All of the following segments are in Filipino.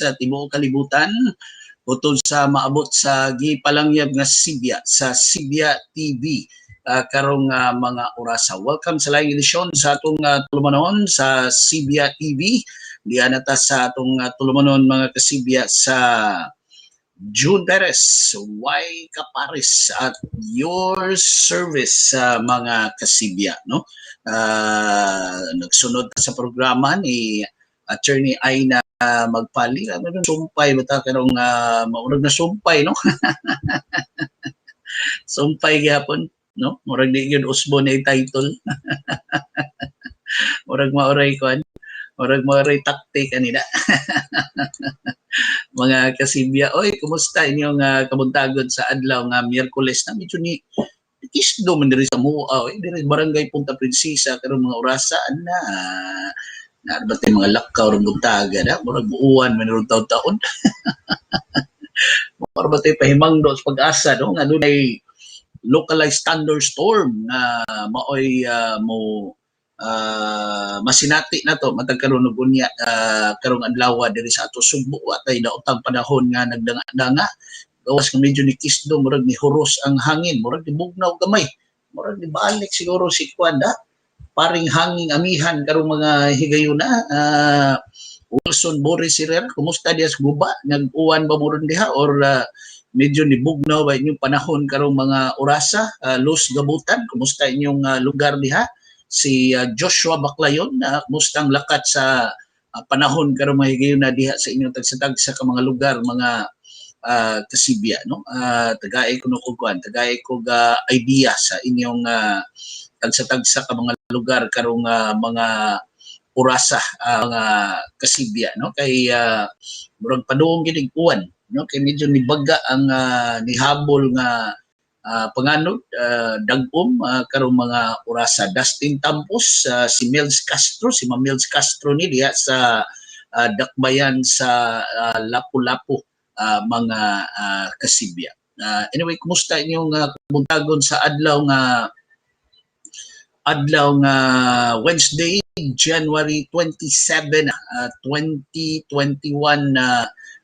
sa tibuok kalibutan utod sa maabot sa gipalangyab nga Sibya sa SibyaTV karong mga orasa. Welcome sa laing edisyon sa atong tulumanon sa SibyaTV. Diyan nata sa atong tulumanon mga kasibya sa June Perez, Y Caparis at your service sa mga kasibya, no? Nagsunod sa programa ni Atty. Aina Magpale, sumpay bata karong maurag na sumpay, no? Sumpay gyapon, no? Murag di gyud usbo na title. Murag maoray kuan, murag maoray taktik kanina. Mga kasibya, oy, kumusta inyong kabuntagon sa adlaw nga Miyerkules na medyo ni isdo man diri sa Mua, oy, diri barangay Punta Prinsesa karon mga orasa na ba tay mga lakaw ron buntaga na murag buuan man ron taon-taon. Murag ba tay pahimangdo sa pag-asa no nga dunay localized thunderstorm na maoy mo masinati na to matag karon og unya karong adlaw diri sa ato Sugbo watay daotang panahon nga nagdanga-danga gawas nga medyo ni kisdo murag ni huros ang hangin murag ni bugnaw gamay murag ni balik siguro si Kwanda paring hangin amihan karong mga higayuna Wilson Boris Herrera kumusta diya sa guba nag-uwan ba mo ron diha or medyo ni bugnaw ba inyong panahon karong mga orasa Los Gabutan kumusta inyong lugar diha si Joshua Baclayon na mustang lakat sa panahon karong mahigayon na diha sa inyong tagsa-tagsa ka mga lugar mga kasibya no tagay ko no kuan tagay ko idea sa inyong tagsa-tagsa ka mga lugar karong mga orasa mga kasibya no kay murag padung gid kuan no kay medyo nibaga ang nihabol nga panganod dagom karong mga orasa Dustin Tampos si Mels Castro si Mels Castro ni diha sa dakbayan sa Lapu-Lapu mga kasibya. Anyway, kumusta inyong kabuntagon sa adlaw nga Wednesday, January 27, 2021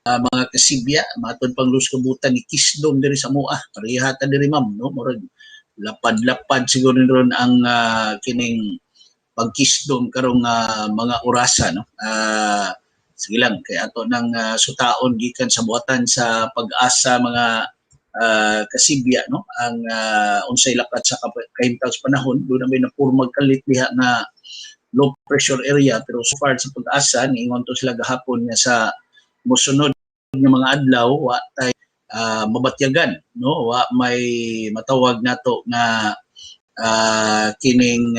mga kasibya, matod pang Los Gabutan ni Kisdom diri sa Mua. Parihata diri ma'am, no? Murag lapad-lapad siguro ron ang kining pagkisdom karong mga orasa, no? Sige lang kay ato nang sutaon gikan sa buhatan sa pag-asa mga kasibya, no? Ang unsay lakat sa kahimtang panahon do na may napurmag kalit diha na low pressure area pero so far sa pag-asa niingon to sila gahapon nga sa mosunod nga mga adlaw wa tay mabatyagan no wa may matawag nato nga kining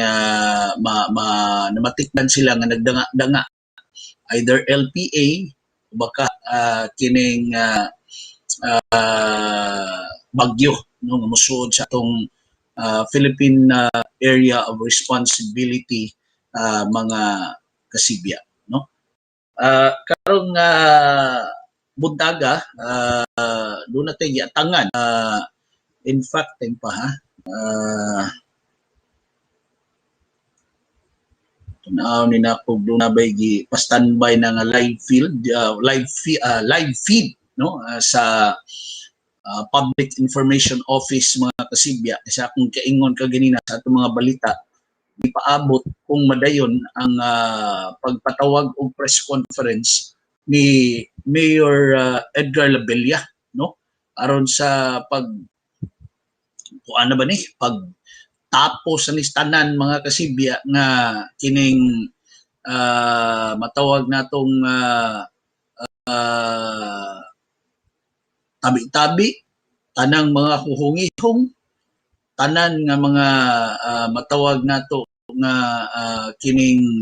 namatikdan sila nga nagdanga-danga either LPA o baka kining bagyo no nga mosuod sa atong Philippine Area of Responsibility mga kasibya no karong buntaga doon natin giatangan in fact pa ha tunaw ni napog doon na bay gi pa-standby na nga live feed no sa Public Information Office mga kasibya kasi akong kaingon kaganina sa atong mga balita di paabot kung madayon ang pagpatawag og press conference ni Mayor Edgar Labella no aron sa kuan na ba ni pagtapos sa listanan mga kasibya nga kining matawag natong tabi-tabi tanang mga huhungihong tanan nga mga matawag nato nga kining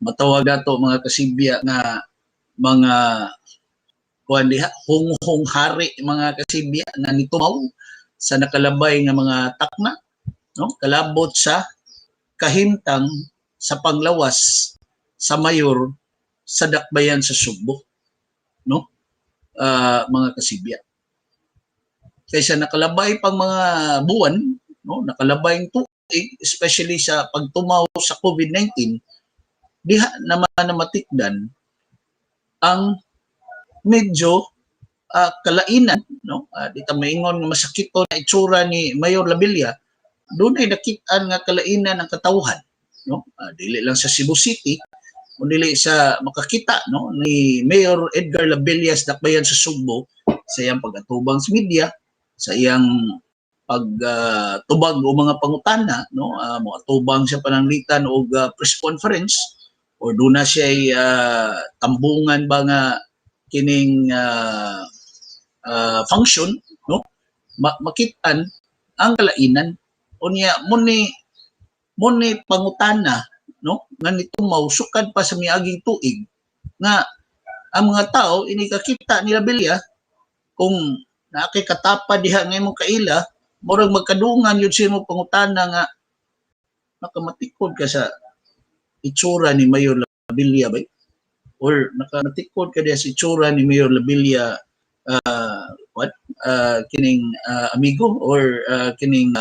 matawag nato mga kasibya nga mga kuan diha hunghong hari mga kasibya nga nitumaw sa nakalabay nga mga takna no kalabot sa kahimtang sa panglawas sa mayor sa dakbayan sa Sugbo no mga kasibya kaysa nakalabay pang mga buwan no nakalabay tuig especially sa pagtumaw sa COVID-19 diha naman na matikdan ang medyo kalainan, no? Di ta maingon nga masakito na itsura ni Mayor Labilla, doon ay nakita nga kalainan ang katawhan, no? Dili lang sa Cebu City, kundi sa makakita, no, ni Mayor Edgar Labillas dakbayan sa Sugbo sa iyang pag-atubang sa media, sa iyang pagtubag o mga pangutana, no, mo atubang siya pananglitan og press conference or doon na siya tambungan ba nga kining function, no, makitaan ang kalainan unya muni pangutana, no, nga nitumaw sukad pa sa miaging tuig nga ang mga tao ini kakita nila Bilya kung naakay katapa diha nga imong kaila, murag magkadungan yun siya mo pangutana nga nakamatikod ka sa itsura ni Mayor Labilla ba? Or nakamatikod ka diha sa itsura ni Mayor Labilla kining amigo or kining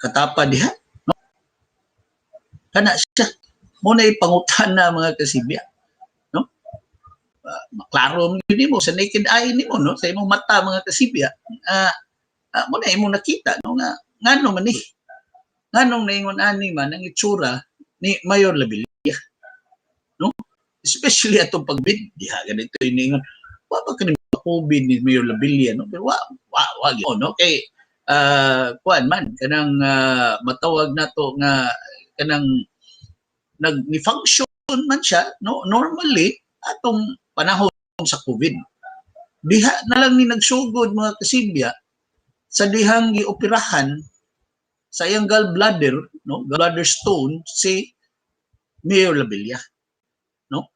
katapa diha, no? Kana siya mo na ipangutana mga kasibya, no? Maklaro mo sa naked eye nimo, no, sa imong mata mga kasibya, mo na imong nakita, no, nga ngano man ni nganong naingon ani man ang itsura ni Mayor Labilla, no, especially atong pagbid diha ganito iningon wa pa kani COVID ni Mayor Labilla, no, pero wa no, kay kuan man kanang matawag nato nga kanang ni-function man siya, no, normally atong panahon sa COVID. Diha na lang ni nagsugod mga kasibya sa dihang gioperahan sa iyang gallbladder, no, gallbladder stone si Mayor Labilla, no.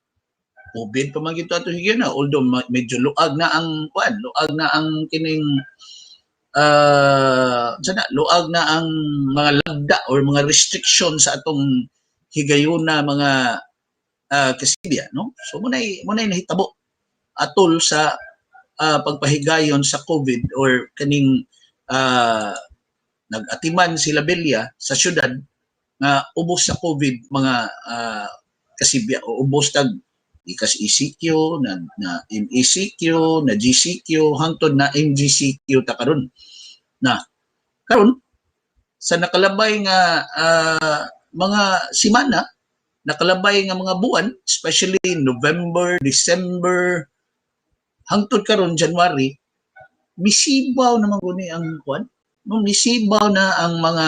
COVID pa man gito ato higyan na, although medyo luag na ang kining luag na ang mga lagda or mga restriction sa atong higayuna mga kasibya, no. So munay nahitabo atol sa pagpahigayon sa COVID or kaning nag-atiman si Labilla sa syudad nga ubos sa COVID mga kasibya o ubos tag ikas ECQ na MECQ na GCQ hangtod na MGCQ ta karon. Na karon sa nakalabay nga mga simana, nakalabay nga mga buwan, especially November, December, hangtod karon January, misibaw naman guni ang kuan, no, misibaw na ang mga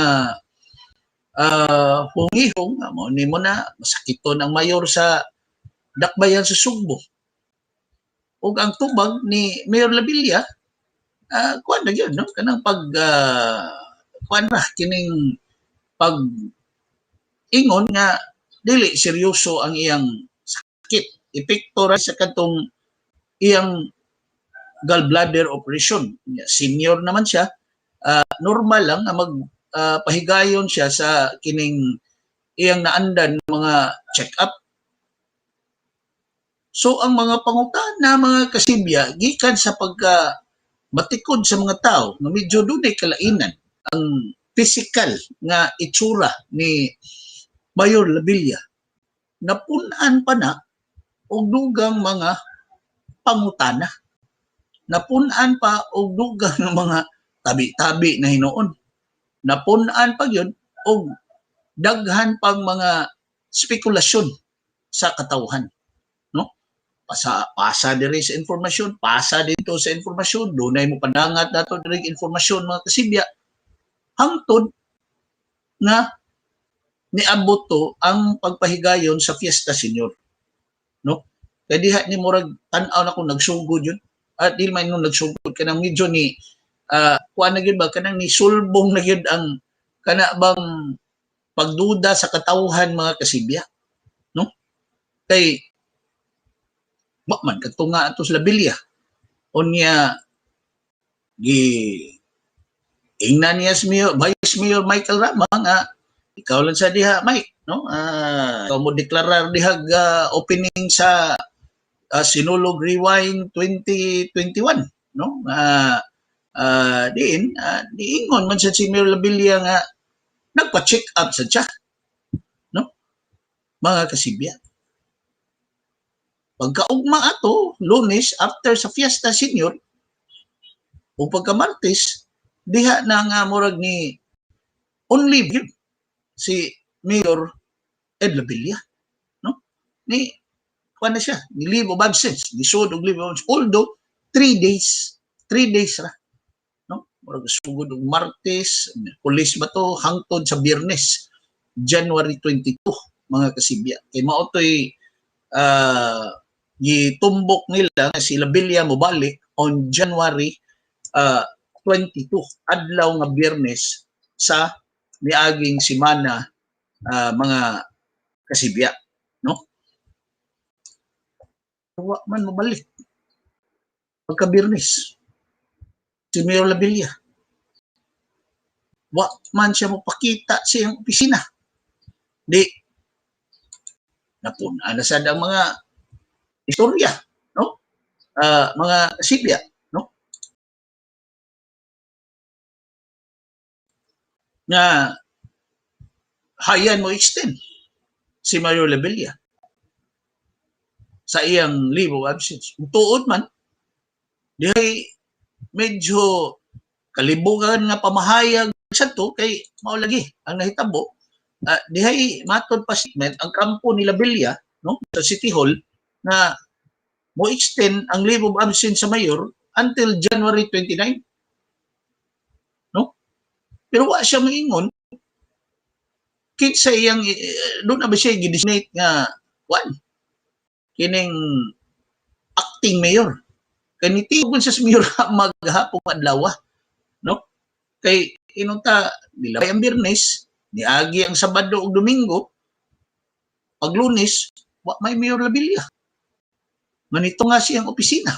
hungihong mo ni mo na masakiton ang mayor sa dakbayan sa Sugbo. Ug ang tubag ni Mayor Labilla kuan na gyud, no, kanang pag kuan ra kining pag ingon nga dili seryoso ang iyang sakit, epekto ra sa katong iyang gallbladder operation. Senior naman siya, normal lang na magpahigayon siya sa kining iyang naandan mga check-up. So ang mga pangutana mga kasibya gikan sa pagka matikod sa mga tao nga medyo dunay kalainan ang physical nga itsura ni Mayor Labilla, napunan pa na og dugang mga pangutana, napunan pa og dugang mga tabi-tabi na hinuon, napunan pa yun og daghan pang mga spekulasyon sa katawhan, no. Pasa diri sa informasyon, pasa dito sa informasyon, dunay mo pandangat nato diri informasyon mga kasibya, hangtod nga niabot to ang pagpahigayon sa Fiesta Senior, no. Kaya diha ni murag tan-aw na kung nagsugod yun, at di man nung nagsugod kanang medyo ni kuan na gyud ba kanang ni sulbong na gyud ang kana bang pagduda sa katawhan mga kasibya, no. Kay wa man kadto nga ato sa Labilla unya gi ingnan niya si Vice Mayor Michael Rama nga ikaw lang sa diha Mike, no, ikaw mo deklarar diha opening sa Sinulog Rewind 2021, no, diingon man sa si Mayor Labilla nga nagpa-check up sa siya, mga kasibya. Pagkaugma ato, Lunes, after sa Fiesta Senior, o pagka-Martes, diha na nga murag ni on leave yun, si Mayor Ed Labilla. No? Ni, kuha na siya, ni leave of absence, ni sud og leave of absence. Although, 3 days, 3 days ra. No? Murag sugod og Martes, pulis ba to, hangtod sa Biyernes, January 22, mga kasibya. Kay maotoy gitumbok nila nga si Labilla mo balik on January 22, adlaw nga Biyernes sa miaging semana, mga kasibya, no? Wa man mabalik pagka Biyernes si Mayor Labilla. Wa man siya mapakita sa iyang opisina. Di napuna na sad ang mga istorya, no? Mga kasibya, no? Nga hayan mo extend si Mayor Labilla sa iyang leave of absence. Tuod man, dihay medyo kalibugan nga pamahayag sa to kay mao lagi ang nahitabo. Dihay matod pa statement ang kampo ni Labilla, no, sa City Hall na mo extend ang leave of absence sa mayor until January 29. No? Pero wa siya moingon kinsa iyang doon na ba siya gidesignate nga one kining acting mayor. Kanitigon sa mayor maghapon adlaw, no? Kay inunta nilabay ang Biyernes, niagi ang Sabado ug Domingo, pag Lunes, wa may Mayor Labilla. Manito nga siyang opisina.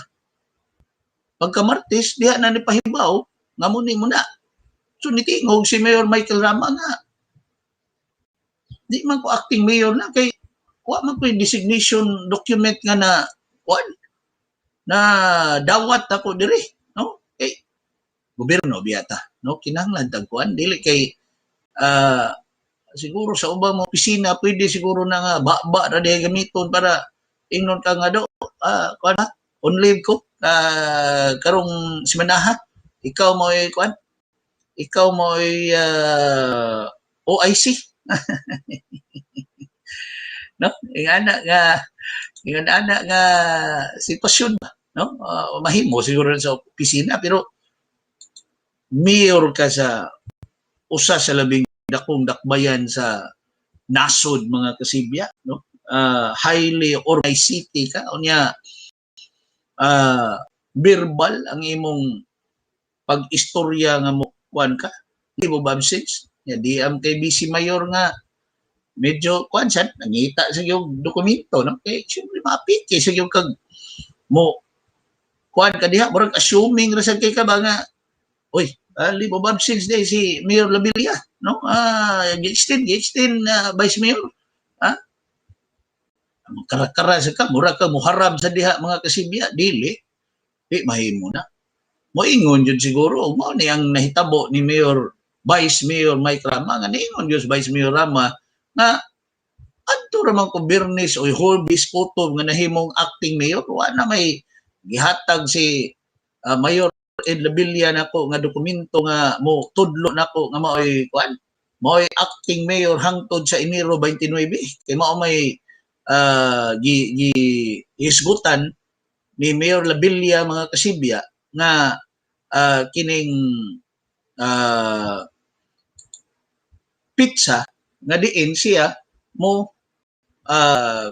Pagka Martes, diha na ni pahibaw, nga muni muna. So nitingog si Mayor Michael Rama nga, di man ko acting mayor na, kay wa man ko yung designation document nga na, na dawat ako diri, no? Kay gobyerno biyata, no? Kinahanglan tagkuan dili kay siguro sa ubang mga opisina pwede siguro na nga ba ra di gamiton para ingnon ka nga do kuan on leave ko karong semanaha ikaw mo kuan ikaw mo OIC no ingana nga sitwasyon ba, no? Mahimo siguro sa opisina pero mayor ka sa usa sa labing dakong dakbayan sa nasod, mga kasibya, no? Highly organized city ka unya, verbal ang imong pag-istorya nga mo kuan ka leave of absence di am kay BC Mayor nga medyo kuan sad nangita sa yung dokumento, no? Kay syempre mapiki sa yung kag mo kuan ka diha murag assuming ra sad kay ka ba nga oy leave of absence day si Mayor Labilla, no? Gi-extend Vice Mayor. Kara-kara sa ka, mura ka muharap sa diha, mga kasibya, dili mahimo na. Moingon yun siguro, mo ni ang nahitabo ni Vice Mayor Mike Rama, nga niingon yun Vice Mayor Rama, nga adto ramang ko Biyernes o Holbis Photo nga nahimong acting mayor, wala may gihatag si Mayor Ed Labilla nako nga dokumento nga mo tudlo nako nga maoy kuan maoy acting mayor hangtod sa Enero 29 kay mao may isgutan ni Mayor Labilla, mga kasibya, nga kining pizza nga diin siya mo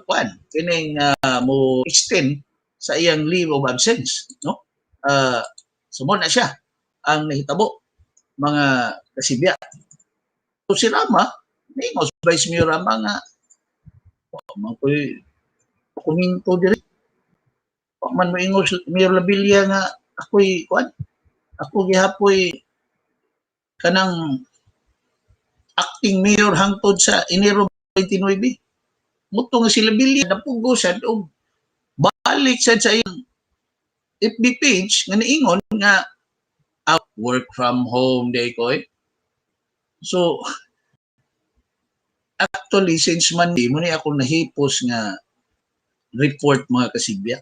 kuan kining mo extend sa iyang leave of absence, no? Sumo na siya ang nahitabo, mga kasibya. So si Rama, ningo Vice Mayor Rama nga man ko'y dokumento diri. Man mo ingo Mayor Labilla nga ako'y kuan, ako gihapoy kanang acting mayor hangtod sa Enero 29. Muto nga si Labilla napugo sad og balik sad sa iyang FB page nga niingon nga work from home day ko. So actually since Monday mo ni ako nahipos nga report mga kasibya.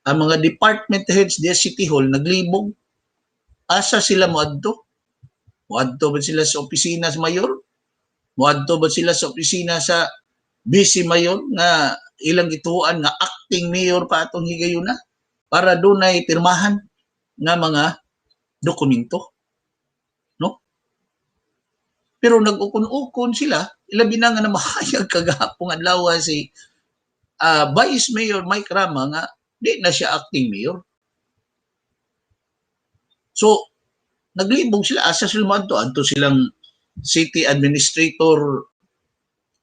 Ang mga department heads diya City Hall naglibog. Asa sila moadto? Moadto ba sila sa opisina sa mayor? Moadto ba sila sa opisina sa vice mayor nga ilang gituan nga acting mayor pa atong higayuna para dunay pirmahan nga mga dokumento, no? Pero nag-ukon-ukon sila, ilabi na nga na mahayag kagahapon adlaw si Vice Mayor Mike Rama nga di na siya acting mayor. So, naglibog sila, asa sila mo adto silang city administrator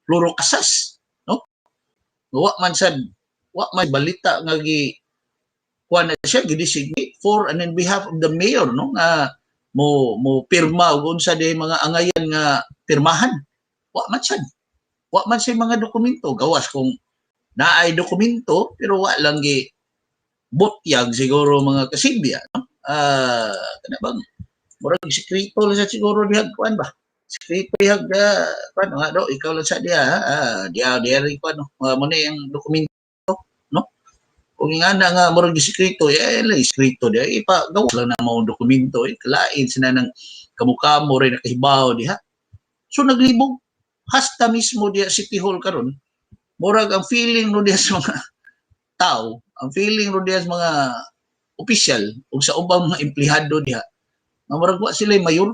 Floro Casas, no? Wa man balita nga kuha na siya gidesignate for and in behalf of the mayor, no, nga mo pirma ug unsa di mga angayan nga pirmahan. Wa man say mga dokumento, gawas kung naay dokumento pero wa lang gi butyag siguro mga kasibya, no? Kana bang murag sekreto lang sa siguro dihag kuan ba? Sekreto dihag kuan nga do ikaw lang sa diha ri kuan no. Mo ni ang dokumento, no? Kung nga na nga murag sekreto sekreto diha ipagawa lang na mao dokumento kalain sina nang kamukha mo rin nakahibaw diha. So naglibog hasta mismo diha City Hall karon. Murag ang feeling no diha sa mga tao, ang feeling no diha sa mga opisyal ug sa ubang mga empleyado diha, murag wa sila mayor,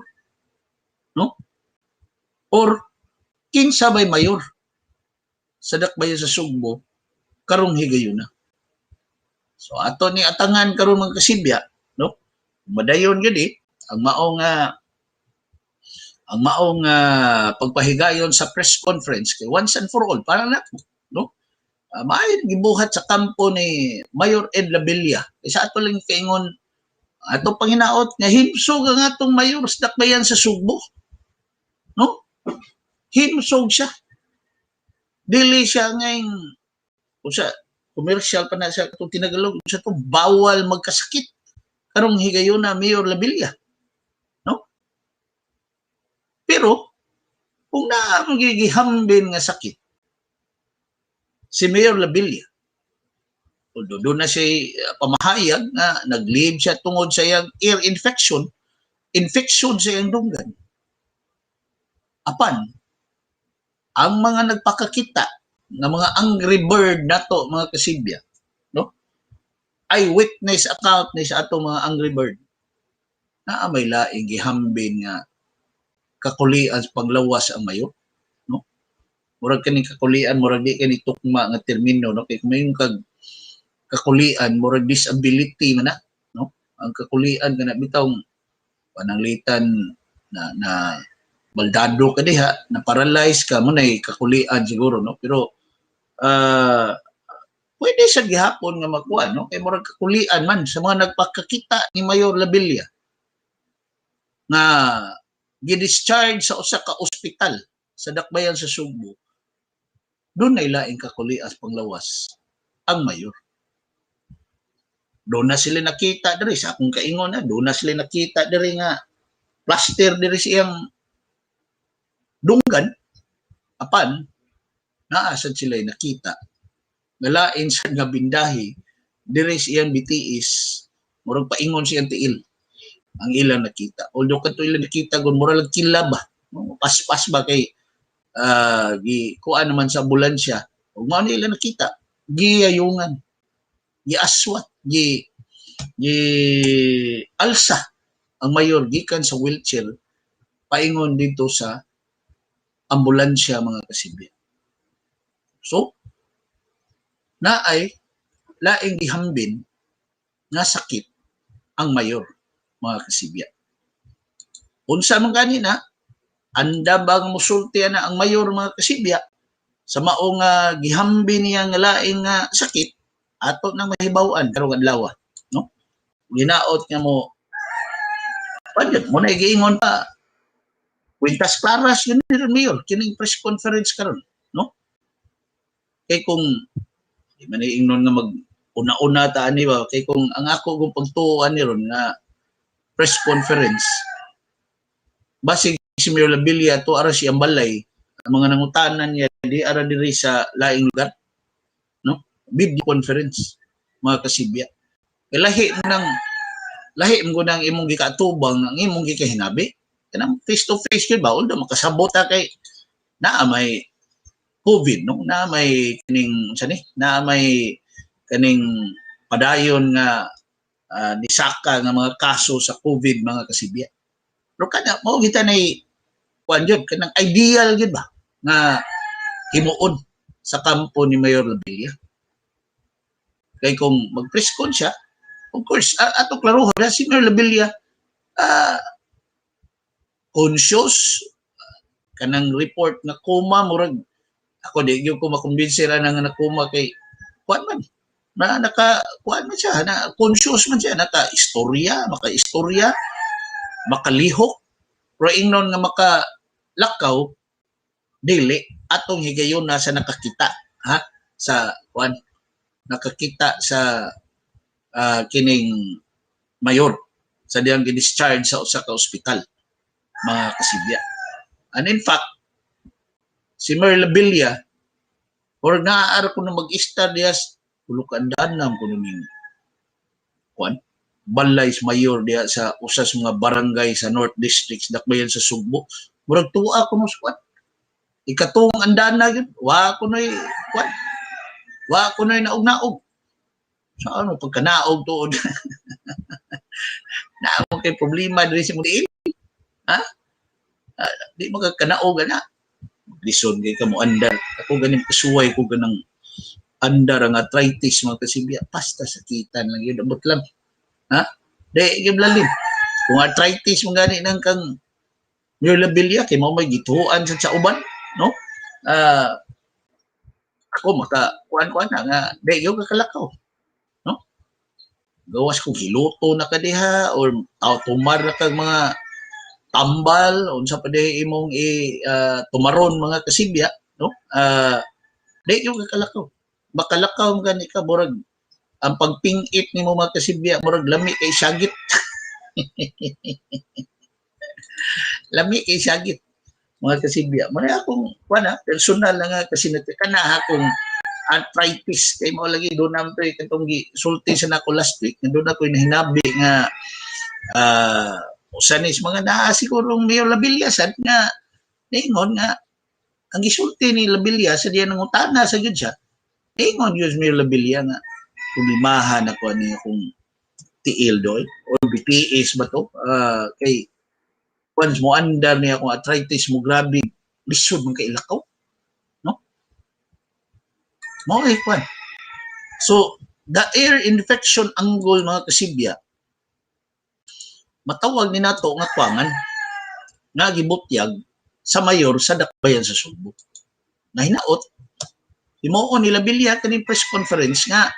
no? Or kinsa bay mayor sa dakbayan sa Sugbo karong higayuna. So ato ni atangan karon mga kasibya, no? Madayon gid ang maong pagpahigayon sa press conference kay once and for all para na, no? Maayon gibuhat sa kampo ni Mayor Ed Labilla. Isa ato lang kaingon ato panginaot nga himsog ang atong mayor sa dakbayan sa Sugbo, no? Himsog siya. Dili siya ngayong usa commercial pa na siya itong tinagalog sa to bawal magkasakit karong higayuna Mayor Labilla, no? Pero kung naa magigihambin nga sakit si Mayor Labilla, doon na siya pamahayag na nag-leave siya tungod sa iyang ear infection sa iyang dunggan. Apan, ang mga nagpakakita ng mga angry bird nato mga kasibya, no? Ay witness account ni sa ato mga angry bird na may laing gihambin nga kakulian sa paglawas ang mayor, no? Murag kani kakulian, murag di kani tukma nga termino, no? Kay kumayon kag kakulian, murag disability man na, no? Ang kakulian kana bitaw pananglitan na baldado ka diha, na paralyze ka mo nay kakulian siguro, no? Pero pwede sa gihapon nga makuha, no? Kay murag kakulian man sa mga nagpakakita ni Mayor Labilla nga gi-discharge sa usa ka ospital sa dakbayan sa Sugbo. Doon na ilaing kakulian panglawas ang mayor. Doon na sila nakita diri sa akong kaingon na, doon na sila nakita diri nga plaster diri siyang dunggan. Apan naasad sila nakita nalain sa nga bindahi diri siyang bitiis, murag paingon siyang tiil ang ilang nakita. Although kanto ilang nakita gun murag kilab ba, no? Paspas ba kay kuan naman sa ambulansya. Ug mao ni ilang nakita, giyayungan, giaswat, alsa ang mayor gikan sa wheelchair paingon dito sa ambulansya mga kasibya. So naay laing gihambin nga sakit ang mayor mga kasibya. Unsa man kanina anda bang musulti na ang mayor mga kasibya sa maong gihambin niya nga laing sakit ato nang mahibaw-an karong adlaw, no? Ginaot nga mo padyot mo na giingon pa kwintas claras yun ni mayor kining press conference karon, no? Kay kung di man ingnon nga mag una-una ta ani ba, kay kung ang ako kung pagtuoan ni ron nga press conference basig si Mayor Labilla to ara siyang balay ang mga nangutanan niya di ara diri sa laing lugar, no? Video conference, mga kasibya. Lahi mo nang imong gikatubang ang imong gikahinabi. Kanang face to face gyud ba undo makasabot ta kay naa may COVID, no? Na may kining na may kaning padayon nga nisaka nga mga kaso sa COVID, mga kasibya. Pero kana mo kita nay kuan jud kanang ideal gyud ba nga himuon sa kampo ni Mayor Labilla. Kay kung mag-press con siya, of course, ato klaruhon na si Mayor Labilla conscious kanang report na kuma murag ako di gyud ko makumbinsi ra nang nakuma kay kuan man na kuan man siya na conscious man siya maka-istorya makalihok pero ingnon nga makalakaw dili atong higayon na sa nakakita sa kuan nakakita sa kining mayor sa diyang gi-discharge sa usa ka ospital, mga kasibya. And in fact, si Mayor Labilla or naaar ko na mag-istar diya kulukandaan na ko ning kuan balay sa mayor diya sa usas mga barangay sa North Districts dakbayan sa Sugbo. Murag tuwa ko mo sa kuan. Ikatong andana gyud wa ko noy kuan. Wa ko noy naog-naog. Sa ano pagkanaog tuod. Naamo kay problema diri sa Mudiil. Di magkanaog na. Lison kay kamo andar. Ako ganing kasuway ko ganang andar ang arthritis, mga kasibya. Basta sakitan lang yun. Abot lang. Di yung lalim. Kung arthritis mo gani nang kang Mayor Labilla, kay mo may gituan sa uban, no? Ako kuan na nga di yung kakalakaw, no? Gawas ko giluto na kadiha or tumar na kag mga tambal unsa pa di imong tumaron, mga kasibya, no? Di yung kakalakaw. Makalakaw mo gani ka murag ang pagpingit nimo, mga kasibya, murag lami kay syagit. Lami kay syagit, mga kasibya. Muna akong personal na nga kasi kana akong arthritis kay mo lagi doon naman to katong sulti sa nako last week doon ako hinabi nga usanis mga naa sigurong Mayor Labilla sad nga ningon nga ang gisulti ni Labilla sa diya nangutana sa gyud siya ningon gyud Mayor Labilla nga kulimahan ako ni akong tiil doy or BTS ba to kay once mo andar niya akong arthritis mo grabe lisod man kay ilakaw, no? Mo ay kwan. So the air infection angle, mga kasibya, matawag ni nato nga kwangan nga gibutyag sa mayor sa dakbayan sa Sugbo. Nahinaot himuon ni Labilla kaning press conference nga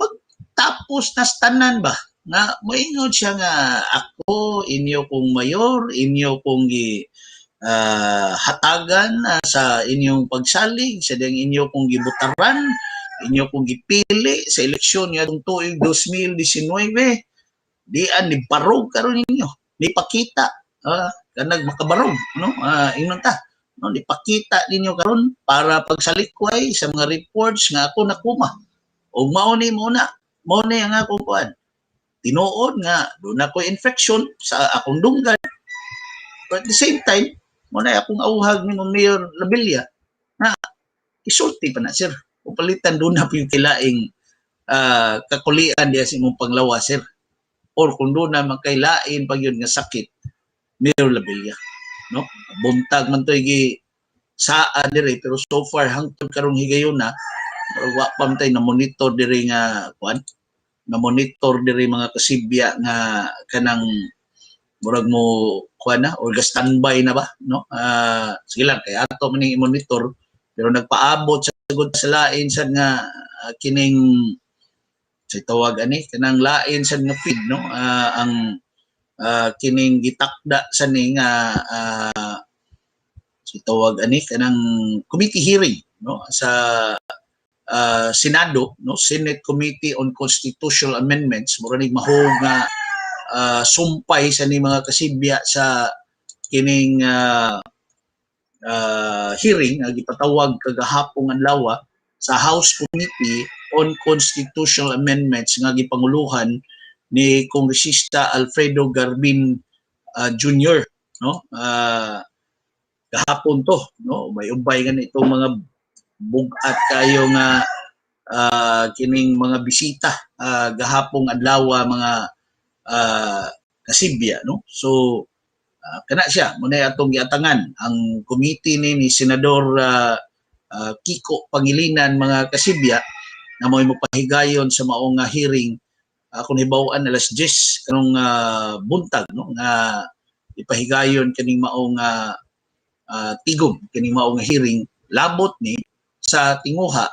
pagtapos na tanan ba nga moingon siya nga ako inyo kong mayor, inyo kong hatagan sa inyong pagsalig sa diyang inyo kong gibutaran, inyo kong gipili sa eleksyon nga tuig 2019 di ni barog karon ninyo ni pakita kanag makabarog, no? Ingnon ta, no? Ni pakita ninyo karon para pagsalikway sa mga reports nga ako nakuma o mao ni ang akong kuan tinuod nga doon ako infection sa akong dunggan. But at the same time mo na akong auhag ni Mayor Labilla na isulti pa na sir upalitan doon na po yung kilaing kakulian diya sa imong panglawa sir or kung doon na magkailain pag yun nga sakit Mayor Labilla, no? Buntag man to gi saa dire pero so far hangtod karong higayon na wa pa man tay na monitor dire nga kuan na monitor diri, mga kasibya, nga kanang murag mo kuan na or standby na ba, no? Sige lang kay ato man ning monitor pero nagpaabot sa gud sa lain sad nga kining sa tawag ani kanang lain sad nga feed, no? Ang kining gitakda sa ning si tawag ani kanang committee hearing, no? Sa Senado, no? Senate Committee on Constitutional Amendments, mura ning mahog nga sumpay sa ni mga kasibya sa kining hearing nga gipatawag kagahapon adlaw sa House Committee on Constitutional Amendments nga gipanguluhan ni Kongresista Alfredo Garbin Jr. no, gahapon to, no, may ubay nga itong mga bugat kayo nga kining mga bisita gahapong adlaw mga kasibya, no. So kana siya muna atong giatangan ang committee ni Senador Kiko Pangilinan mga kasibya na mo'y mopahigayon sa maong hearing kung hibaw-an alas 10 kanong buntag, no, nga ipahigayon kaning maong tigom kaning maong hearing labot ni sa tinguha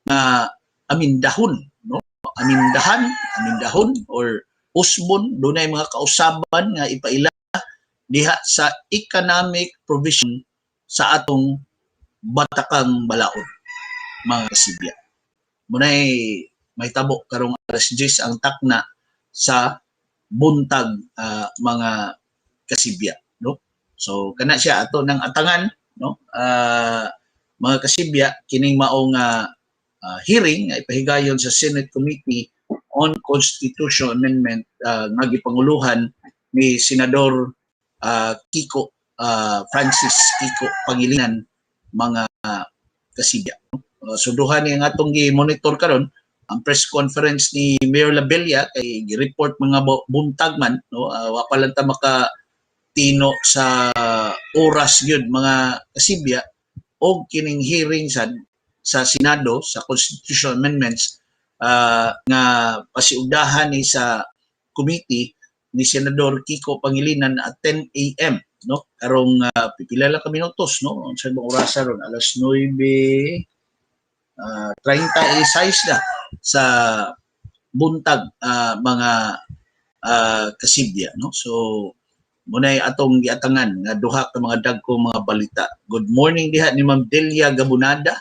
nga amindahon, no, amindahon or usbon dunay mga kausaban nga ipaila diha sa economic provision sa atong batakang balaod mga kasibya. Munay may tabo karong alas 10 ang takna sa buntag mga kasibya, no. So kana siya ato nang atangan, no, mga kasibya kining maong hearing nga ipahigayon sa Senate Committee on Constitutional Amendment nga gipanguluhan ni Senador Kiko Francis Kiko Pangilinan mga kasibya. Suduhan ni ang atong gi-monitor karon ang press conference ni Mayor Labella kay gi-report mga buntag man, no, wa pa lang ta maka tino sa oras gyud mga kasibya og kining hearing sa Senado sa Constitutional Amendments nga pasiugdahan ni sa committee ni Senador Kiko Pangilinan at 10 a.m. no, karong pipila lang ka minutos, no, sa orasa ron alas 9:36 na sa buntag mga kasibya, no. So munay atong giatangan nga duha ka mga dagko mga balita. Good morning diha ni Ma'am Delia Gabunada,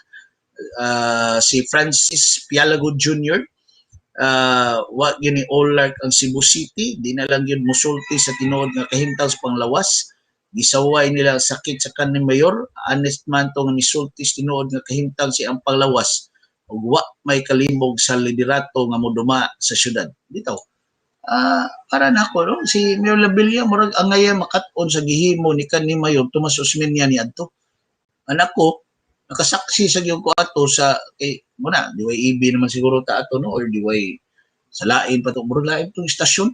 si Francis Pialago Jr. Wa gyud ni all-like ang Cebu City, di na lang yun musulti sa tinuod nga kahimtang sa panglawas. Gisaway nila sakit sa kaning mayor, honest man to nga misulti sa tinuod nga kahimtang si ang panglawas ug wa may kalimog sa liderato nga moduma sa syudad. Bitaw. Para nako, no, si Mayor Labella murag angaya makat-on sa gihimo ni kanhi mayor Tomas Osmeña ni adto. Anak ko nakasaksi sa gyud ko ato sa kay muna diway EB naman siguro ta ato, no, or diway sa lain pa to murag lain tong istasyon.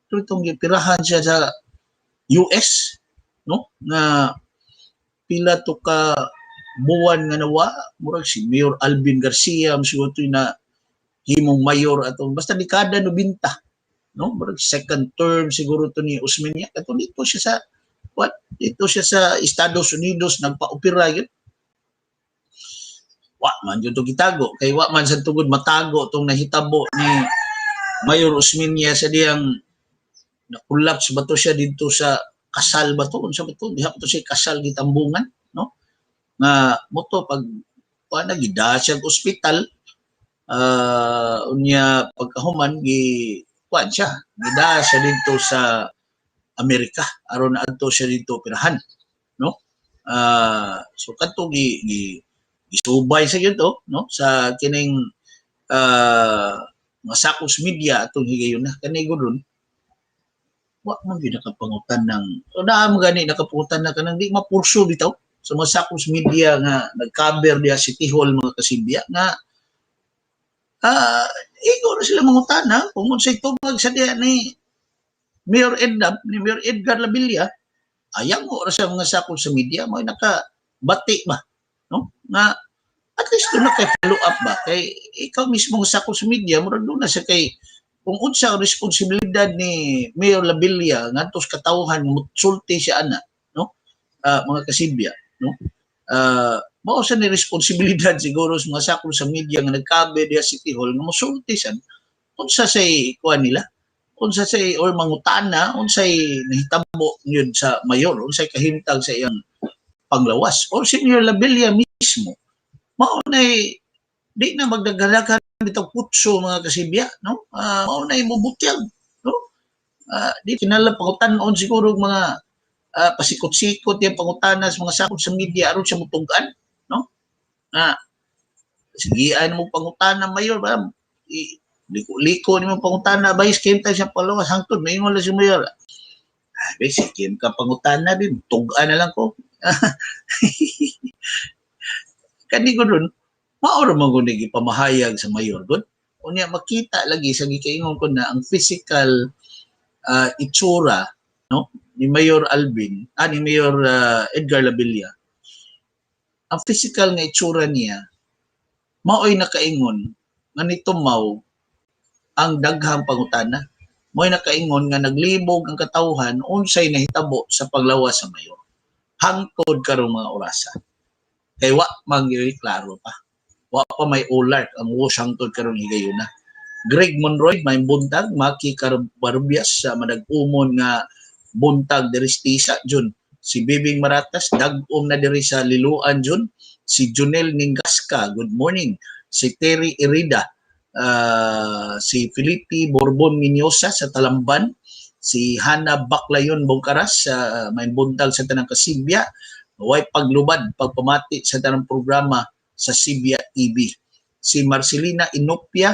Ito itong gipirahan siya sa US, no, na pila to ka buwan nga nawa murag si Mayor Alvin Garcia siguro to na himong mayor atong basta dekada 90, no, murag second term siguro to ni Osmeña kato dito siya sa dito siya sa Estados Unidos nagpa-opera yun. Wa man yun to gitago kay wa man sa tugod matago tong nahitabo ni Mayor Osmeña sa diyang na-collapse ba to siya dito sa kasal ba to unsa ba to diha to siya kasal gitambungan, no, nga moto pag nagida siya ospital unya pagkahuman kuan siya gida siya dito sa Amerika aron adto siya dito operahan, no. So kadto gisubay sa gyud to, no, sa kining masakos media atong higayon na kani gudron wa man gyud nakapangutan ng naa mo gani nakapangutan na kanang di mapurso bitaw sa masakos media nga nag-cover diha City Hall mga kasibya nga igor sila mangutana kung unsay tubag sa diha ni Mayor Edgar Labella. Ayang mo ra sa mga sakop sa media mo nakabati ba, no, nga at least doon na kay follow up ba kay ikaw mismo sa sakop sa media murag doon na sa kay kung unsa ang responsibilidad ni Mayor Labella ngadto sa katawhan mutsulti siya ana, no, mga kasibya, no. Mao sa ni responsibilidad siguro sa mga sakop sa media nga nagkabe diha City Hall nga mosulti san unsa say kuan nila, unsa say or mangutana unsay nahitabo yun sa mayor, unsay kahimtang sa iyang panglawas or si Mayor Labella mismo mao nay di na magdagalagan bitaw putso mga kasibya, no, mao nay mobutyag, no. Di kinala pangutan-on siguro mga pasikot-sikot yung pangutana sa mga sakot sa media aron siya mutugan, no? Sige, ano mo pangutana mayor ba? Liko ni mo pangutana ba iskim tayo sa palawas hangtod may mo lang si mayor. Basic kim ka pangutana din, tugan na lang ko. Kani ko dun, maoro man ko nigi pamahayag sa mayor gud. Unya makita lagi sa gikaingon ko na ang physical itsura, no, ni Mayor Alvin, ni Mayor Edgar Labilla. Ang physical nga itsura niya maoy nakaingon nga nitumaw ang daghang pangutana. Maoy nakaingon nga naglibog ang katawhan unsay nahitabo sa paglawas sa mayor. Hangtod karong mga orasa. Kay wa man klaro pa. Wa pa may ular ang hangtod karong higayuna. Greg Monroy may buntag Maki Carbarbias sa manag-umon nga buntag diri sa Tisa Jun. Si Bibing Maratas dag-om na diri sa Liluan Jun. Si Junel Ningasca, good morning. Si Terry Irida, si Felipe Borbon Minyosa sa Talamban, si Hana Baclayon Bongkaras sa may buntag sa tanang Kasibya, way paglubad pagpamati sa tanang programa sa SibyaTV. Si Marcelina Inopia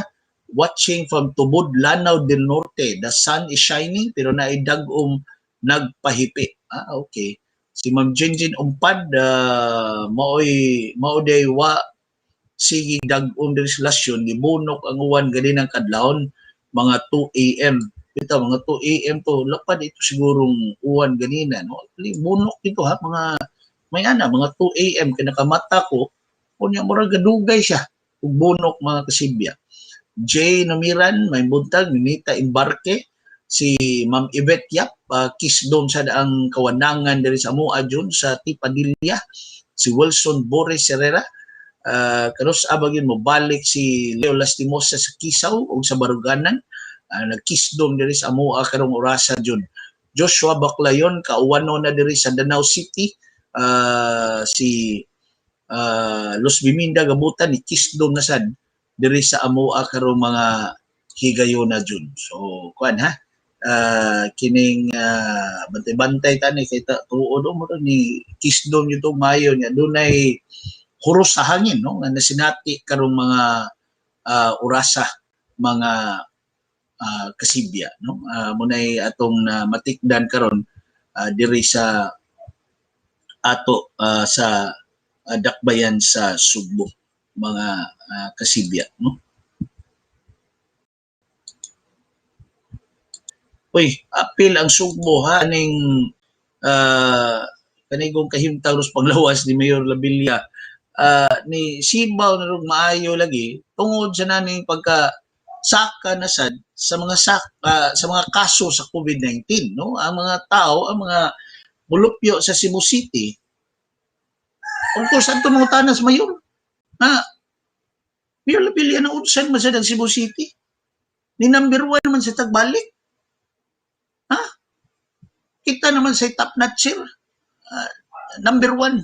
watching from Tubod, Lanao del Norte. The sun is shining pero naidagom nagpahipi. Okay. Si Ma'am Jinjin Umpad, maoday wa sige dagom diri sa lasyon, gibunok ang uwan ganinang kadlawon mga 2 AM. Ito, mga 2 AM to, lapad ito sigurong uwan ganina. No? Bunok ito ha, mga mga 2 AM, kinakamata ko, kunya mura gadugay siya, kung bunok mga kasibya. Jay Namiran, may buntag, Ninita Imbarke, si Ma'am Yvette Yap, kisdom sa daang kawanangan dari sa Amua Jun sa Tipadilla, si Wilson Boris Herrera, kanos abagin mo balik si Leo Lastimosa sa KISAW o sa Baruganan, nagkisdom diri sa Amua karong orasa Jun. Joshua Baclayon, kauwano na diri sa Danau City, si Los Biminda gabutan ni kisdom na sad diri sa Amua karong mga higayuna Jun. So kuan ha, kining bantay-bantay tani kay tuod mo ni kisdom nito mayo nya dunay huros sa hangin no nga nasinati karong mga orasa mga kasibya no, munay atong matikdan karon diri sa ato sa dakbayan sa Sugbo mga kasibya no. Uy, apil ang Sugbo ha ning kanigong kahimtang sa paglawas ni Mayor Labilla, ni Sibaw na maayo lagi tungod sa naning pagka saka na sad sa mga sa mga kaso sa COVID-19 no. Ang mga tao, ang mga mulupyo sa Cebu City, of course ang tumutanas mayor Mayor Labilla na unsan man sa Cebu City ni number 1 naman sa tagbalik. Kita naman sa top notcher, number 1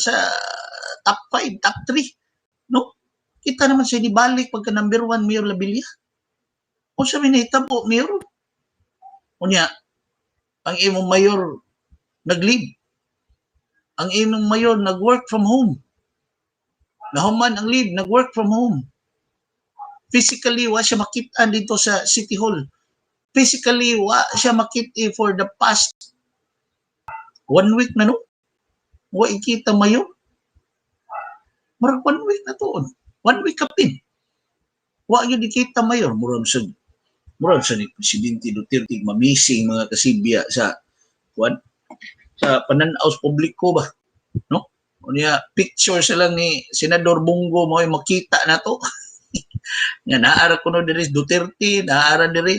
sa top 5, top 3 no. Kita naman sa nibalik pagka number 1 Mayor Labilla. O sa minahitabo Mayor unya ang imong mayor nag-leave, ang imong mayor nag-work from home, nahuman ang leave, nag-work from home. Physically wa siya makita dito sa City Hall, physically wa siya makita for the past 1 week na no. Wa ikita mayor, murag 1 week na to, 1 week kapin wa yun ikita mayor. Murag sa ni Presidente Duterte mamising mga kasibya sa pananaw sa publiko ba no. Unya picture sa lang ni Senador Bongo mo makita na to nga naara kuno diri Duterte, naara diri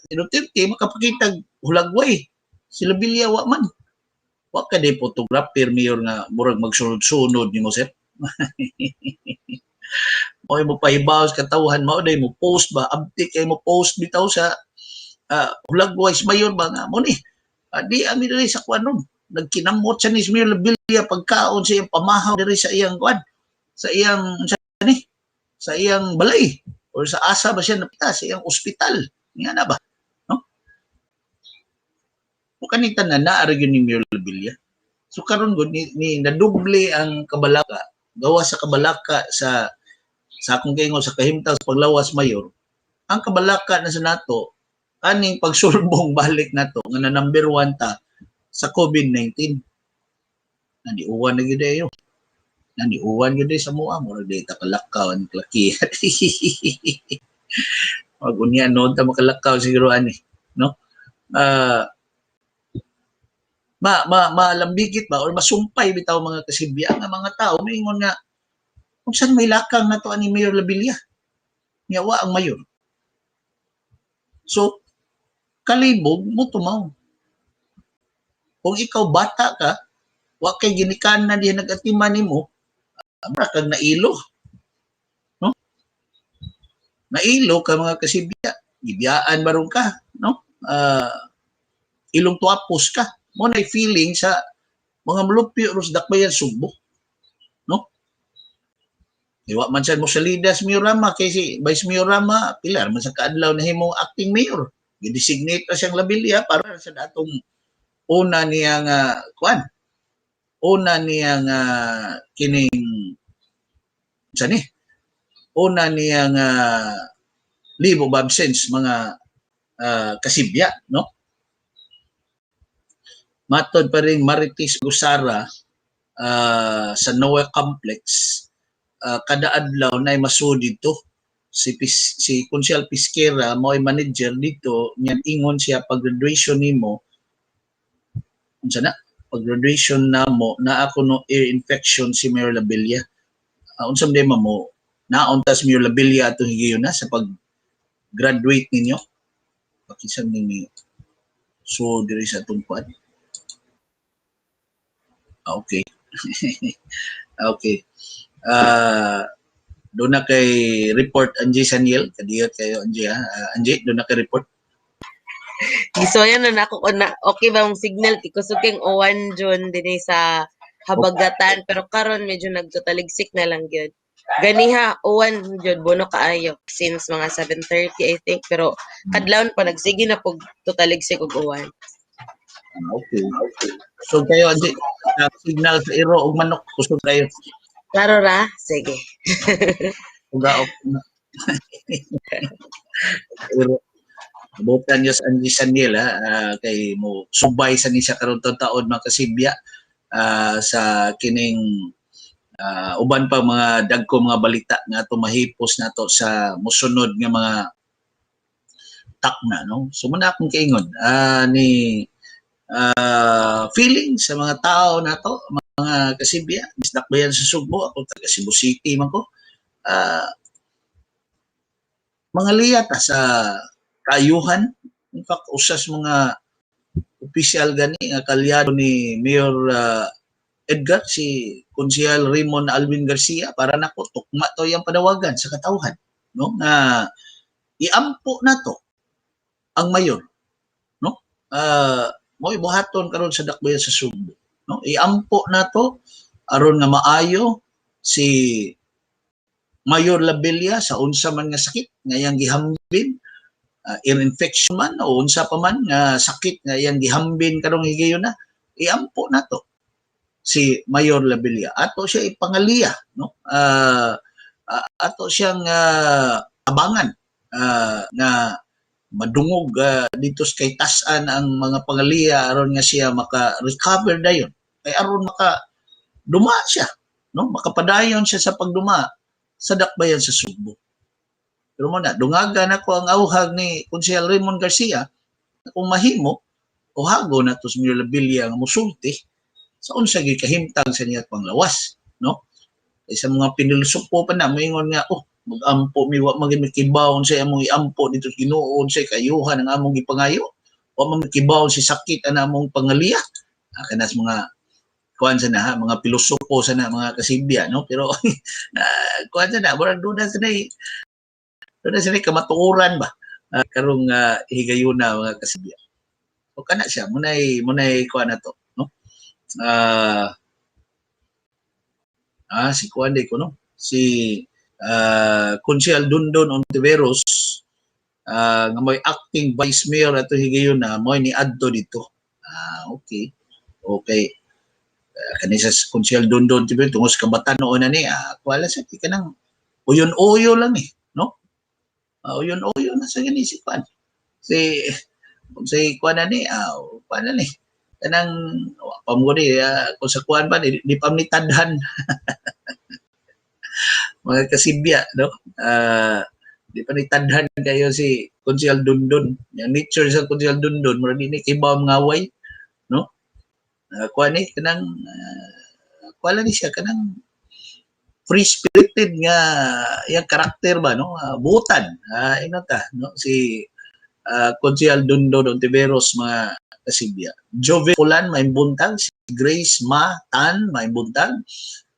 Duterte makapakita hulagway. Si Labilla wa man, wa ka day photographer mayor nga murag magsunod-sunod ni mo sir. Mo'y mo pahibaw sa katawhan mo day mo post ba, abtik kay mo post bitaw sa hulagway mayor ba nga mo ni. Di ami diri sa kuan ron, nagkinamot siya ni Mayor Labilla pagkaon sa iyang pamahaw diri sa iyang kuan, sa iyang sa iyang balay or sa asa ba siya napita sa iyang ospital. Nga na ba? No? O kanita na naari yun ni Mayor Labilla. So karon gud ni nadoble ang kabalaka, gawa sa kabalaka sa akong kaingon sa kahimtang sa paglawas mayor. Ang kabalaka na sa nato kaning pagsulbong balik nato nga na number 1 ta sa COVID-19. Naniuwan na gyud ayo. Naniuwan gyud sa mua mo di ta kalakaw ang klaki. Wag unya no ta makalakaw siguro ani, no? Malambigit ba or masumpay bitaw mga kasibya nga mga tao moingon nga kung saan may lakang nato ani Mayor Labilla. Nya wa ang mayor. So kalibog mo tumaw. Kung ikaw bata ka, wa kay ginikanan na diha nag-atiman nimo, amra kag nailo. No? Nailo ka mga kasibya, gibiyaan baron ka, no? Ilong tuapos ka. Mo na feeling sa mga mulupyo ros dakbayan Subo. No? Iwa man sad mo sa lidas Mayor Rama kay si Vice Mayor Rama pilar man sa kaadlaw na himong acting mayor. Gi-designate na siyang Labilla para sa datong una niyang una niyang kining sani una niyang leave of absence mga kasibya, no? Matod pa rin Marites Gusara sa Noah Complex kada adlaw na masud dito si Konsyal Pisquera mo'y manager dito niyan ingon siya pag graduation nimo unsa na pag graduation namo na ako no ear infection si Mayor Labilla unsa man mo naon tas Mayor Labilla ato higayon na sa pag graduate ninyo pakisan ninyo so diri sa tungpad. Okay. Okay. Doon na kay report Angie Saniel. Kadiyot kayo Angie ha. Angie, doon na kay report. Gisoyan na ako na okay ba ang signal tikusuging uwan June dinhi sa habagatan pero karon medyo nagtutaligsik na lang gyud. Ganiha uwan jud buno kaayo since mga 7:30 I think pero kadlawon pa nagsige na pug tutaligsik og uwan. Okay. So kayo Angie, signal sa iro og manok kusog kayo. Klaro ra? Sige. Ugaok. Butan niyo sa Angie Saniel kay mo subay sa ni siya karon taon mga kasibya sa kining uban pa mga dagko mga balita nga tumahipos nato sa mosunod nga mga takna, no? So muna akong kaingon ni feeling sa mga tao nato mga kasibya misdakbayan sa Subo ako taga Cebu City man ko mga liyat sa kaayuhan in fact usas mga opisyal gani nga kalyado ni Mayor Edgar si Konsyal Raymond Alvin Garcia para nako tukma to yang panawagan sa katawhan, no, nga iampo nato ang mayor, no, mo ibuhaton karon sa dakbayan sa Subo, no, iampo nato aron nga maayo si Mayor Labilla sa unsa man nga sakit nga iyang gihambin, ear infection man o unsa pa man nga sakit nga iyang gihambin karong higayon na iampo nato si Mayor Labilla ato siya ipangaliya, no, ato siyang abangan nga madungog dito sa kay tas-an ang mga pangaliya aron nga siya maka-recover dayon kay aron duma siya, no, makapadayon siya sa pagduma sa dakbayan sa Subo. Pero mo na dungagan ako ang auhag ni Konsyal Raymond Garcia kung mahimo o hago na to sa Mayor Labilla nga musulti sa unsa gyud kahimtang sa niya panglawas, no? Sa mga pinilusupo pa na moingon nga mag-ampo mi wa magimikibawon sa among iampo dito sa Ginoo sa kayuhan ang among gipangayo wa magimikibawon si sakit ana among pangaliya kanas mga kuan sa na mga pilosopo sa na mga kasibya, no, pero kuan sa na murag duda sa nay kamatuoran ba karong higayuna mga kasibya. O kana siya munay kuan na to, no, si kuan ko, no, si Konsyal Dundon Ontiveros nga may acting vice mayor ato higayon na mo'y ni adto dito Okay. Okay. Kanisa konsyal Dondon tibi tungos kabatan noon na ni wala sa ti kanang uyon-uyo lang eh, no? Uyon-uyo na sa ganisipan. Si kuan na ni kuan na ni kanang pamuri kung sa kuan ba di pamitadhan mga kasibya, no? Di pa nitadhan kayo si Konsyal Dundon. Yung nature sa Konsyal Dundon, mura di ni kibaw ngaway, no? Kuha ni, kanang, kuha ni siya, kanang free-spirited nga yung karakter ba, no? Butan, ino ta, no? Si Konsyal Dundon Ontiveros, mga kasibya. Jove Pulan, may buntag. Si Grace Ma Tan, may buntag.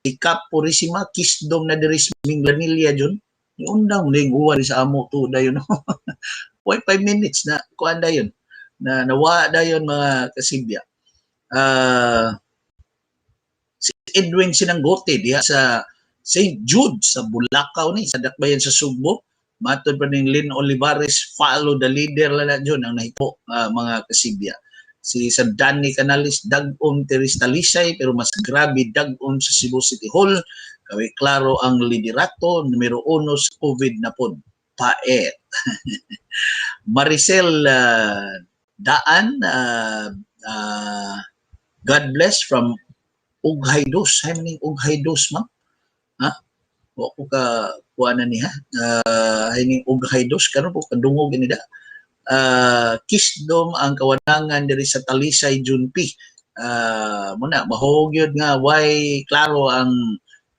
Si Cap Purisima, Kisdom na diris Minglanilla, Jun. Yung undang ling uwan sa amo to dayon. 5 minutes na kuan dayon. Na nawa dayon mga kasibya. Si Edwin Sinanggote diha sa St. Jude sa Bulacau ni sa dakbayan sa Sugbo. Matod pa ning Lynn Olivares, follow the leader la Jun ang nahito mga kasibya. Si sa Danny Canales dag-on Teristalisay pero mas grabe dag-on sa Cebu City Hall. Kaway klaro ang liderato, numero 1 sa COVID na pod. Paet. Maricel Daan, God bless from Ughaydos. Hay maning Ughaydos, ma'am? Ha? O ko ka kuana ni ha. Hay ning Ughaydos karon po kadungog ni da. Kisdom ang kawanangan diri sa Talisay Junpi. Muna mahog yun nga why klaro ang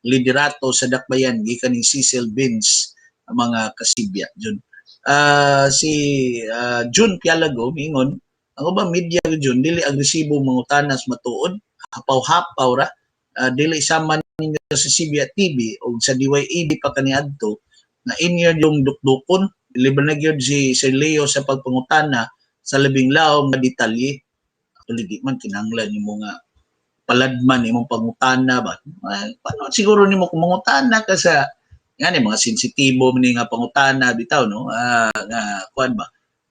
liderato sa dakbayan gikan ni Cecil Benz mga kasibya Jun. Si Jun Pialago mingon ang ubang media Jun dili agresibo mangutanas matuod hapaw-hapaw ra dili sama ninyo sa SibyaTV o sa DYAB pa kaniadto na inyo yung dukdukon liban na gyud si Leo sa pagpangutana sa labing laom nga detalye actually di man kinahanglan nimo nga paladman imong pangutana ba paano siguro nimo kung mangutana ka sa ngani mga sensitibo ni nga pangutana bitaw no nga kuan ba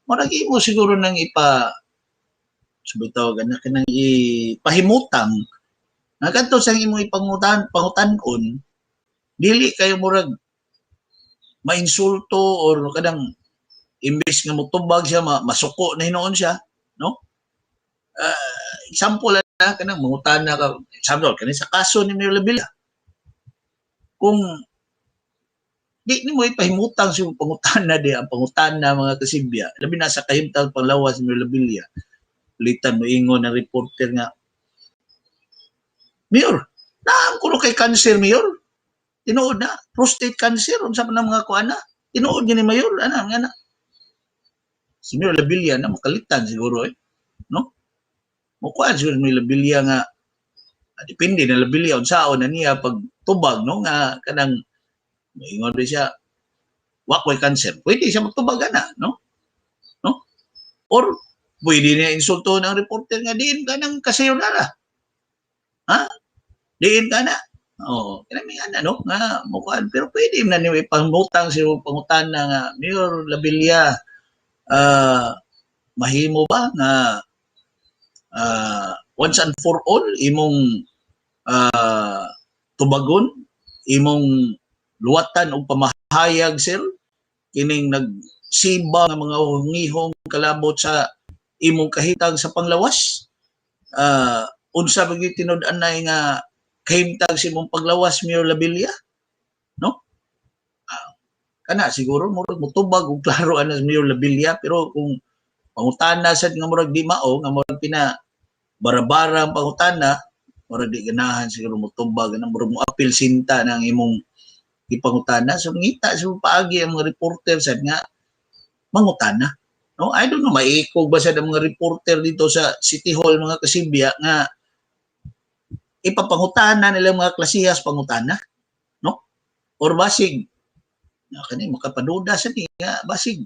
murag imo siguro nang bitaw ganang kanang ipahimutang nga kadto sa imong pangutan-on dili kayo murag mainsulto or kadang imbes nga motubag siya masuko na hinoon siya no example na kanang mangutana ka example kani sa kaso ni Mayor Labilla kung di ni mo ipahimutang sa pangutana di ang pangutana mga kasibya labi na sa kahimtang panglawas ni Mayor Labilla litan mo ingon ng reporter nga Mayor naam kuno kay cancer Mayor tinuod na prostate cancer unsa man ang mga kuana tinuod ni Mayor ana nga si Mayor Labilla na makalitan siguro no mukuan siguro may Labilla nga depende na Labilla unsaon na niya pagtubag no nga kanang moingon siya wa ko'y cancer pwede siya magtubag ana no or pwede niya insulto ng reporter nga diin ka ng kasayonara ha diin ka na kanami ana no nga mukuan pero pwede na niya ipangutang sa pangutan nga Mayor Labilla mahimo ba nga once and for all imong tubagon imong luwatan og pamahayag sir kining nagsiba nga mga hungihong kalabot sa imong kahitang sa panglawas unsa ba gyud tinud-anay nga kahimtang sa imong paglawas Mayor Labilla no kana siguro murag motubag og klaro ana Mayor Labilla pero kung pangutana sad nga murag di mao nga murag barabara ang pangutana murag di ganahan siguro motubag nga murag mo apil sinta ng imong ipangutana so ngita sa paagi ang mga reporter sad nga mangutana no I don't know maiikog ba sad ang mga reporter dito sa City Hall mga kasibya nga ipapangutana nila mga klasihas pangutana no or basig kani makapaduda sa ni nga basig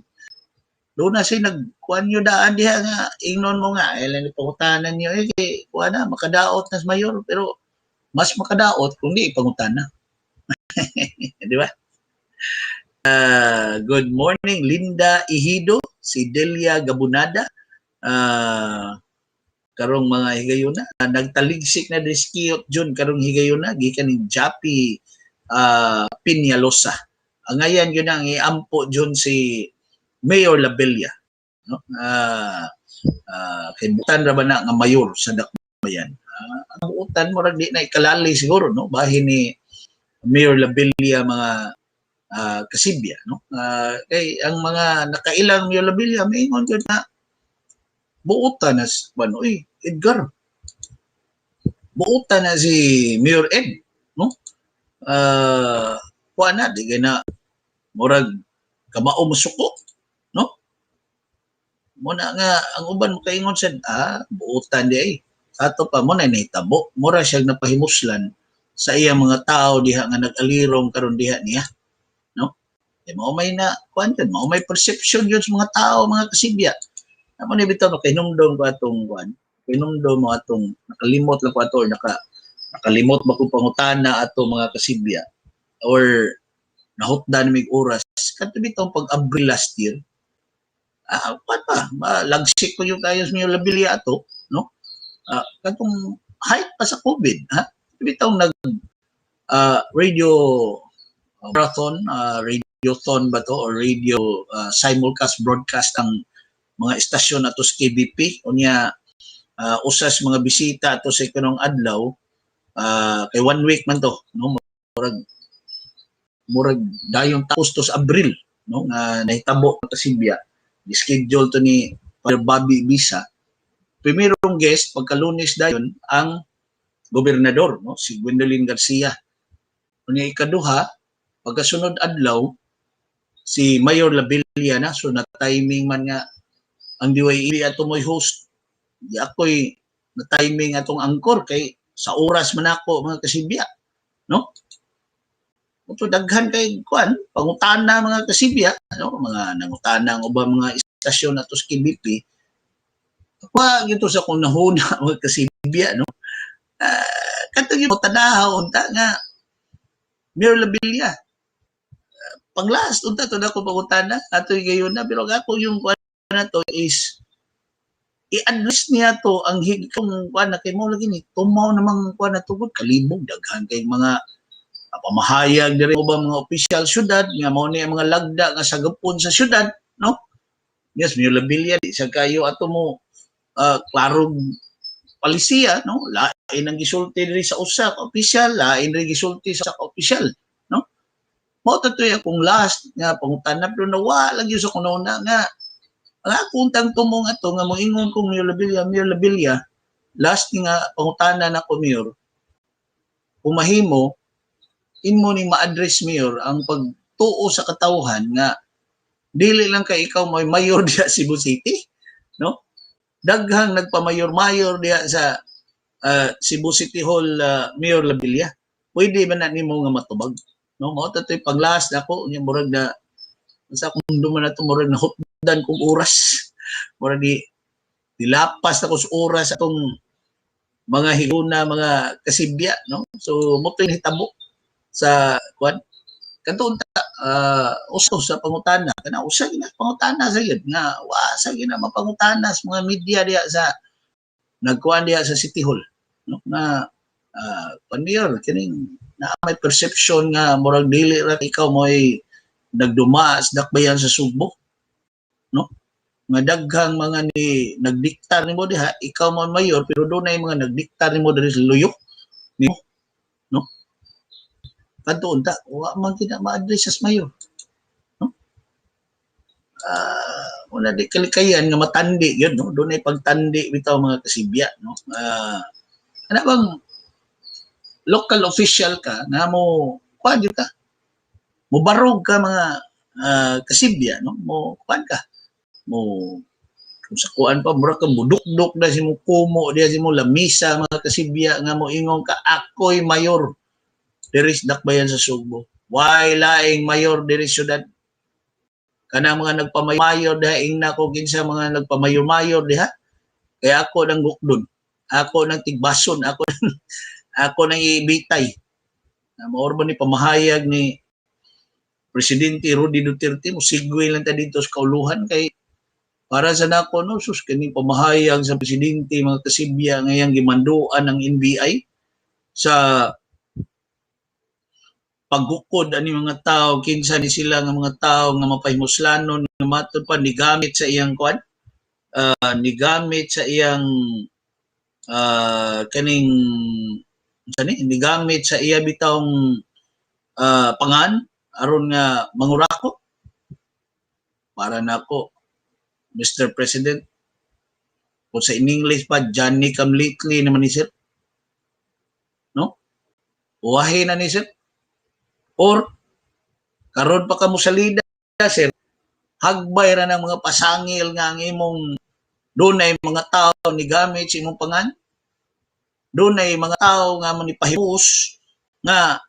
doon na siya nagkuhan nyo daan diha nga ingnon mo nga ilan ipangutanan nyo kuha na makadaot na Mayor pero mas makadaot kung di ipangutana di ba good morning Linda Ihido si Delia Gabunada karong mga higayuna nagtaligsik na diskiyot jud karong higayuna gikan ni Japi Piñalosa. Ang ngayon yun ang iampo jud si Mayor Labella, no? Kay butan ra ba na nga mayor sa Dakbayan. Ang butan mo di na ikalali siguro, no? Bahin ni Mayor Labella mga kasibya, no? Kay ang mga nakailang Mayor Labella maingon jud na buutan na uy, Edgar. Buutan na si Mayor Ed, no? Kuha na, di na murag kamao masuko, no? Muna nga, ang uban makaingon siya, buutan di ay. Ato pa, muna nahitabo. Mura siya napahimuslan sa iyang mga tao diha nga nag-alirong karon diha niya, no? E mao may na, kuan yun, mao may perception yun sa mga tao, mga kasibya. Ako ni bitaw no kinumdom ko atong kuan, kinumdom mo atong nakalimot lang ko ato or nakalimot ba ko pangutana ato mga kasibya or nahutdan mig oras kadto bitaw pag-Abril last year. Kuan pa, lagsik ko yung kayo sa mga Labella ato, no? Katong height pa sa COVID, ha? Bitaw nag radio marathon, radiothon ba to or radio simulcast broadcast ang mga istasyon ato sa KBP unya usas mga bisita ato sa ikanong adlaw kay 1 week man to, no? Murag dayon tapos to sa Abril, no? Nga nahitabo sa Sibya schedule to ni Father Bobby Bisa. Primerong guest pagka Lunes dayon ang gobernador, no? Si Gwendolyn Garcia. Unya ikaduha pagkasunod adlaw si Mayor Labella na, so na timing man nga ang DYE ato mo'y host. Di ako'y na timing atong angkor kay sa oras man ako mga kasibya, no? Ito daghan kay kuan pangutana mga kasibya, no? Mga nangutana ang ubang mga istasyon ato sa KBP. Wa gito sa kung nahuna mga kasibya, no? Katong yung tanahaw unta nga Mayor Labella. Pang-last unta to na ko pangutana ato gayon na pero ako yung kuan na to is i-address niya to ang higitong kuan na kay mo lagi ni tumaw namang kuan na tugod kalibog daghan kay mga pamahayag diri mo ba mga opisyal syudad nga mao ni mga lagda nga sagupon sa syudad, no? Yes, Mayor Labella di sa kayo ato mo klarong palisiya, no? Lain ang gisulti diri sa usa ka opisyal, lain rin gisulti sa opisyal, no? Mao to akong last nga pangutana pero nawa lagi sa kununa nga ang akong tangtumong ato nga moingon kong Mayor Labella, last nga pangutana na ko Mayor, umahimo, inmo ni ma-address Mayor ang pagtuo sa katawhan nga dili lang kay ikaw may mayor diya Cebu City, no? Daghang nagpamayor-mayor diya sa Cebu City Hall, Mayor Labella. Pwede ba na nimo nga matubag, no? Mao to pag-last nako nya murag na sa akong duman na ito, murag na hutdan kong oras. Murag dilapas ako sa oras atong mga higuna, mga kasibya, no? So, mo ito yung hitabo sa, kuwan, kanto unta, uso sa pangutana. Kana, usa gina pangutana sa yun, nga, wasa gina mapangutana sa mga media diya sa, nagkuhan diya sa City Hall, no? Na, Mayor, kining, na may perception nga, murag dili ra ikaw mo'y nagdumaas dakbayan sa Subo, no? Nga daghang mga ni nagdiktar nimo diha, ikaw man mayor pero dunay mga nagdiktar nimo diri sa luyok nimo, no? Kadto unta wa man kita ma-address as mayor, no? Wala di kalikayan nga matandi yun, no? Dunay pagtandi bitaw mga kasibya, no? Ano bang local official ka nga mo kuan ka mubarog ka mga kasibya, no? Mo kuan ka mo kung sa kuan pa mura ka budukdok na si mo kumo diya si mo lamisa mga kasibya nga mo ingon ka ako'y mayor diri sa dakbayan sa Subo. Why laing mayor diri syudad? Kanang mga nagpamayor diha ingna ko kinsa mga nagpamayor-mayor diha. Kaya ako nang gukdon. Ako nang tigbason, ako nang ibitay. Maorbo ni pamahayag ni Presidente Rudy Duterte mo sigway lang ta dito sa kauluhan kay para sa nako no sus kini pamahayag sa presidente mga kasibya ngayang gimanduan ng NBI sa paggukod ani mga tao kinsa ni sila nga mga tao nga mapahimuslanon nga matud pa nigamit sa iyang kwan nigamit sa iyang kaning nigamit sa iya bitawng pangan aron nga mangurako para nako Mr. President kung sa in English pa Johnny come lately naman ni sir no uwahin na ni sir or karon pa kamo salida sir hagbay ra ng mga pasangil nga ang imong dunay mga tao ni gamit sa imong pangan dunay mga tao nga manipahipos nga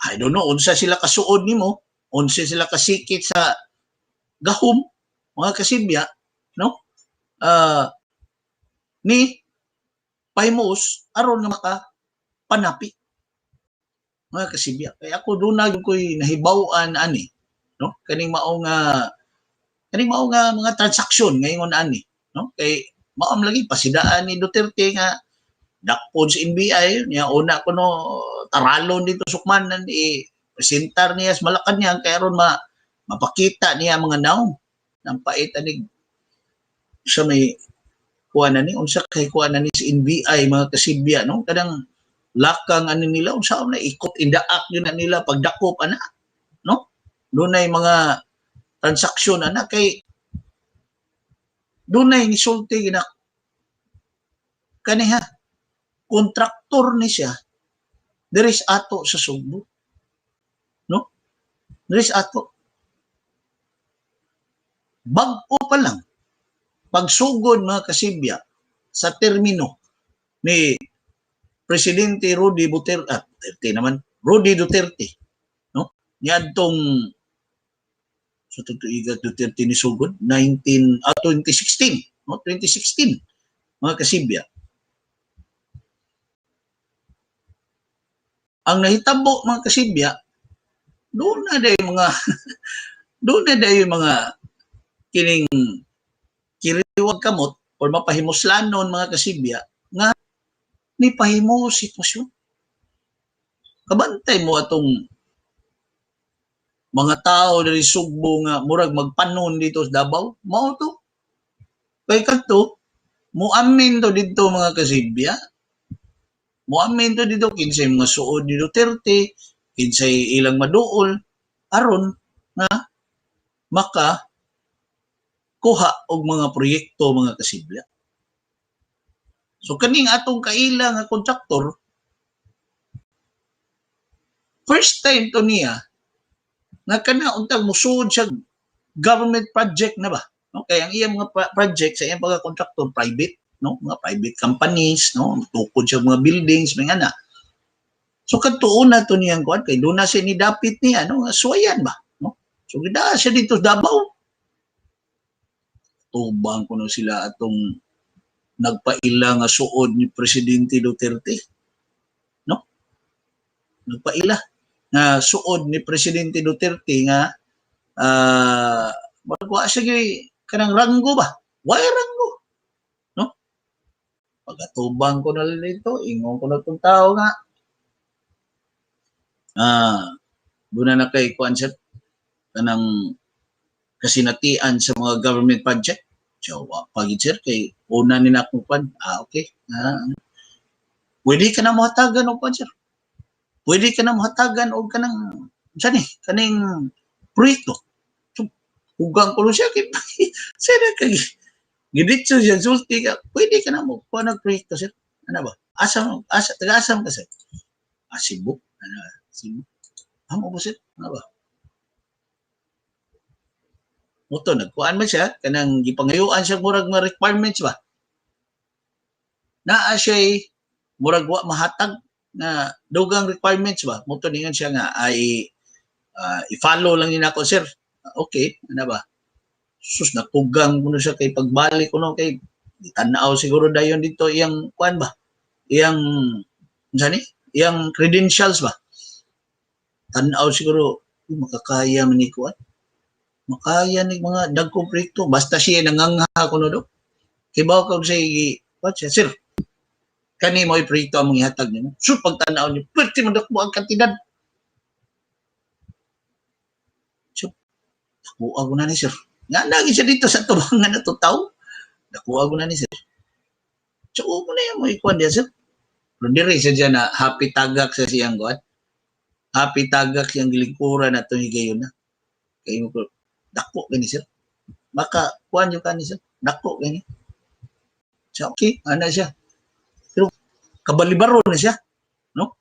I don't know unsa sila kasuod nimo unsa sila kasikit sa gahom mga kasibya no ni pahimos aron nga maka panapi mga kasibya kay ako dunay koy nahibaw-an ani no kaning mao nga mga transaksyon ngayon ani no kay mao lagi pasidaan ni Duterte nga dakpon sa NBI niya una ko no taralon dito sukmanan presentar niya sa Malacañang kay aron mapakita niya mga naong ng pait anig siya may kuan ni unsa kay kuan ni sa NBI mga kasibya no kadang lakang ano nila unsa na ikot indaak yun na nila pagdakop ana no dunay mga transaksyon ana kay dunay nisulti gina kaniha kontraktor ni siya diris ato sa Sugbo no diris ato bag-o pa lang pagsugod mga kasibya sa termino ni Presidente Rudy Duterte no niadtong sa tutuiga Duterte ni sugod 2016 no 2016 mga kasibya ang nahitabo mga kasibya doon na day mga doon na day mga kining kiriwag kamot o mapahimuslanon mga kasibya nga ni pahimo sitwasyon kabantay mo atong mga tao diri Sugbo nga murag magpanon dito sa Davao mao to kay kadto muamin to didto mga kasibya muamin to dito kinsay mga suod ni Duterte kinsay ilang maduol aron nga maka kuha og mga proyekto mga kasibya. So kaning atong kaila nga kontraktor first time to niya nga kana untag musuod sa government project na ba no kay ang iyang mga project sa iyang pagka-kontraktor private no mga private companies no tukod sa mga buildings mga ana so kadto una to niyang kuan kay duna siya ni dapit niya no suwayan ba no so gida siya dito sa Davao tubang kuno sila atong nagpaila nga suod ni Presidente Duterte no nagpaila nga suod ni Presidente Duterte nga magwa siya kanang ranggo ba why ranggo no pagatubang ko na dito ingon ko na tong tao nga duna na kay kuan siya kanang kasinatian sa mga government project so pagit sir kay una ni na akong kuan okay pwede ka na mohatagan og kuan sir pwede ka na mohatagan og kanang sani kaning proyekto so ugang ko siya kay sir kay giditso siya sulti ka pwede ka na mo kuan og proyekto sir ano ba taga-asam ka sir Cebu Cebu amo ba sir ano ba moto nagkuan man siya kanang gipangayuan siya murag mga requirements ba naa siya murag wa mahatag na dugang requirements ba moto ningon siya nga ay i-follow lang ni nako sir okay ano ba sus nakugang kuno siya kay pagbalik kuno kay tanaw siguro dayon dito iyang kuan ba iyang sani iyang credentials ba tanaw siguro makakaya man ni kuan makaya ni mga dagkong proyekto basta siya nangangha kuno do. Kibaw ka say what siya, sir, kani mo proyekto ang ihatag nimo. So pagtanaw niyo, pwede man dako ang kantidad. So, nakuha ko na ni sir. Nga lagi siya dito sa tubangan na tutaw. Nakuha ko na ni sir. So, mo na yan mo ikuan diya sir. Pero diri siya dyan na happy tagak sa siyang kuan. Happy tagak siyang gilingkuran na itong higayon na. Kaya mo ko, dako gani sir. Baka kuan yung kani sir. Dako gani. So, okay, ano siya. Pero kabalibaro na siya. No?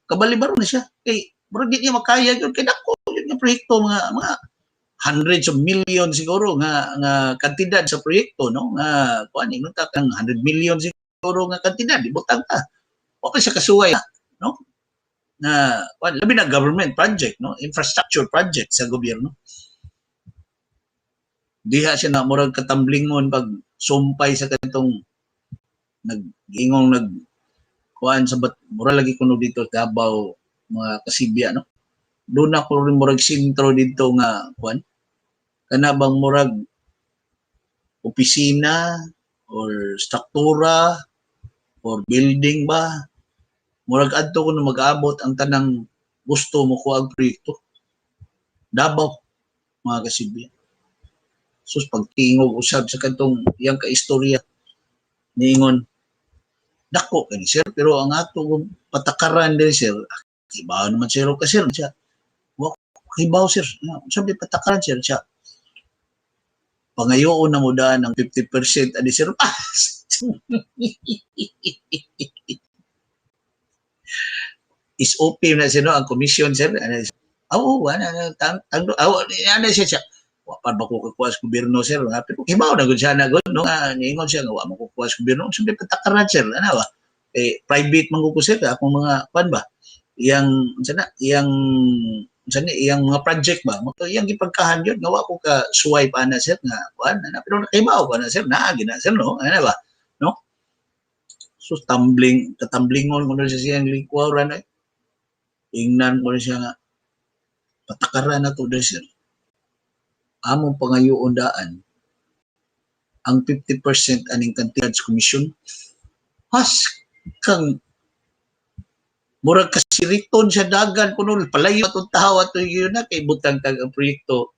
Kabalibaro na siya. Eh, bro, di niya makaya yun. Kaya dako yun yung proyekto, mga hundreds of millions siguro nga kantidad sa proyekto, no? Nga, kuan, inutak ang 100 million siguro nga kantidad. Ibutang ka. Okay sa kasuway, no? Na, kuan, labi na government project, no? Infrastructure project sa gobyerno. Diha siya na murag katamblingon pag sumpay sa kanitong kuan sa mura lagi kuno dito Davao mga kasibya, no? Doon ako rin murag sintro dito nga kuan kana bang murag opisina or struktura or building ba murag adto kuno mag-abot ang tanang gusto mo ko ang proyekto Davao mga kasibya. Sus pagtingog usab sa kantong iyang kaistorya niingon dako kani sir pero ang ato patakaran diri sir iba naman sir ka sir siya wa hibaw sir sabi patakaran sir siya pangayoon na mo daan ng 50% adi sir is okay na sir no ang commission sir ano siya wa pa ba ko kukuha sa gobyerno sir pero hibaw na gud siya na gud no niingon siya nga wa mo kukuha sa gobyerno sabi patakaran sir ano ba private man ko sir akong mga kuan ba iyang iyang mga project ba mo to iyang gipagkahan gyud nga wa ko ka suway pa na sir nga kuan na pero nakibaw pa na sir naagi na sir no ano ba no so katamblingon ko na siya siyang lingkuran ingnan ko na siya nga patakaran na to sir among pangayoon daan ang 50% aning kantidad sa komisyon has kang murag kasiriton sa dagan kuno palayo atong tawo ato yun na kay butang tag ang proyekto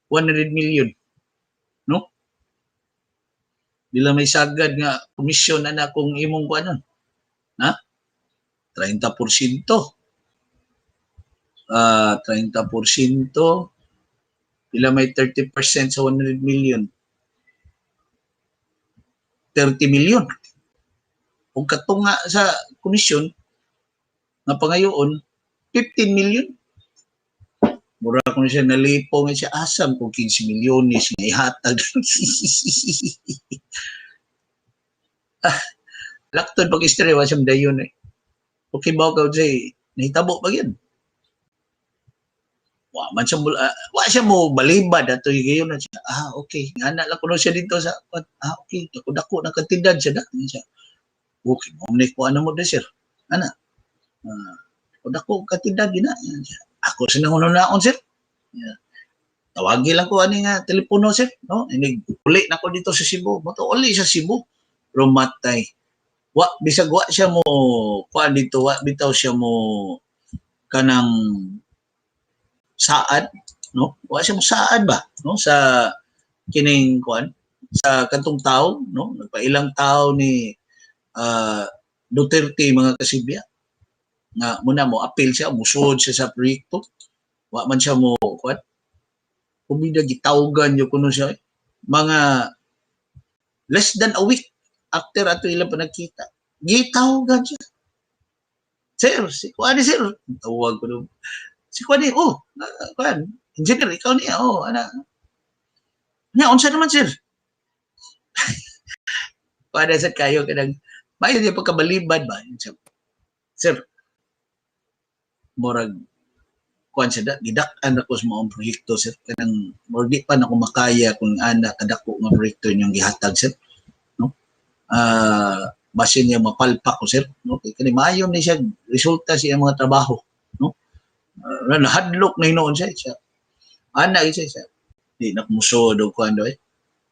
100 million no dila may sagad nga komisyon na kung imong kuanon na 30% 30% dila may 30% sa 100 million 30 million kung katunga sa komisyon nga pangayoon 15 million mura ko na siya nalipo nga siya asam kung 15 milyones nga ihatag laktod pag istorya wa siyang dayon okay ba ka say nahitabo pa yun wa siya mo balibad ato gayon na siya okay ana lang kuno siya dito sa okay dako na kantidad siya siya okay mo ni ko ano mo de sir ana dako kantidad gina ako sinangon naon sir tawagi lang ko ani nga telepono sir no inig uli nako dito sa Cebu mo to uli sa Cebu rumatay bisag wa siya mo kuan dito wa bitaw siya mo kanang saad no wa siya mo saad ba no sa kining kuan sa kantong tao no nagpailang tao ni Duterte mga kasibya nga muna mo appeal siya musod siya sa proyekto wa man siya mo kuan kumida gitawgan yo kuno siya mga less than a week after ato ilang panagkita gitawgan siya sir si kuan sir tawag ko si kuan kuan engineer ikaw niya ana nya unsa naman sir kuan sa kayo kanang mayo niya pagkabalibad ba sir murag kuan siya gidak-an ako sa mga proyekto sir kanang murag pa na ko makaya kung ana kadako nga proyekto inyong gihatag sir no basin niya mapalpak ko sir no kani maayo ni siya resulta siya mga trabaho no nahadlok na hinoon siya ana siya Di na kumusuod o kuhan doy.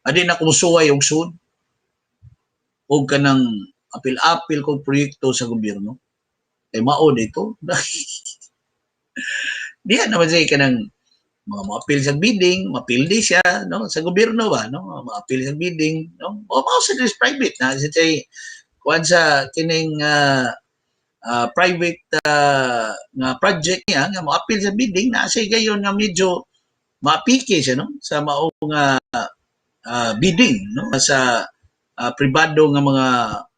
Adi na kumusuway og sud. O kanang apil-apil kong proyekto sa gobyerno. Kay mao dito. Diyan naman siya kanang mga ma-appeal sa bidding, ma-appeal di siya, no? Sa gobyerno ba, no? Ma-appeal sa bidding, no? O mao sa private na siya kuan sa kining private nga project niya nga mo-appeal sa bidding na siya gayon nga medyo mapiki siya, no? Sa mao nga bidding, no? Sa pribado nga mga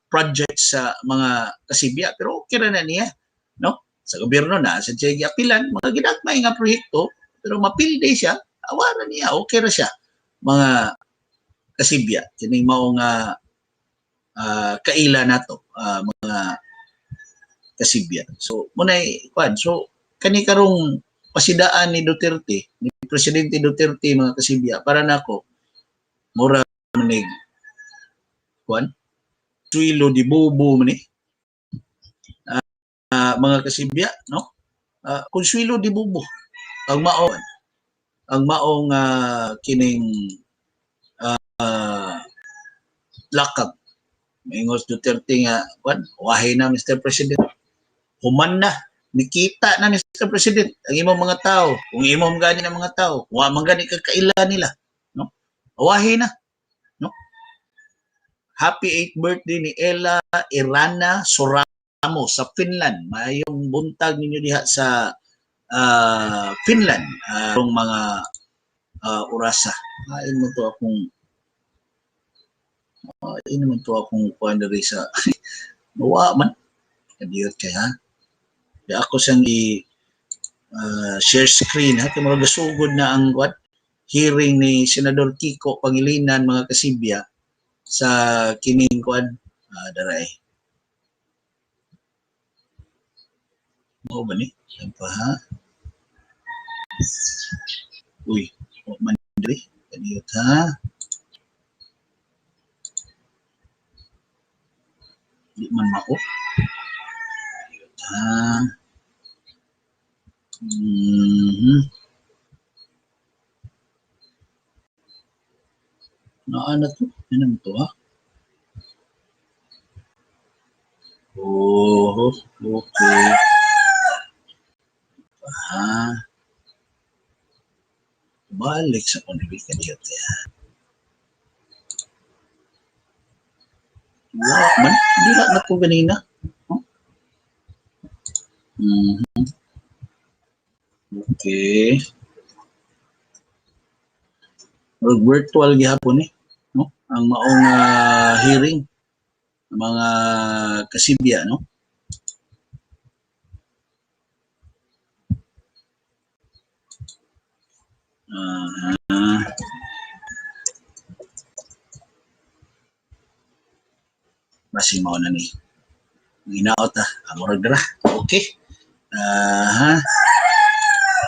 projects sa mga kasibya, pero okay na niya, no? Sa gobyerno na sa siya giapilan mga ginagmay nga proyekto, pero mapilde siya, awaran niya, okay ra siya. Mga kasibya, kining mao nga kaila nato, mga kasibya. So munay kwan, so kani karong pasidaan ni Duterte, ni Presidente Duterte mga kasibya, para nako mura manig kwan suilo di bubo man mga kasibya, no? Konsuelo di bubo ang maong kining lakab Ingos Duterte nga kwan wahay na Mr. President, human na nikita na Mr. President ang imong mga tao, kung imong gani ng mga tao wa man gani kakaila nila, no? Wahay na, no? Happy 8th birthday ni Ella Irana Soramo sa Finland. Mayong buntag ninyo diha sa Finland. Ang mga orasa. Ain mo to akong kuan diri sa nawa man. Kadiyot kay ha. Di ako sang share screen ha kay mga gasugod na ang what hearing ni Senador Kiko Pangilinan mga kasibya sa kining kuan daray. Mo ba ni? Yan pa ha? Uy, man diri. Kaniyot ha. Di man mako. Kaniyot ha. Ano to? Ano to ha? Oh, okay. Balik sa konibig kaniyot ya. Wala man, hindi na ko ganina. Huh? Okay. Virtual gihapon no? Ang maong hearing ng mga kasibya, no? Basi mo na ni. Ginaot amorag dara. Okay.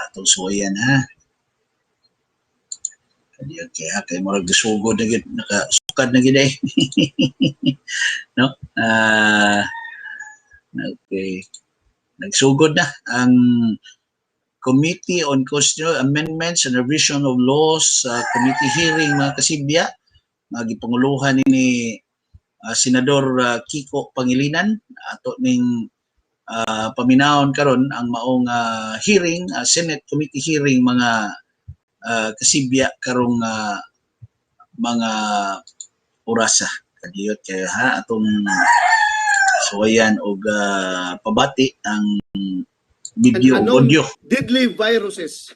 Atong suwayan ha. Kaya kay murag gisugod na gid, nakasukad na gid no? Okay. Nagsugod na ang Committee on Constitutional Amendments and Revision of Laws committee hearing mga kasibya, gipanguluhan ni Senador Kiko Pangilinan ato ning paminawon karon ang maong hearing, Senate committee hearing mga kasibya karong mga orasa. Kadiyot kay ha atong suwayan og pabati ang video audio. Deadly viruses.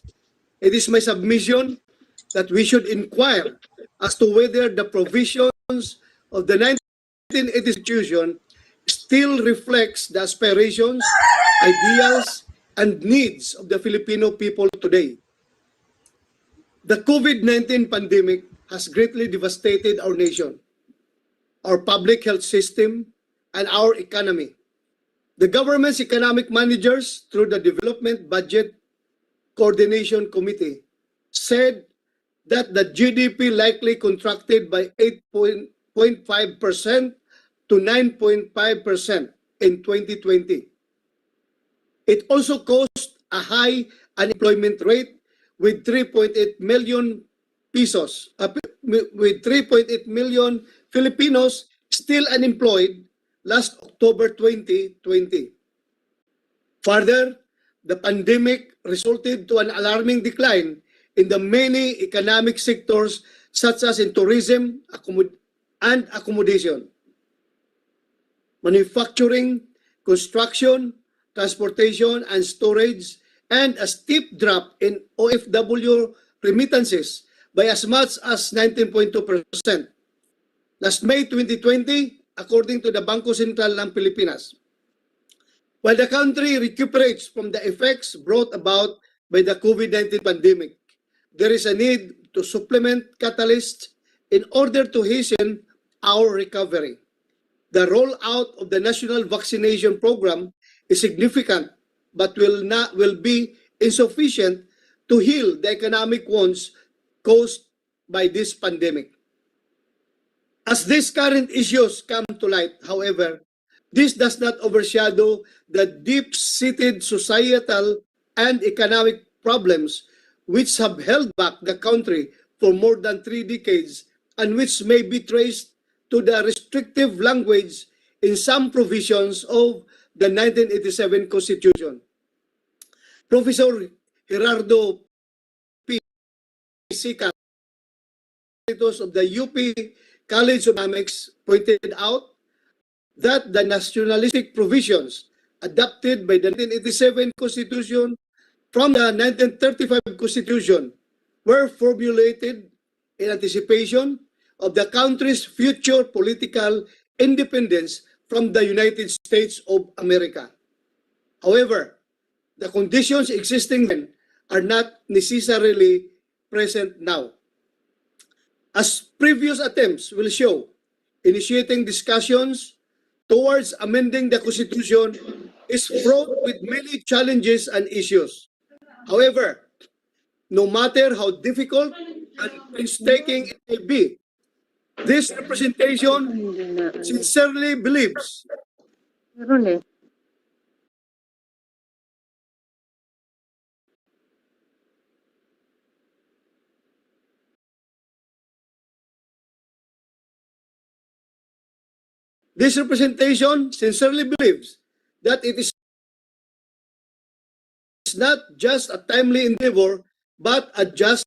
It is my submission that we should inquire as to whether the provisions of the 1980 Constitution still reflects the aspirations, ideals, and needs of the Filipino people today. The COVID-19 pandemic has greatly devastated our nation, our public health system, and our economy. The government's economic managers, through the Development Budget Coordination Committee, said that the GDP likely contracted by 8.5% to 9.5% in 2020. It also caused a high unemployment rate with 3.8 million pesos, with 3.8 million Filipinos still unemployed last October 2020. Further, the pandemic resulted to an alarming decline in the many economic sectors such as in tourism and accommodation, manufacturing, construction, transportation and storage, and a steep drop in OFW remittances by as much as 19.2%. Last May 2020, according to the Bangko Sentral ng Pilipinas, while the country recuperates from the effects brought about by the COVID-19 pandemic, there is a need to supplement catalysts in order to hasten our recovery. The rollout of the national vaccination program is significant but will be insufficient to heal the economic wounds caused by this pandemic. As these current issues come to light, however, this does not overshadow the deep-seated societal and economic problems which have held back the country for more than 3 decades and which may be traced to the restrictive language in some provisions of the 1987 Constitution. Professor Gerardo P. Sica, Ethos of the UP College of Economics, pointed out that the nationalistic provisions adopted by the 1987 Constitution from the 1935 Constitution were formulated in anticipation of the country's future political independence from the United States of America. However, the conditions existing then are not necessarily present now. As previous attempts will show, initiating discussions towards amending the Constitution is fraught with many challenges and issues. However, no matter how difficult and painstaking it may be, this representation sincerely believes that it is not just a timely endeavor, but a just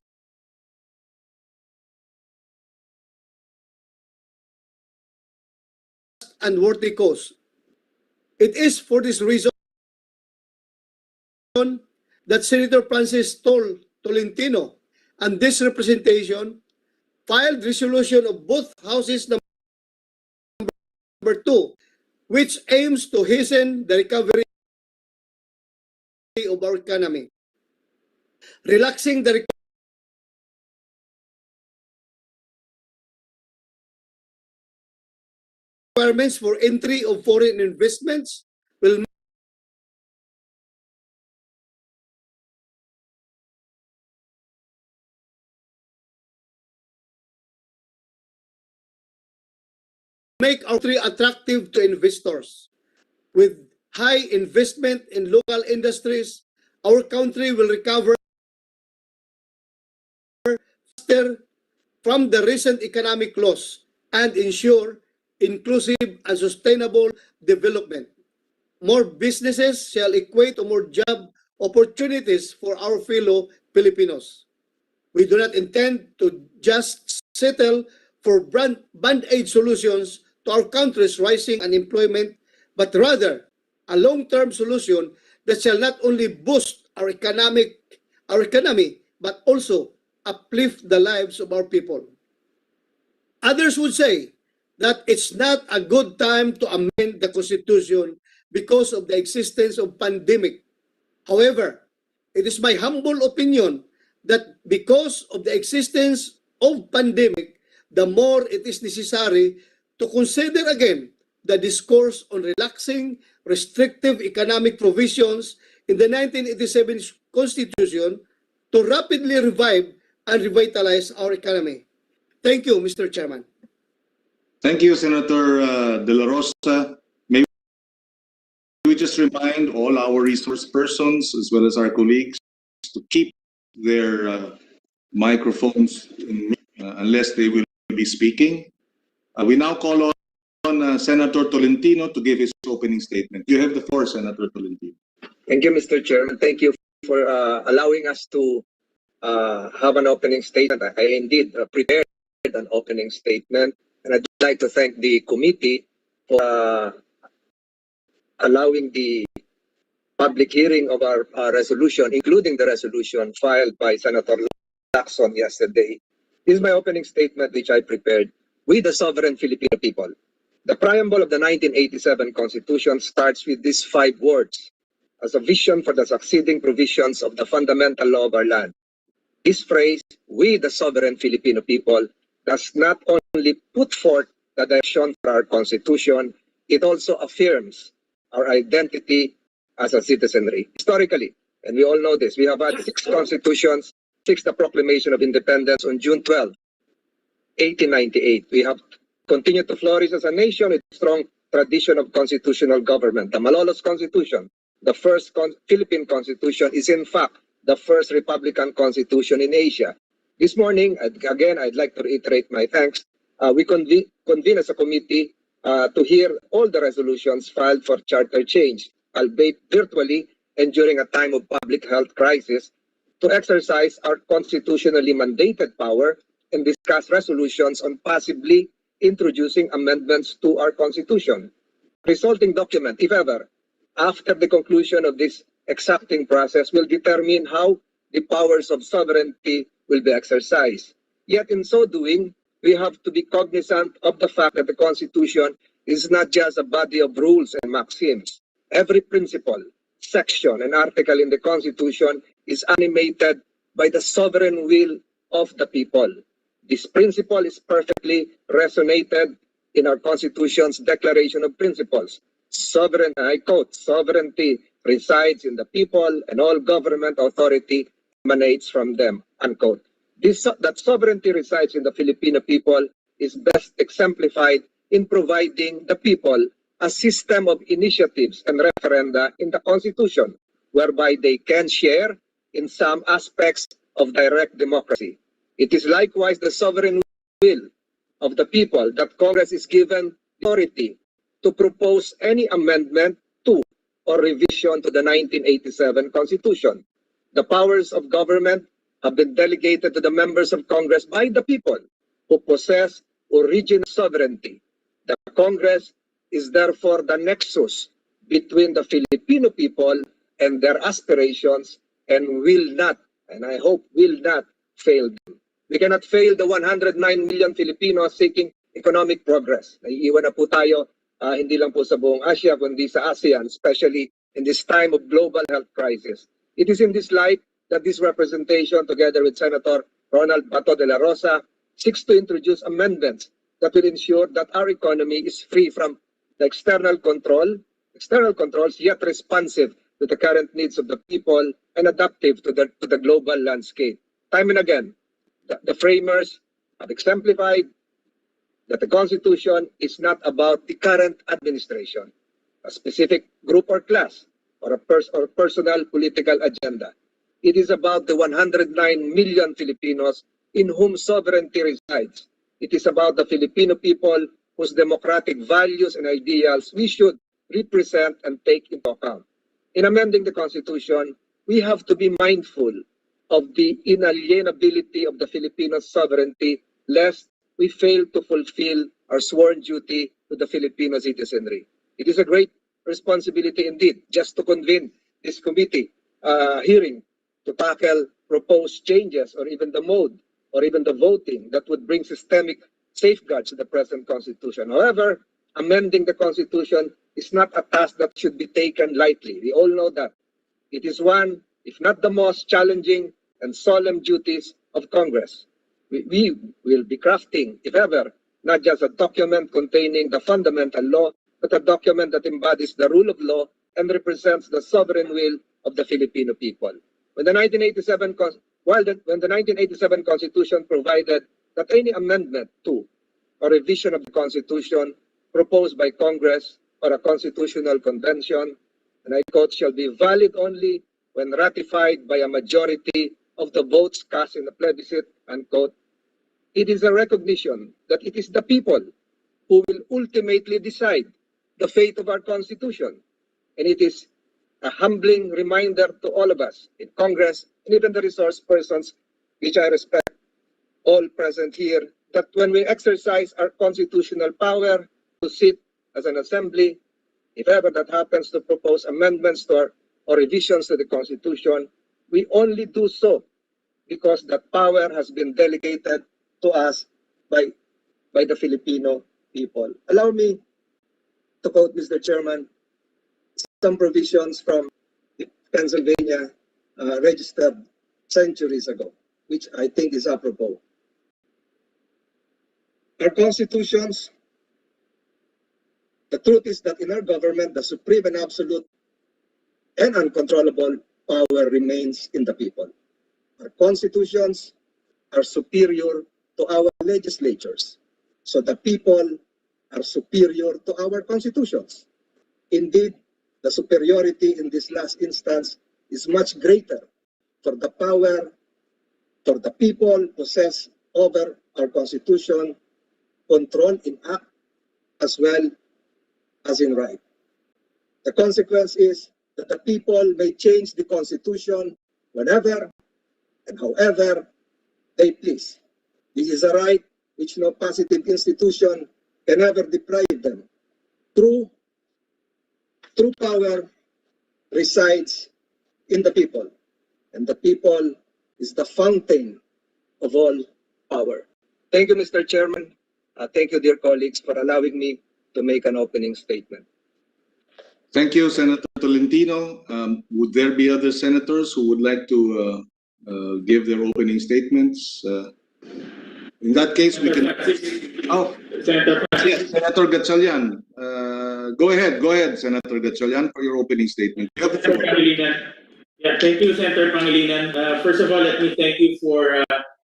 and worthy cause. It is for this reason that Senator Francis Tolentino and this representation filed resolution of both houses number 2, which aims to hasten the recovery of our economy, relaxing the requirements for entry of foreign investments will make our country attractive to investors. With high investment in local industries, our country will recover faster from the recent economic loss and ensure inclusive and sustainable development. More businesses shall equate to more job opportunities for our fellow Filipinos. We do not intend to just settle for band-aid solutions to our country's rising unemployment, but rather a long-term solution that shall not only boost our economy, but also uplift the lives of our people. Others would say that it's not a good time to amend the Constitution because of the existence of pandemic. However, it is my humble opinion that because of the existence of pandemic, the more it is necessary to consider again the discourse on relaxing restrictive economic provisions in the 1987 Constitution to rapidly revive and revitalize our economy. Thank you, Mr. Chairman. Thank you, Senator De La Rosa. May we just remind all our resource persons as well as our colleagues to keep their microphones unless they will be speaking. We now call on Senator Tolentino to give his opening statement. You have the floor, Senator Tolentino. Thank you, Mr. Chairman. Thank you for allowing us to have an opening statement. I indeed prepared an opening statement, and I'd like to thank the committee for allowing the public hearing of our resolution, including the resolution filed by Senator Lacson yesterday. This is my opening statement, which I prepared. We, the sovereign Filipino people. The preamble of the 1987 Constitution starts with these 5 words as a vision for the succeeding provisions of the fundamental law of our land. This phrase, we, the sovereign Filipino people, does not only put forth the direction for our Constitution, it also affirms our identity as a citizenry. Historically, and we all know this, we have had 6 constitutions, 6 the Proclamation of Independence on June 12, 1898. We have continued to flourish as a nation with strong tradition of constitutional government. The Malolos Constitution, the first Philippine Constitution, is in fact the first Republican Constitution in Asia. This morning, again, I'd like to reiterate my thanks. We convene as a committee to hear all the resolutions filed for charter change, albeit virtually and during a time of public health crisis, to exercise our constitutionally mandated power and discuss resolutions on possibly introducing amendments to our Constitution. Resulting document, if ever, after the conclusion of this exacting process, will determine how the powers of sovereignty will be exercised. Yet in so doing, we have to be cognizant of the fact that the Constitution is not just a body of rules and maxims. Every principle, section, and article in the Constitution is animated by the sovereign will of the people. This principle is perfectly resonated in our Constitution's Declaration of Principles. Sovereign, I quote, sovereignty resides in the people and all government authority emanates from them, unquote. That sovereignty resides in the Filipino people is best exemplified in providing the people a system of initiatives and referenda in the Constitution, whereby they can share in some aspects of direct democracy. It is likewise the sovereign will of the people that Congress is given authority to propose any amendment to or revision to the 1987 Constitution. The powers of government have been delegated to the members of Congress by the people who possess original sovereignty. The Congress is therefore the nexus between the Filipino people and their aspirations and will not, and I hope will not, fail them. We cannot fail the 109 million Filipinos seeking economic progress. Naiiwan na po tayo, hindi lang po sa buong Asia, kundi sa ASEAN, especially in this time of global health crisis. It is in this light that this representation, together with Senator Ronald Bato de la Rosa, seeks to introduce amendments that will ensure that our economy is free from the external controls, yet responsive to the current needs of the people and adaptive to the global landscape. Time and again, the framers have exemplified that the Constitution is not about the current administration, a specific group or class, or a personal political agenda. It is about the 109 million Filipinos in whom sovereignty resides. It is about the Filipino people whose democratic values and ideals we should represent and take into account. In amending the Constitution, we have to be mindful of the inalienability of the Filipino sovereignty, lest we fail to fulfill our sworn duty to the Filipino citizenry. It is a great responsibility indeed just to convene this committee hearing to tackle proposed changes or even the mode or even the voting that would bring systemic safeguards to the present Constitution. However, amending the Constitution is not a task that should be taken lightly. We all know that. It is one, if not the most challenging and solemn duties of Congress. We will be crafting, if ever, not just a document containing the fundamental law, but a document that embodies the rule of law and represents the sovereign will of the Filipino people. When the 1987 Constitution provided that any amendment to or revision of the Constitution proposed by Congress or a constitutional convention, and I quote, shall be valid only when ratified by a majority of the votes cast in the plebiscite, unquote, it is a recognition that it is the people who will ultimately decide the fate of our Constitution. And it is a humbling reminder to all of us in Congress and even the resource persons, which I respect, all present here, that when we exercise our constitutional power to sit as an assembly, if ever that happens to propose amendments to our, or revisions to the Constitution, we only do so because that power has been delegated to us by the Filipino people. Allow me to quote, Mr. Chairman, some provisions from the Pennsylvania registered centuries ago, which I think is apropos. Our constitutions, the truth is that in our government, the supreme and absolute and uncontrollable power remains in the people. Our constitutions are superior to our legislatures, so the people are superior to our constitutions. Indeed, the superiority in this last instance is much greater for the power for the people possess over our constitution, control in act as well as in right. The consequence is that the people may change the constitution whenever and however they please. This is a right which no positive institution can ever deprive them. True power resides in the people, and the people is the fountain of all power. Thank you, Mr. Chairman. Thank you, dear colleagues, for allowing me to make an opening statement. Thank you, Senator Tolentino. Would there be other senators who would like to give their opening statements? In that case, we can. Oh, yes, Senator Gatchalian. Go ahead, Senator Gatchalian, for your opening statement. You have the floor. Yeah, thank you, Senator Pangilinan. First of all, let me thank you for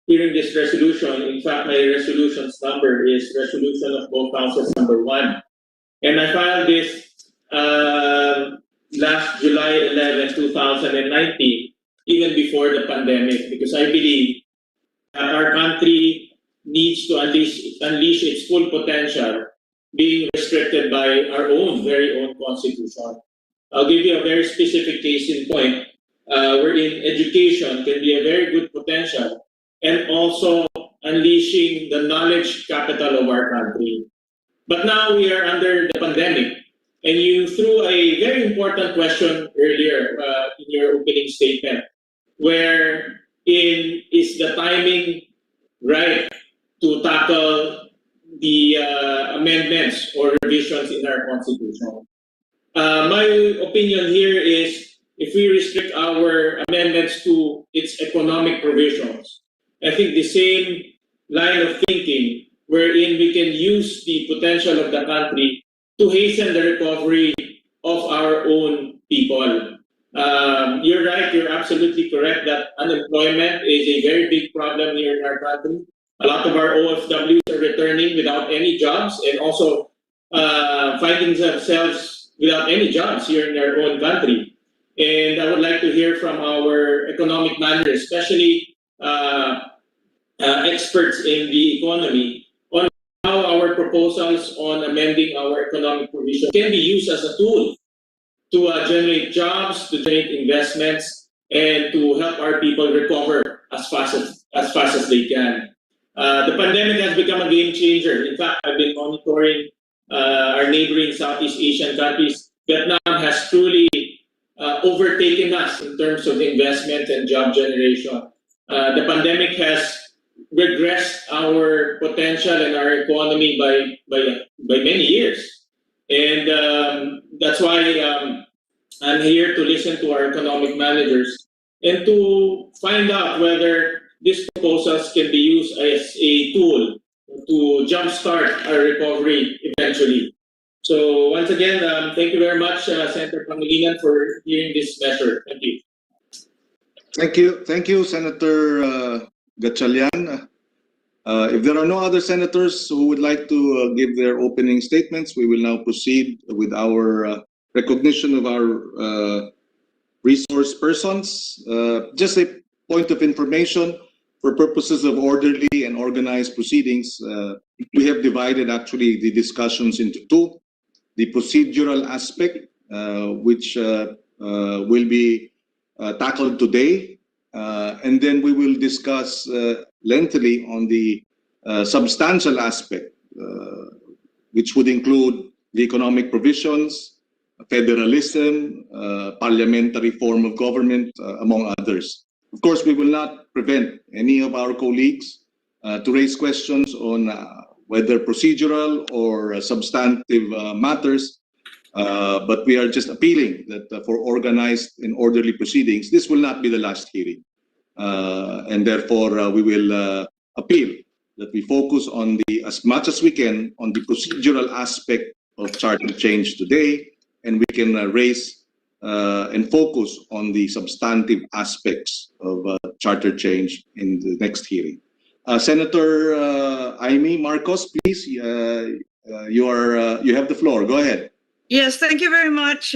hearing this resolution. In fact, my resolution's number is Resolution of Both Houses number 1. And I filed this last July 11, 2019, even before the pandemic, because I believe that our country needs to unleash its full potential, being restricted by our very own constitution. I'll give you a very specific case in point, wherein education can be a very good potential and also unleashing the knowledge capital of our country. But now we are under the pandemic, and you threw a very important question earlier in your opening statement, where is the timing right to tackle the amendments or revisions in our constitution? My opinion here is if we restrict our amendments to its economic provisions, I think the same line of thinking wherein we can use the potential of the country to hasten the recovery of our own people. You're right, you're absolutely correct that unemployment is a very big problem here in our country. A lot of our OFWs are returning without any jobs and also finding themselves without any jobs here in their own country. And I would like to hear from our economic managers, especially experts in the economy, on how our proposals on amending our economic provision can be used as a tool to generate jobs, to generate investments, and to help our people recover as fast as they can. The pandemic has become a game changer. In fact, I've been monitoring our neighboring Southeast Asian countries. Vietnam has truly overtaken us in terms of investment and job generation. The pandemic has regressed our potential and our economy by many years. And that's why I'm here to listen to our economic managers and to find out whether these proposals can be used as a tool to jumpstart our recovery eventually. So once again, thank you very much, Senator Pangilinan, for hearing this measure. Thank you. Thank you, Senator Gatchalian. If there are no other senators who would like to give their opening statements, we will now proceed with our recognition of our resource persons. Just a point of information, for purposes of orderly and organized proceedings, we have divided actually the discussions into two. The procedural aspect, which will be tackled today, and then we will discuss lengthily on the substantial aspect, which would include the economic provisions, federalism, parliamentary form of government, among others. Of course, we will not prevent any of our colleagues to raise questions on whether procedural or substantive matters, but we are just appealing that for organized and orderly proceedings, this will not be the last hearing. And therefore, we will appeal that we focus on as much as we can on the procedural aspect of charter change today, and we can raise and focus on the substantive aspects of charter change in the next hearing. Senator Amy Marcos, please, you have the floor. Go ahead. Yes, thank you very much,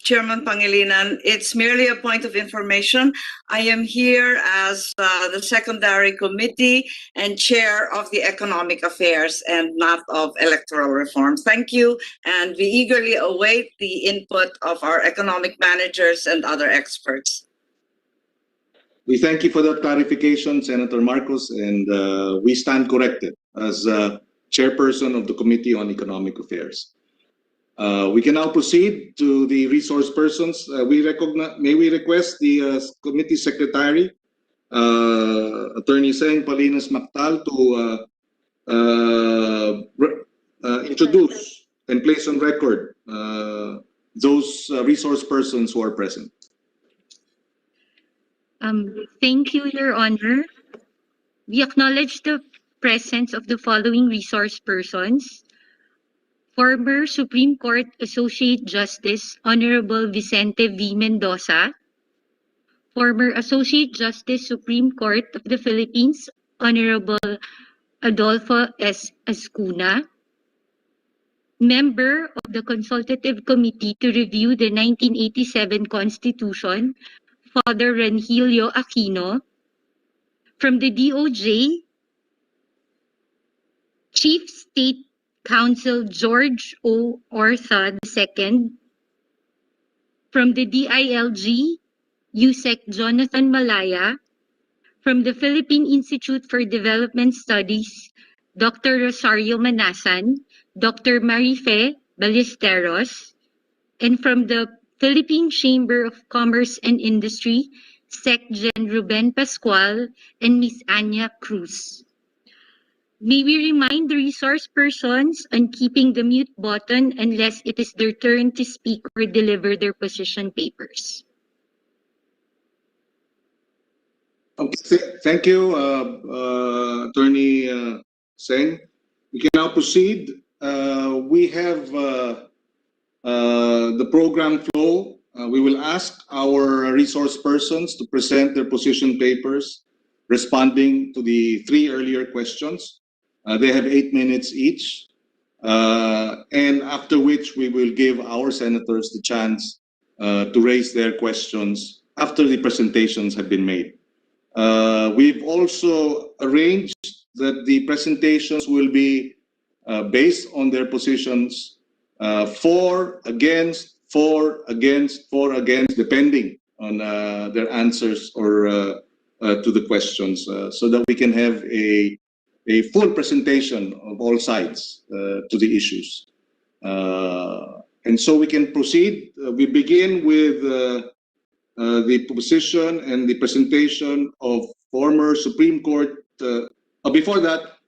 Chairman Pangilinan. It's merely a point of information. I am here as the secondary committee and chair of the economic affairs and not of electoral reform. Thank you, and we eagerly await the input of our economic managers and other experts. We thank you for that clarification, Senator Marcos, and we stand corrected as chairperson of the Committee on Economic Affairs. We can now proceed to the resource persons. May we request the committee secretary, Attorney Seng Palinas Magpale, to introduce and place on record those resource persons who are present. Thank you, Your Honor. We acknowledge the presence of the following resource persons: former Supreme Court Associate Justice Honorable Vicente V. Mendoza, former Associate Justice Supreme Court of the Philippines Honorable Adolfo S. Ascuna, member of the Consultative Committee to Review the 1987 Constitution, Father Rangelio Aquino, from the DOJ, Chief State Counsel George O. Ortha II, from the DILG, USEC Jonathan Malaya, from the Philippine Institute for Development Studies, Dr. Rosario Manasan, Dr. Marife Ballesteros, and from the Philippine Chamber of Commerce and Industry, Sec. Gen. Ruben Pascual and Ms. Anya Cruz. May we remind the resource persons on keeping the mute button unless it is their turn to speak or deliver their position papers. Okay, thank you, Attorney Seng. We can now proceed. We have the program flow. We will ask our resource persons to present their position papers responding to the three earlier questions. They have 8 minutes each, and after which we will give our senators the chance to raise their questions after the presentations have been made. We've also arranged that the presentations will be based on their positions, for, against, depending on their answers or to the questions, so that we can have a full presentation of all sides to the issues. And so we can proceed. We begin with the position and the presentation of former Supreme Court. Before that,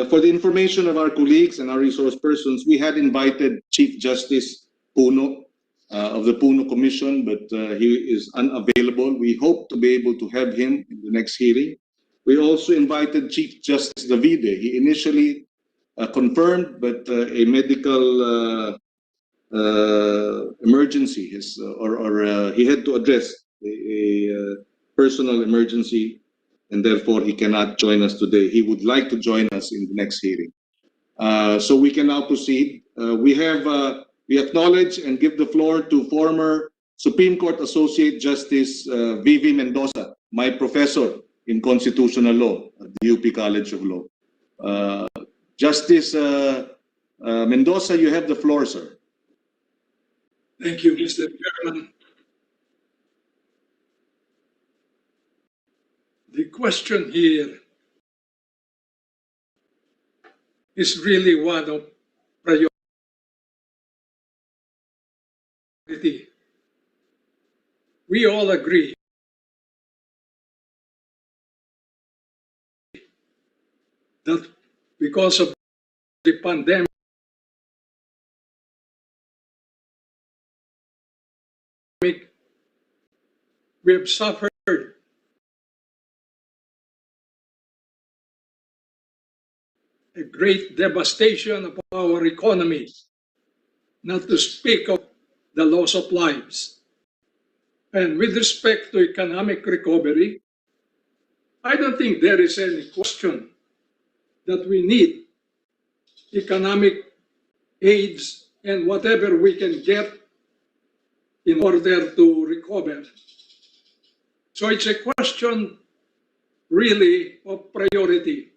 for the information of our colleagues and our resource persons, we had invited Chief Justice Puno of the Puno Commission, but he is unavailable. We hope to be able to have him in the next hearing. We also invited Chief Justice Davide. He initially confirmed, but a medical emergency, he had to address a personal emergency, and therefore he cannot join us today. He would like to join us in the next hearing. So we can now proceed. We acknowledge and give the floor to former Supreme Court Associate Justice V.V. Mendoza. my professor in constitutional law at the UP College of Law. Justice Mendoza, you have the floor, sir. Thank you, Mr. Chairman. The question here is really one of priority. We all agree that because of the pandemic, we have suffered a great devastation of our economy, not to speak of the loss of lives. And with respect to economic recovery, I don't think there is any question that we need economic aids and whatever we can get in order to recover. So it's a question really of priority.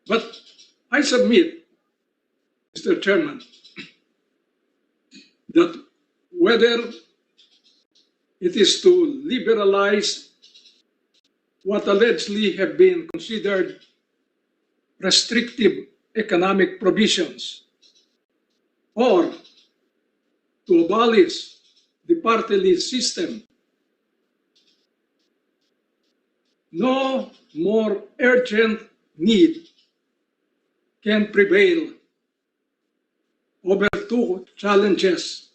But I submit, Mr. Chairman, that whether it is to liberalize what allegedly have been considered restrictive economic provisions, or to abolish the party list system, no more urgent need can prevail over two challenges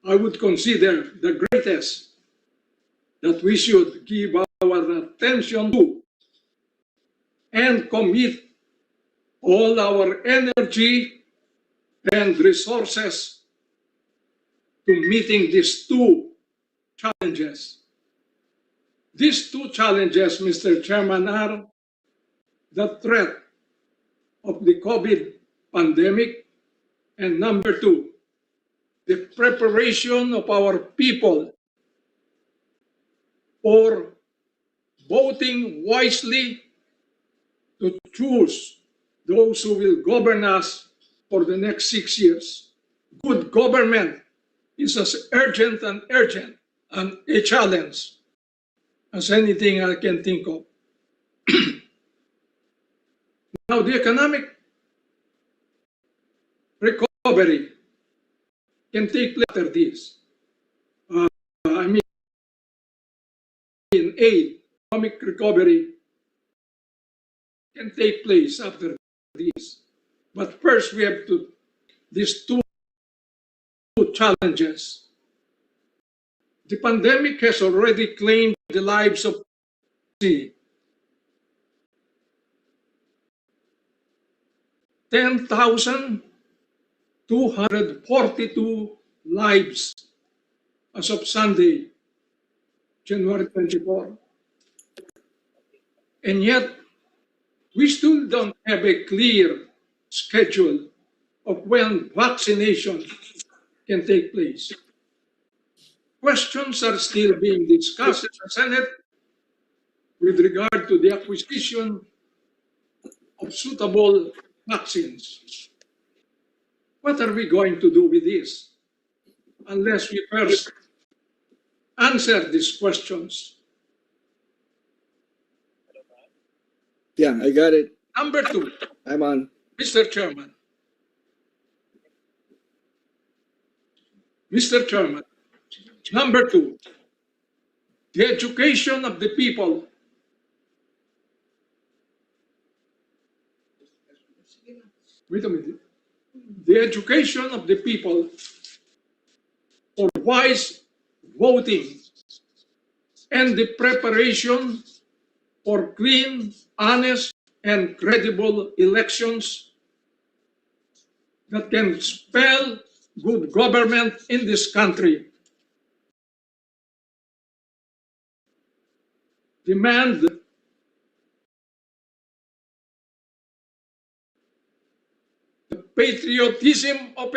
I would consider the greatest that we should give our attention to and commit all our energy and resources to meeting these two challenges. These two challenges, Mr. Chairman, are the threat of the COVID pandemic, and number two, the preparation of our people for voting wisely to choose those who will govern us for the next 6 years. Good government is as urgent and a challenge as anything I can think of. Now, the economic recovery can take place after this. Aid, economic recovery can take place after this. But first, we have to, these two challenges. The pandemic has already claimed the lives of 10,242 lives as of Sunday, January 24. And yet, we still don't have a clear schedule of when vaccination can take place. Questions are still being discussed in the Senate with regard to the acquisition of suitable vaccines. What are we going to do with this unless we first answer these questions? Yeah, I got it. Number two, I'm on. Mr. Chairman. Mr. Chairman, number two, the education of the people. Wait a minute. The education of the people for wise voting and the preparation for clean, honest, and credible elections that can spell good government in this country. Demand the patriotism of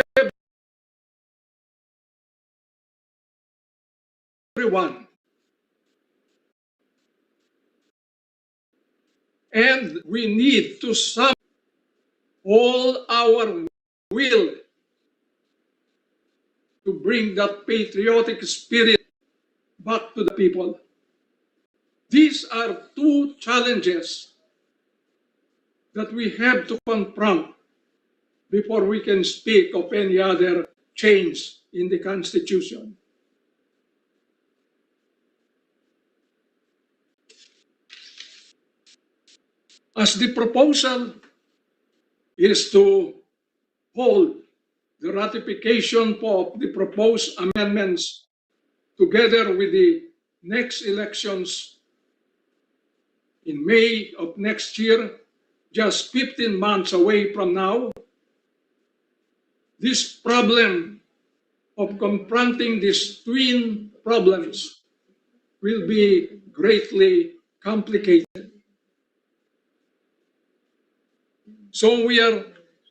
everyone And we need to summon all our will to bring that patriotic spirit back to the people. These are two challenges that we have to confront before we can speak of any other change in the Constitution. As the proposal is to hold the ratification of the proposed amendments together with the next elections in May of next year, just 15 months away from now, this problem of confronting these twin problems will be greatly complicated. So we are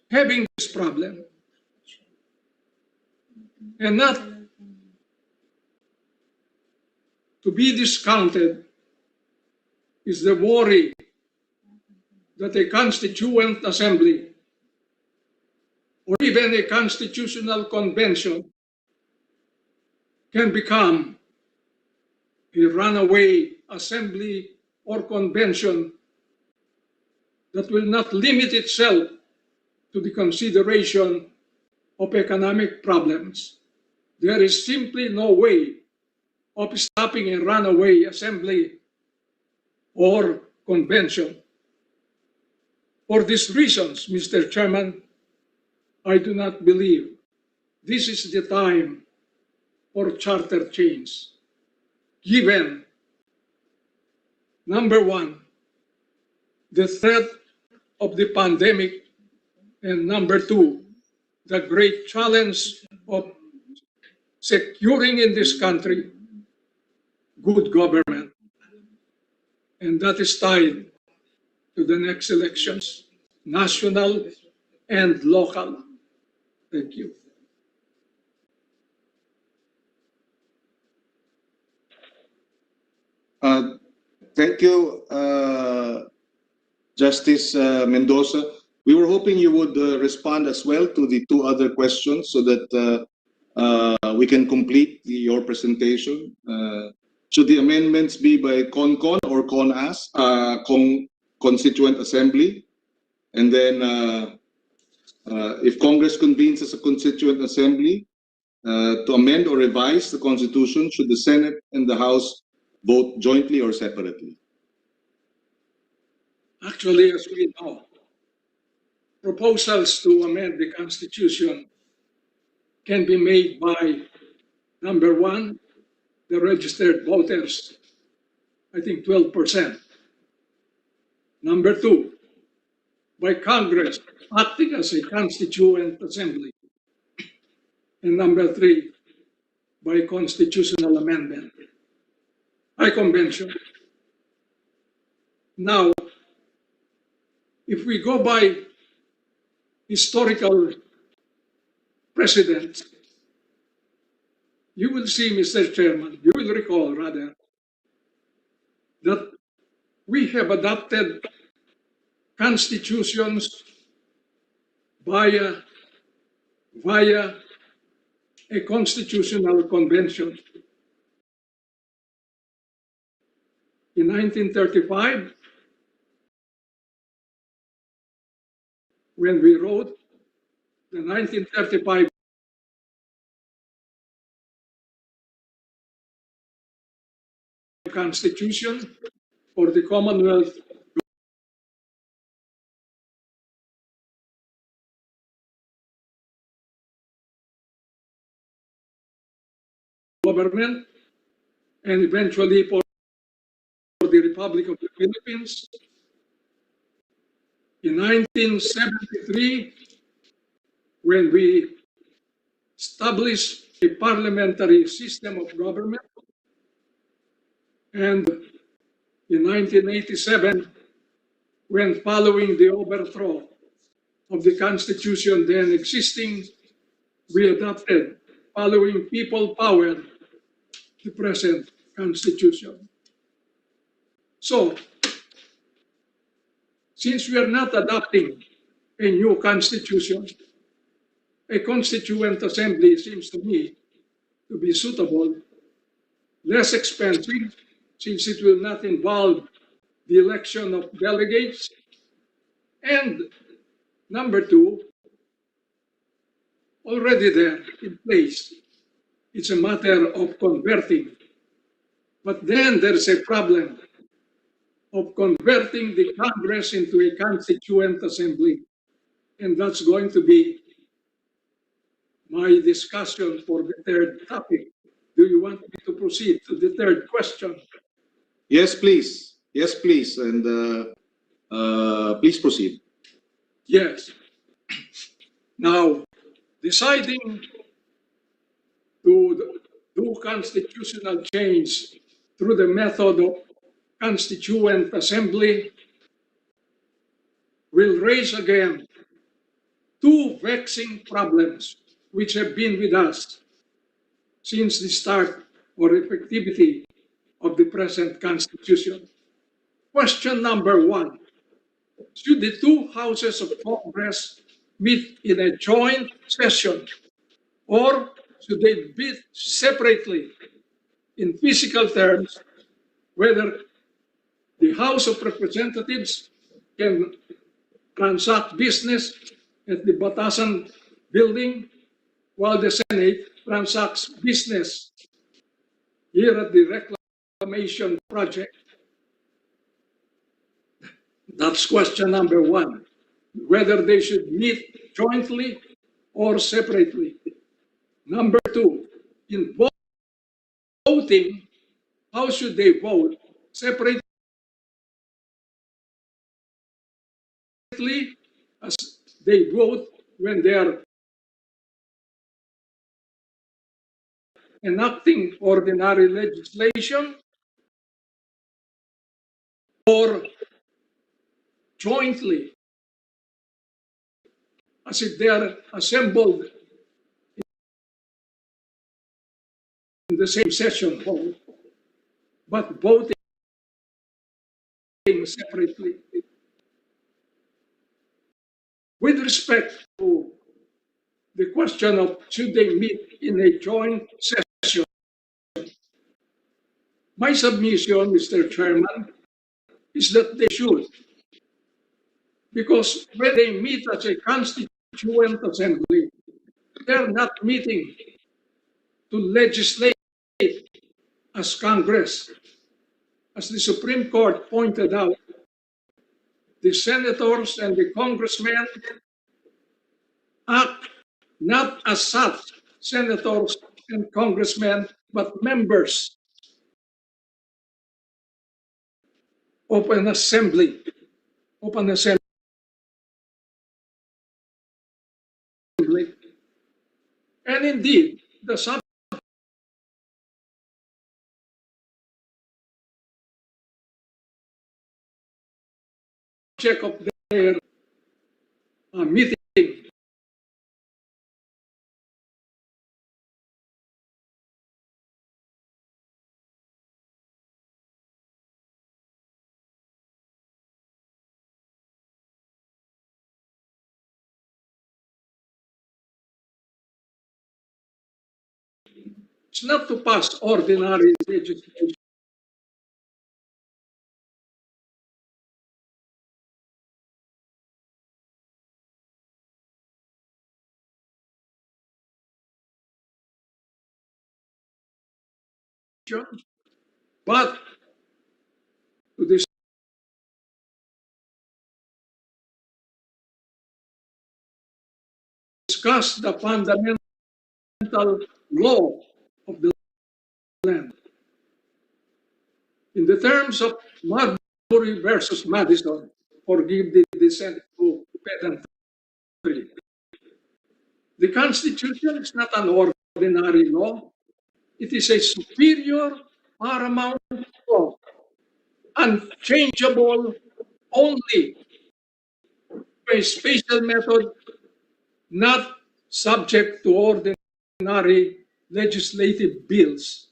having this problem. And not to be discounted is the worry that a Constituent Assembly or even a constitutional convention can become a runaway assembly or convention that will not limit itself to the consideration of economic problems. There is simply no way of stopping a runaway assembly or convention. For these reasons, Mr. Chairman, I do not believe this is the time for charter change, given, number one, the threat of the pandemic, and number two, the great challenge of securing in this country good government. And that is tied to the next elections, national and local. Thank you. Thank you, Justice Mendoza. We were hoping you would respond as well to the two other questions so that we can complete your presentation. Should the amendments be by CONCON or CONAS, Constituent Assembly? And then if Congress convenes as a Constituent Assembly to amend or revise the Constitution, should the Senate and the House vote jointly or separately? Actually, as we know, proposals to amend the Constitution can be made by, number one, the registered voters, I think 12%. Number two, by Congress acting as a Constituent Assembly. And number three, by constitutional amendment, by convention. Now, if we go by historical precedents, you will see, Mr. Chairman, you will recall rather, that we have adopted constitutions via a constitutional convention. In 1935, when we wrote the 1935 Constitution for the Commonwealth government, and eventually for the Republic of the Philippines. In 1973, when we established a parliamentary system of government, and in 1987, when following the overthrow of the Constitution then existing, we adopted, following people power, the present Constitution. So, since we are not adopting a new constitution, a constituent assembly seems to me to be suitable, less expensive, since it will not involve the election of delegates, and number two, already there in place. It's a matter of converting. But then there's a problem of converting the Congress into a constituent assembly. And that's going to be my discussion for the third topic. Do you want me to proceed to the third question? Yes, please. Yes, please. And please proceed. Yes. Now, deciding to do constitutional change through the method of constituent assembly will raise again two vexing problems which have been with us since the start or effectivity of the present constitution. Question number one, should the two houses of Congress meet in a joint session, or should they meet separately in physical terms, whether the House of Representatives can transact business at the Batasan building, while the Senate transacts business here at the Reclamation Project? That's question number one, whether they should meet jointly or separately. Number two, in voting, how should they vote? Separately as they vote when they are enacting ordinary legislation, or jointly as if they are assembled in the same session hall, but voting separately. With respect to the question of should they meet in a joint session, my submission, Mr. Chairman, is that they should. Because when they meet as a constituent assembly, they're not meeting to legislate as Congress. As the Supreme Court pointed out, the senators and the congressmen act not as such senators and congressmen, but members of an assembly, And indeed, the subject of their meeting is not to pass ordinary legislation. But to discuss the fundamental law of the land. In the terms of Marbury versus Madison, forgive the descent to pedantry, the Constitution is not an ordinary law. It is a superior, paramount law, unchangeable only by a special method, not subject to ordinary legislative bills.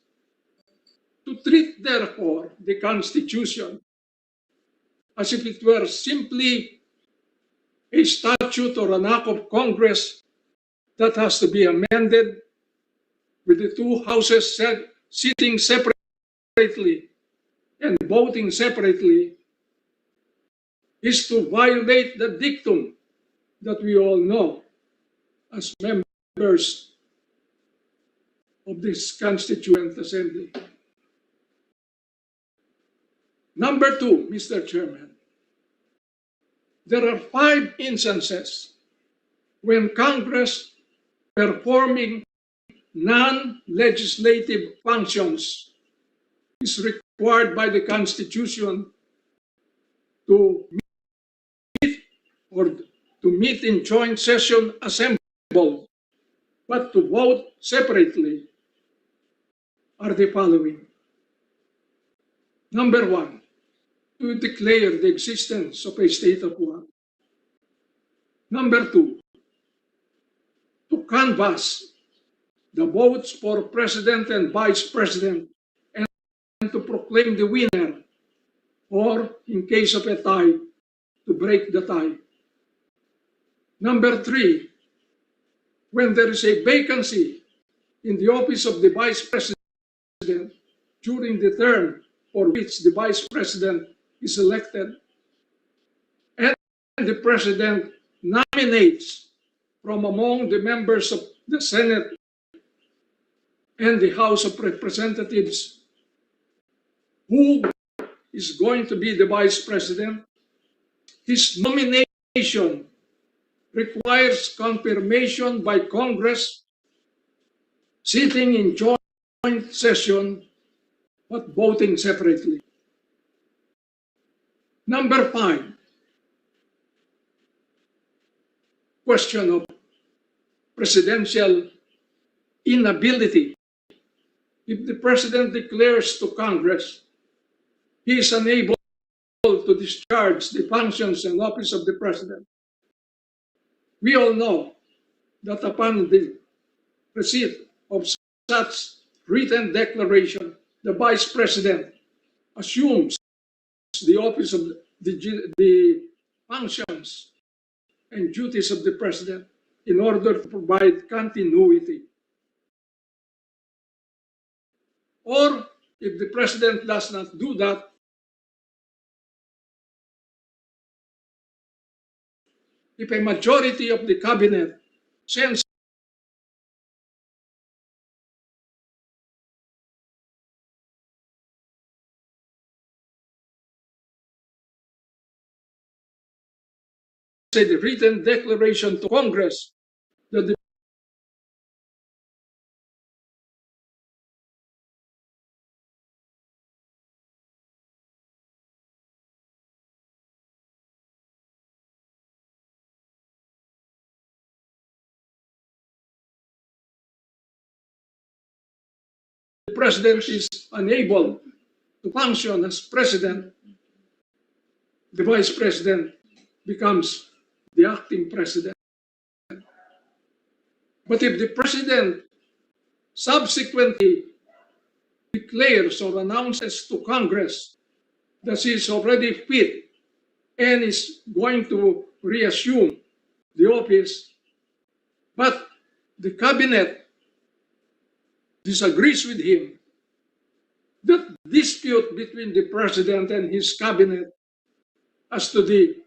To treat, therefore, the Constitution as if it were simply a statute or an act of Congress that has to be amended with the two houses sitting separately and voting separately, is to violate the dictum that we all know as members of this Constituent Assembly. Number two, Mr. Chairman, there are 5 instances when Congress performing non-legislative functions is required by the Constitution to meet in joint session assembled, but to vote separately are the following. Number 1, to declare the existence of a state of war. Number 2, to canvass the votes for president and vice president and to proclaim the winner, or in case of a tie, to break the tie. Number 3, when there is a vacancy in the office of the vice president during the term for which the vice president is elected, and the president nominates from among the members of the Senate and the House of Representatives who is going to be the vice president, his nomination requires confirmation by Congress sitting in joint session but voting separately. Number 5, question of presidential inability. If the president declares to Congress he is unable to discharge the functions and office of the president, we all know that upon the receipt of such written declaration, the vice president assumes the office of the functions and duties of the president in order to provide continuity. Or if the president does not do that, if a majority of the cabinet sends a written declaration to Congress that the president is unable to function as president, the vice president becomes the acting president. But if the president subsequently declares or announces to Congress that he is already fit and is going to reassume the office, but the cabinet disagrees with him, the dispute between the president and his cabinet as to the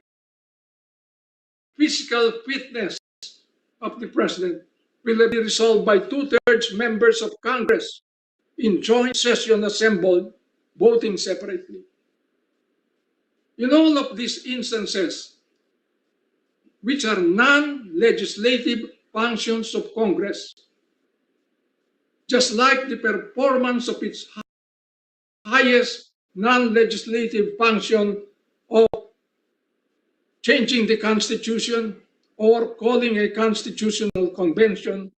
physical fitness of the president will be resolved by 2/3 members of Congress in joint session assembled, voting separately. In all of these instances, which are non-legislative functions of Congress, just like the performance of its highest non-legislative function of changing the Constitution or calling a constitutional convention,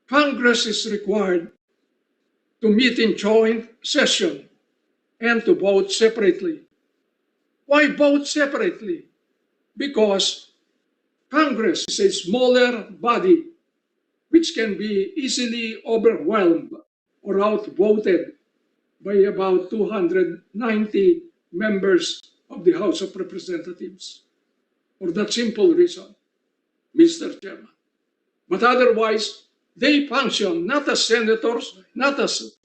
Congress is required to meet in joint session and to vote separately. Why vote separately? Because Congress is a smaller body which can be easily overwhelmed or outvoted by about 290 members of the House of Representatives. For that simple reason, Mr. Chairman. But otherwise, they function not as senators, not as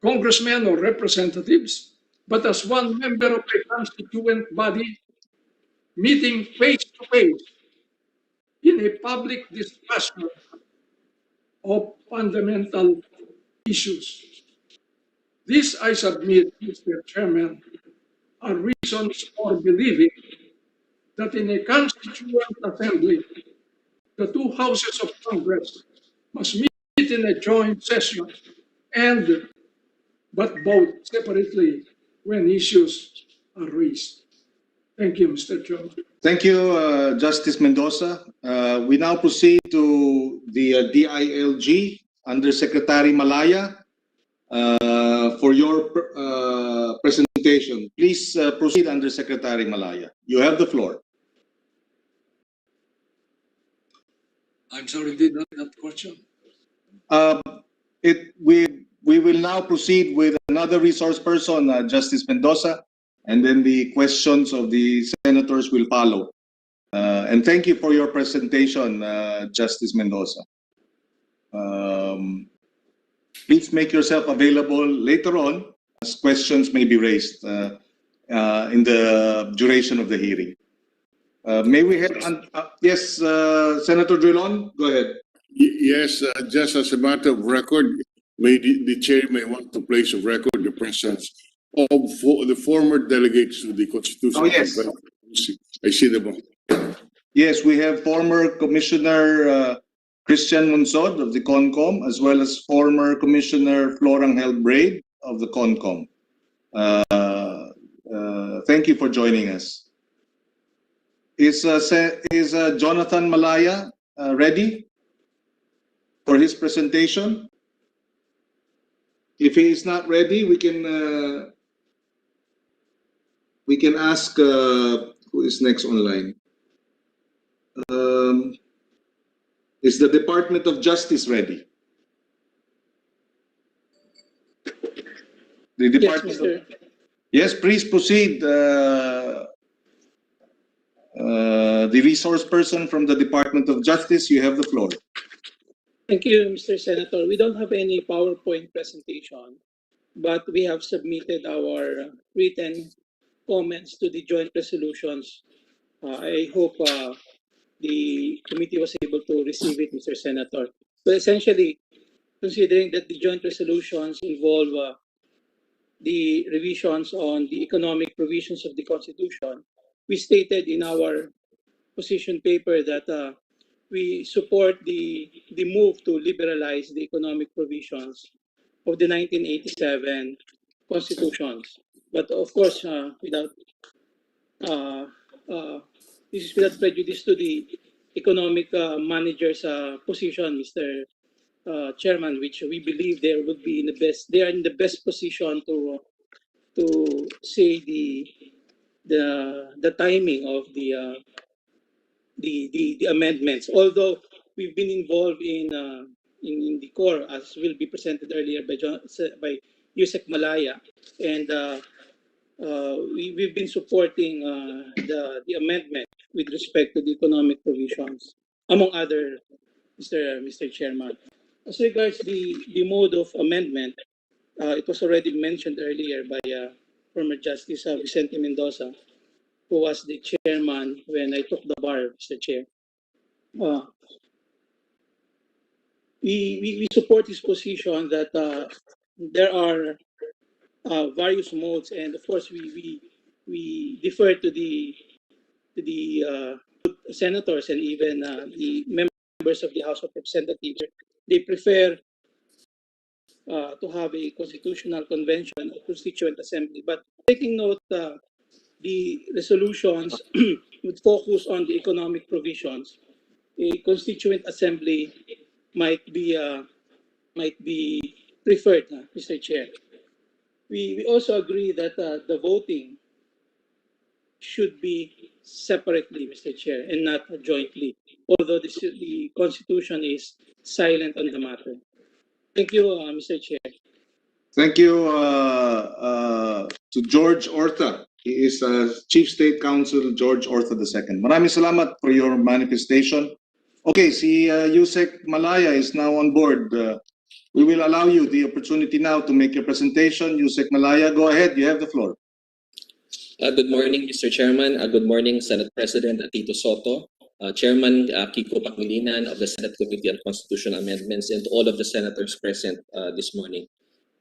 congressmen or representatives, but as one member of a constituent body meeting face to face in a public discussion of fundamental issues. This, I submit, Mr. Chairman, are reasons for believing that in a constituent assembly, the two houses of Congress must meet in a joint session but vote separately when issues are raised. Thank you, Mr. Chairman. Thank you, Justice Mendoza. We now proceed to the DILG, Undersecretary Malaya, for your presentation. Please proceed, Undersecretary Malaya. You have the floor. I'm sorry, did not that question. We will now proceed with another resource person, Justice Mendoza, and then the questions of the senators will follow. And thank you for your presentation, Justice Mendoza. Please make yourself available later on as questions may be raised in the duration of the hearing. May we have, yes, Senator Drilon, go ahead. Yes, just as a matter of record, the chair may want to place of record the presence of the former delegates to the Constitution. Oh, yes. I see them. Yes, we have former Commissioner Christian Monsod of the CONCOM, as well as former Commissioner Florangel Braid of the CONCOM. Thank you for joining us. Is Jonathan Malaya ready for his presentation? If he is not ready, we can ask who is next online. Is the Department of Justice ready? The Department. Yes, please proceed. The resource person from the Department of Justice, you have the floor. Thank you, Mr. Senator. We don't have any PowerPoint presentation, but we have submitted our written comments to the joint resolutions. I hope the committee was able to receive it, Mr. Senator. So essentially, considering that the joint resolutions involve the revisions on the economic provisions of the Constitution, we stated in our position paper that we support the move to liberalize the economic provisions of the 1987 constitutions. But of course, this is without prejudice to the economic manager's position, Mr. Chairman, which we believe they would be in the best. They are in the best position to say the timing of the amendments. Although we've been involved in the core, as will be presented earlier by Yusek Malaya, and we've been supporting the amendment with respect to the economic provisions, among other, Mr. Chairman. As regards the mode of amendment, it was already mentioned earlier by former Justice Vicente Mendoza, who was the chairman when I took the bar, Mr. Chair. We support his position that there are various modes, and of course we defer to the senators and even the members of the House of Representatives. They prefer to have a constitutional convention, a constituent assembly. But taking note, the resolutions would focus on the economic provisions. A constituent assembly might be preferred, Mr. Chair. We also agree that the voting should be separately, Mr. Chair, and not jointly, although the Constitution is silent on the matter. Thank you, Mr. Chair. Thank you to George Ortha. He is Chief State Counsel George Ortha II. Maraming salamat for your manifestation. Okay, si Yusek Malaya is now on board. We will allow you the opportunity now to make your presentation. Yusek Malaya, go ahead. You have the floor. Good morning, Mr. Chairman. Good morning, Senate President Tito Soto, Chairman Kiko Pangilinan of the Senate Committee on Constitutional Amendments, and to all of the senators present this morning.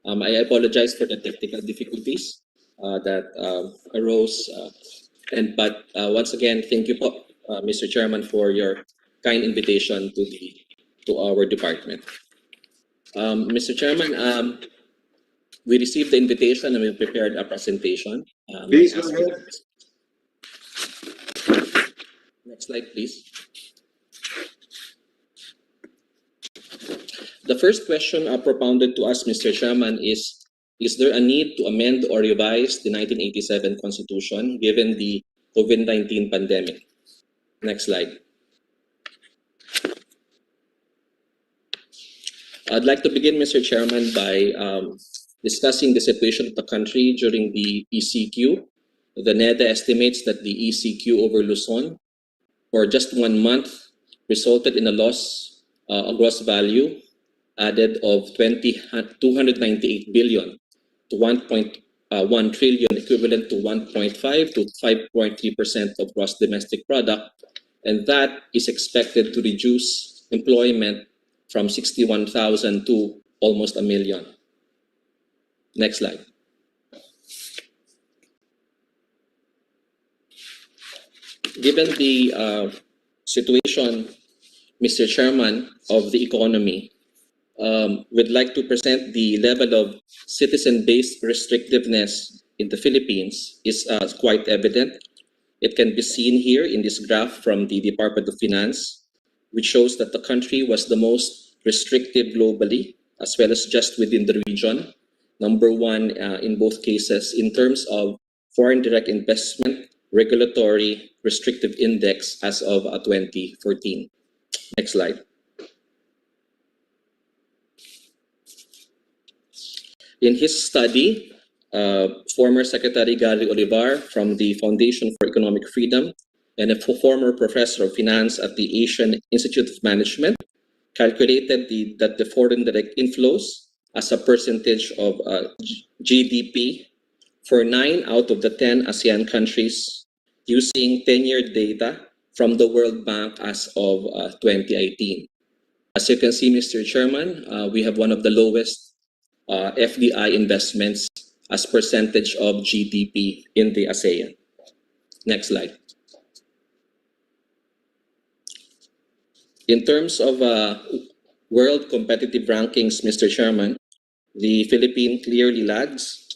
I apologize for the technical difficulties that arose, but once again, thank you, Mr. Chairman, for your kind invitation to our department. Mr. Chairman, we received the invitation and we prepared a presentation. Please go ahead. Next slide, please. The first question propounded to us, Mr. Chairman, is there a need to amend or revise the 1987 Constitution given the COVID-19 pandemic? Next slide. I'd like to begin, Mr. Chairman, by discussing the situation of the country during the ECQ. The NEDA estimates that the ECQ over Luzon for just 1 month resulted in a loss, a gross value added of 298 billion to 1.1 trillion, equivalent to 1.5 to 5.3% of gross domestic product, and that is expected to reduce employment from 61,000 to almost 1 million. Next slide. Given the situation, Mr. Chairman, of the economy, we'd like to present the level of citizen-based restrictiveness in the Philippines is quite evident. It can be seen here in this graph from the Department of Finance, which shows that the country was the most restrictive globally, as well as just within the region. Number one in both cases in terms of foreign direct investment regulatory restrictive index as of 2014. Next slide. In his study, former Secretary Gary Olivar from the Foundation for Economic Freedom and a former professor of finance at the Asian Institute of Management calculated that the foreign direct inflows as a percentage of GDP for 9 out of the 10 ASEAN countries using 10-year data from the World Bank as of 2018. As you can see, Mr. Chairman, we have one of the lowest FDI investments as percentage of GDP in the ASEAN. Next slide. In terms of world competitive rankings, Mr. Chairman, the Philippines clearly lags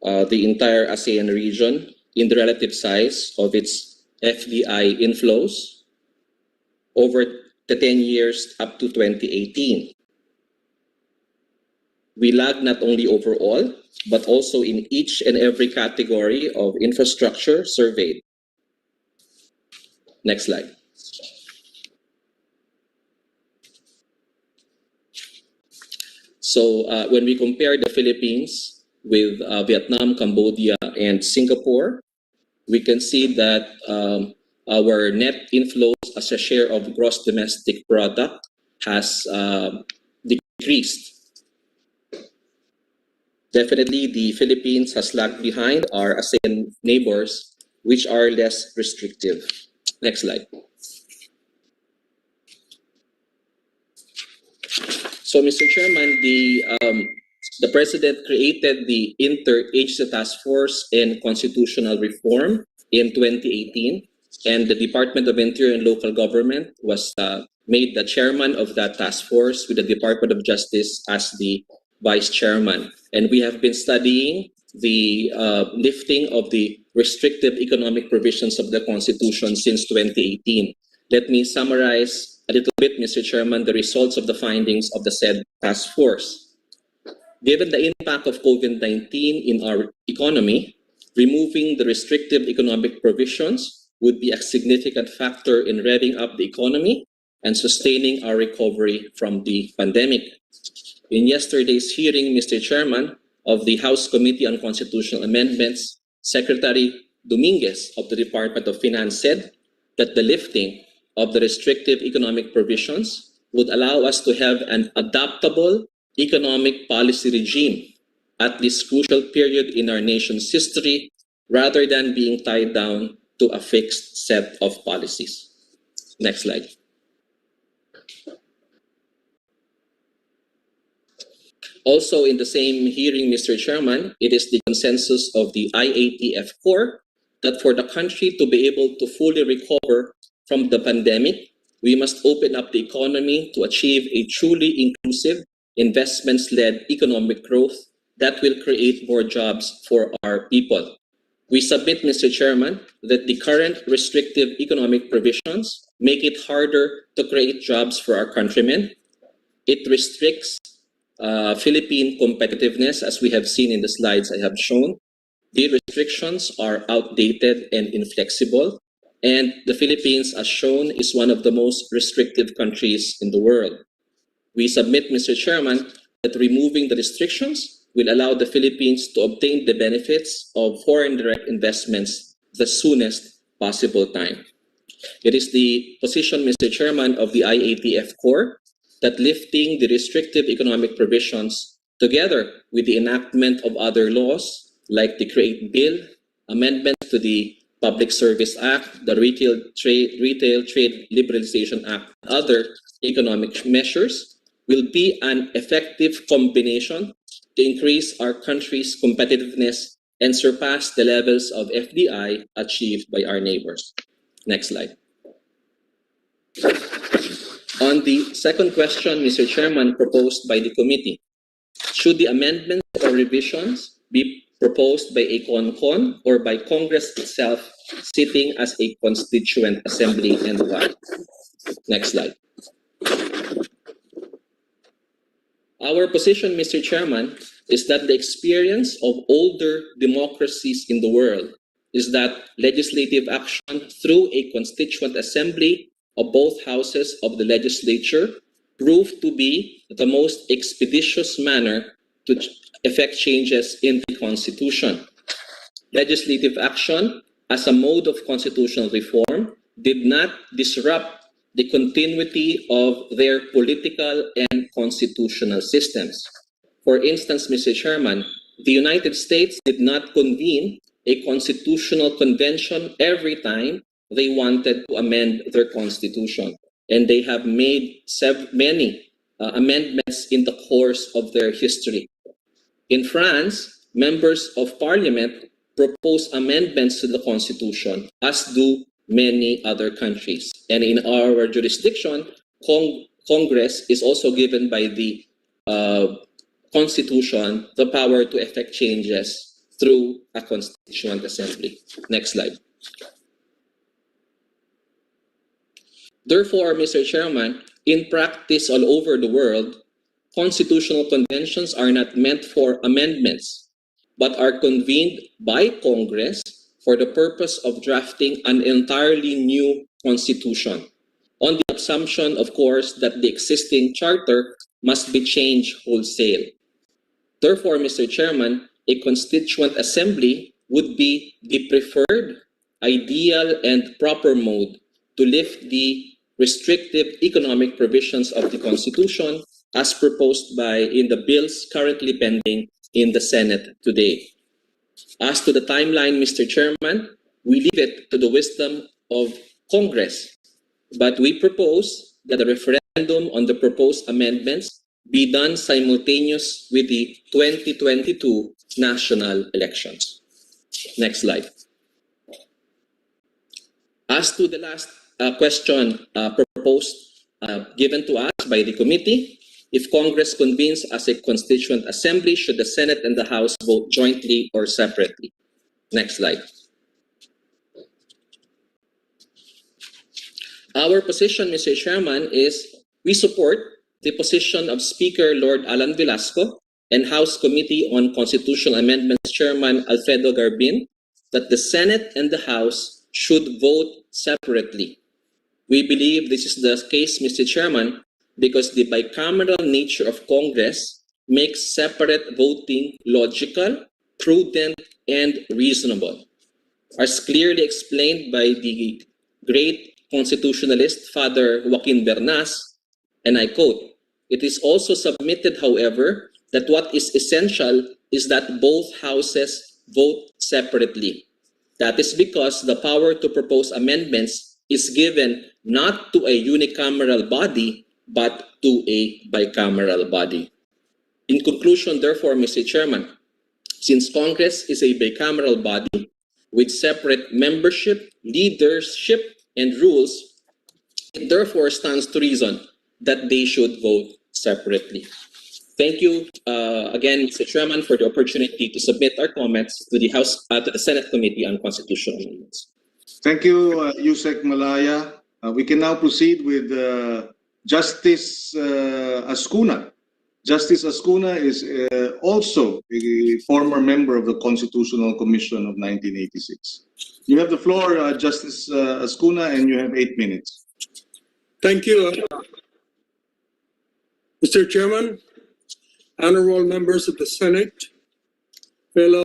the entire ASEAN region in the relative size of its FDI inflows over the 10 years up to 2018. We lag not only overall, but also in each and every category of infrastructure surveyed. Next slide. So when we compare the Philippines with Vietnam, Cambodia, and Singapore, we can see that our net inflows as a share of gross domestic product has decreased. Definitely, the Philippines has lagged behind our ASEAN neighbors, which are less restrictive. Next slide. So, Mr. Chairman, the President created the Interagency Task Force in Constitutional Reform in 2018, and the Department of Interior and Local Government was made the chairman of that task force with the Department of Justice as the vice chairman. And we have been studying the lifting of the restrictive economic provisions of the Constitution since 2018. Let me summarize a little bit, Mr. Chairman, the results of the findings of the said task force. Given the impact of COVID-19 in our economy, removing the restrictive economic provisions would be a significant factor in revving up the economy and sustaining our recovery from the pandemic. In yesterday's hearing, Mr. Chairman of the House Committee on Constitutional Amendments, Secretary Dominguez of the Department of Finance said that the lifting of the restrictive economic provisions would allow us to have an adaptable economic policy regime at this crucial period in our nation's history, rather than being tied down to a fixed set of policies. Next slide. Also in the same hearing, Mr. Chairman, it is the consensus of the IATF Core that for the country to be able to fully recover from the pandemic, we must open up the economy to achieve a truly inclusive, investments-led economic growth that will create more jobs for our people. We submit, Mr. Chairman, that the current restrictive economic provisions make it harder to create jobs for our countrymen. It restricts Philippine competitiveness, as we have seen in the slides I have shown. The restrictions are outdated and inflexible, and the Philippines, as shown, is one of the most restrictive countries in the world. We submit, Mr. Chairman, that removing the restrictions will allow the Philippines to obtain the benefits of foreign direct investments the soonest possible time. It is the position, Mr. Chairman, of the IATF Core that lifting the restrictive economic provisions together with the enactment of other laws like the Create Bill, amendments to the Public Service Act, the Retail Trade Liberalization Act, and other economic measures will be an effective combination to increase our country's competitiveness and surpass the levels of FDI achieved by our neighbors. Next slide. On the second question, Mr. Chairman, proposed by the committee, should the amendments or revisions be proposed by a CONCON or by Congress itself sitting as a constituent assembly, and why? Next slide. Our position, Mr. Chairman, is that the experience of older democracies in the world is that legislative action through a constituent assembly of both houses of the legislature proved to be the most expeditious manner to effect changes in the Constitution. Legislative action as a mode of constitutional reform did not disrupt the continuity of their political and constitutional systems. For instance, Mr. Chairman, the United States did not convene a constitutional convention every time they wanted to amend their constitution, and they have made many amendments in the course of their history. In France, members of parliament propose amendments to the constitution, as do many other countries. And in our jurisdiction, Congress is also given by the Constitution the power to effect changes through a constituent assembly. Next slide. Therefore, Mr. Chairman, in practice all over the world, constitutional conventions are not meant for amendments, but are convened by Congress for the purpose of drafting an entirely new constitution, on the assumption, of course, that the existing charter must be changed wholesale. Therefore, Mr. Chairman, a constituent assembly would be the preferred, ideal, and proper mode to lift the restrictive economic provisions of the Constitution as proposed in the bills currently pending in the Senate today. As to the timeline, Mr. Chairman, we leave it to the wisdom of Congress, but we propose that the referendum on the proposed amendments be done simultaneous with the 2022 national elections. Next slide. As to the last question proposed, given to us by the committee, if Congress convenes as a constituent assembly, should the Senate and the House vote jointly or separately? Next slide. Our position, Mr. Chairman, is we support the position of Speaker Lord Alan Velasco and House Committee on Constitutional Amendments Chairman Alfredo Garbin that the Senate and the House should vote separately. We believe this is the case, Mr. Chairman, because the bicameral nature of Congress makes separate voting logical, prudent, and reasonable. As clearly explained by the great constitutionalist Father Joaquin Biyernes, and I quote, "It is also submitted, however, that what is essential is that both houses vote separately. That is because the power to propose amendments is given not to a unicameral body, but to a bicameral body." In conclusion, therefore, Mr. Chairman, since Congress is a bicameral body with separate membership, leadership, and rules, it therefore stands to reason that they should vote separately. Thank you again, Mr. Chairman, for the opportunity to submit our comments to the to the Senate Committee on Constitutional Amendments. Thank you, Yusek Malaya. We can now proceed with Justice Ascuna. Justice Ascuna is also a former member of the Constitutional Commission of 1986. You have the floor, Justice Ascuna, and you have 8 minutes. Thank you, Mr. Chairman, honorable members of the Senate, fellow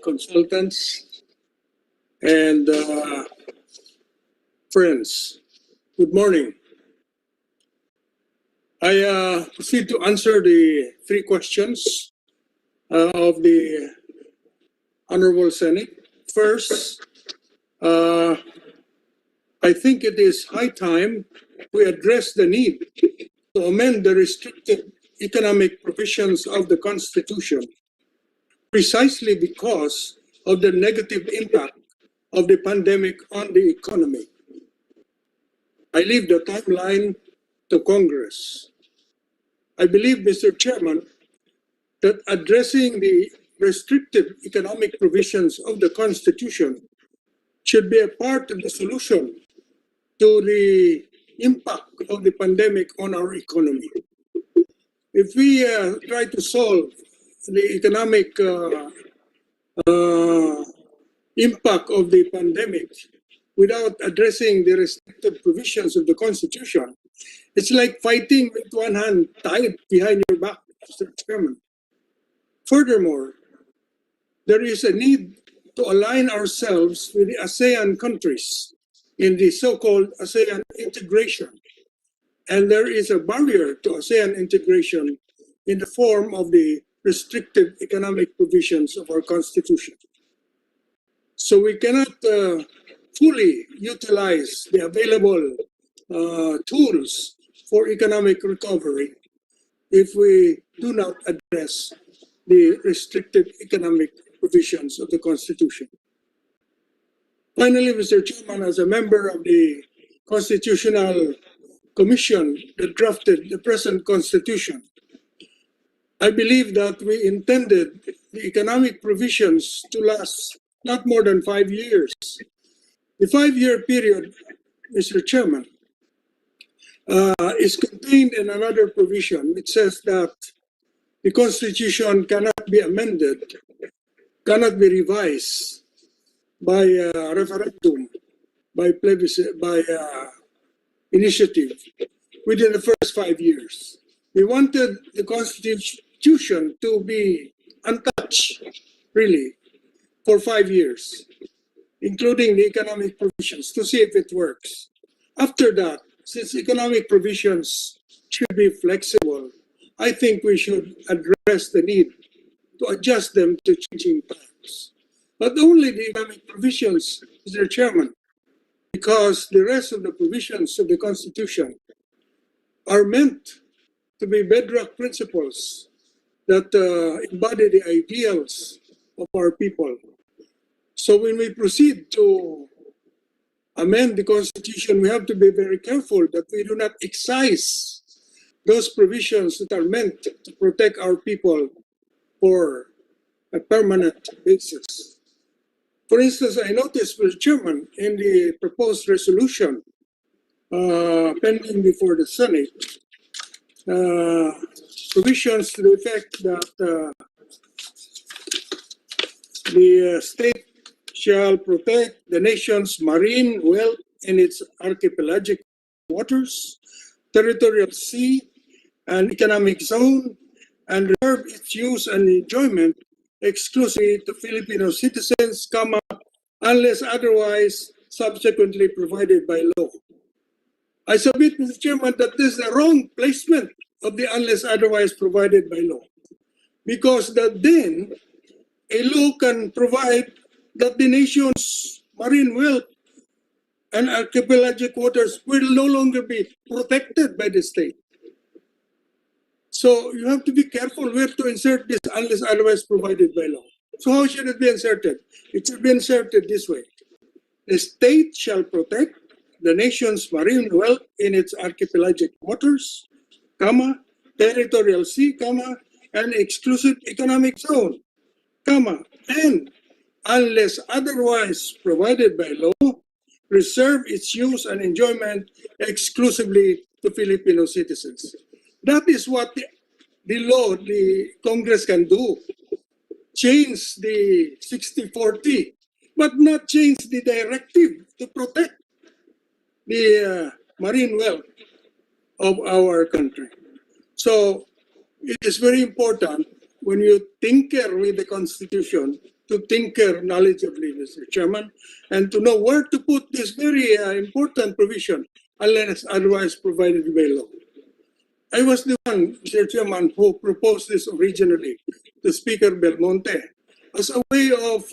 consultants, and friends. Good morning. I proceed to answer the 3 questions of the Honorable Senate. First, I think it is high time we address the need to amend the restricted economic provisions of the Constitution precisely because of the negative impact of the pandemic on the economy. I leave the timeline to Congress. I believe, Mr. Chairman, that addressing the restrictive economic provisions of the Constitution should be a part of the solution to the impact of the pandemic on our economy. If we try to solve the economic impact of the pandemic without addressing the restrictive provisions of the Constitution, it's like fighting with one hand tied behind your back, Mr. Chairman. Furthermore, there is a need to align ourselves with the ASEAN countries in the so-called ASEAN integration. And there is a barrier to ASEAN integration in the form of the restrictive economic provisions of our Constitution. So we cannot fully utilize the available tools for economic recovery if we do not address the restrictive economic provisions of the Constitution. Finally, Mr. Chairman, as a member of the Constitutional Commission that drafted the present Constitution, I believe that we intended the economic provisions to last not more than 5 years. The 5-year period, Mr. Chairman, is contained in another provision which says that the Constitution cannot be amended, cannot be revised by referendum, by plebiscite, by initiative within the first 5 years. We wanted the Constitution to be untouched, really, for 5 years, including the economic provisions, to see if it works. After that, since economic provisions should be flexible, I think we should address the need to adjust them to changing times. But only the economic provisions, Mr. Chairman, because the rest of the provisions of the Constitution are meant to be bedrock principles that embody the ideals of our people. So when we proceed to amend the Constitution, we have to be very careful that we do not excise those provisions that are meant to protect our people for a permanent basis. For instance, I noticed, Mr. Chairman, in the proposed resolution pending before the Senate, provisions to the effect that the state shall protect the nation's marine wealth in its archipelagic waters, territorial sea and economic zone and reserve its use and enjoyment exclusively to Filipino citizens, unless otherwise subsequently provided by law. I submit, Mr. Chairman, that this is a wrong placement of the unless otherwise provided by law. Because then a law can provide that the nation's marine wealth and archipelagic waters will no longer be protected by the state. So you have to be careful where to insert this unless otherwise provided by law. So how should it be inserted? It should be inserted this way. The state shall protect the nation's marine wealth in its archipelagic waters, territorial sea, and exclusive economic zone, and unless otherwise provided by law, reserve its use and enjoyment exclusively to Filipino citizens. That is what the law, the Congress can do. Change the 60-40, but not change the directive to protect the marine wealth of our country. So it is very important when you tinker with the Constitution to tinker knowledgeably, Mr. Chairman, and to know where to put this very important provision, unless otherwise provided by law. I was the one, Mr. Chairman, who proposed this originally to Speaker Belmonte as a way of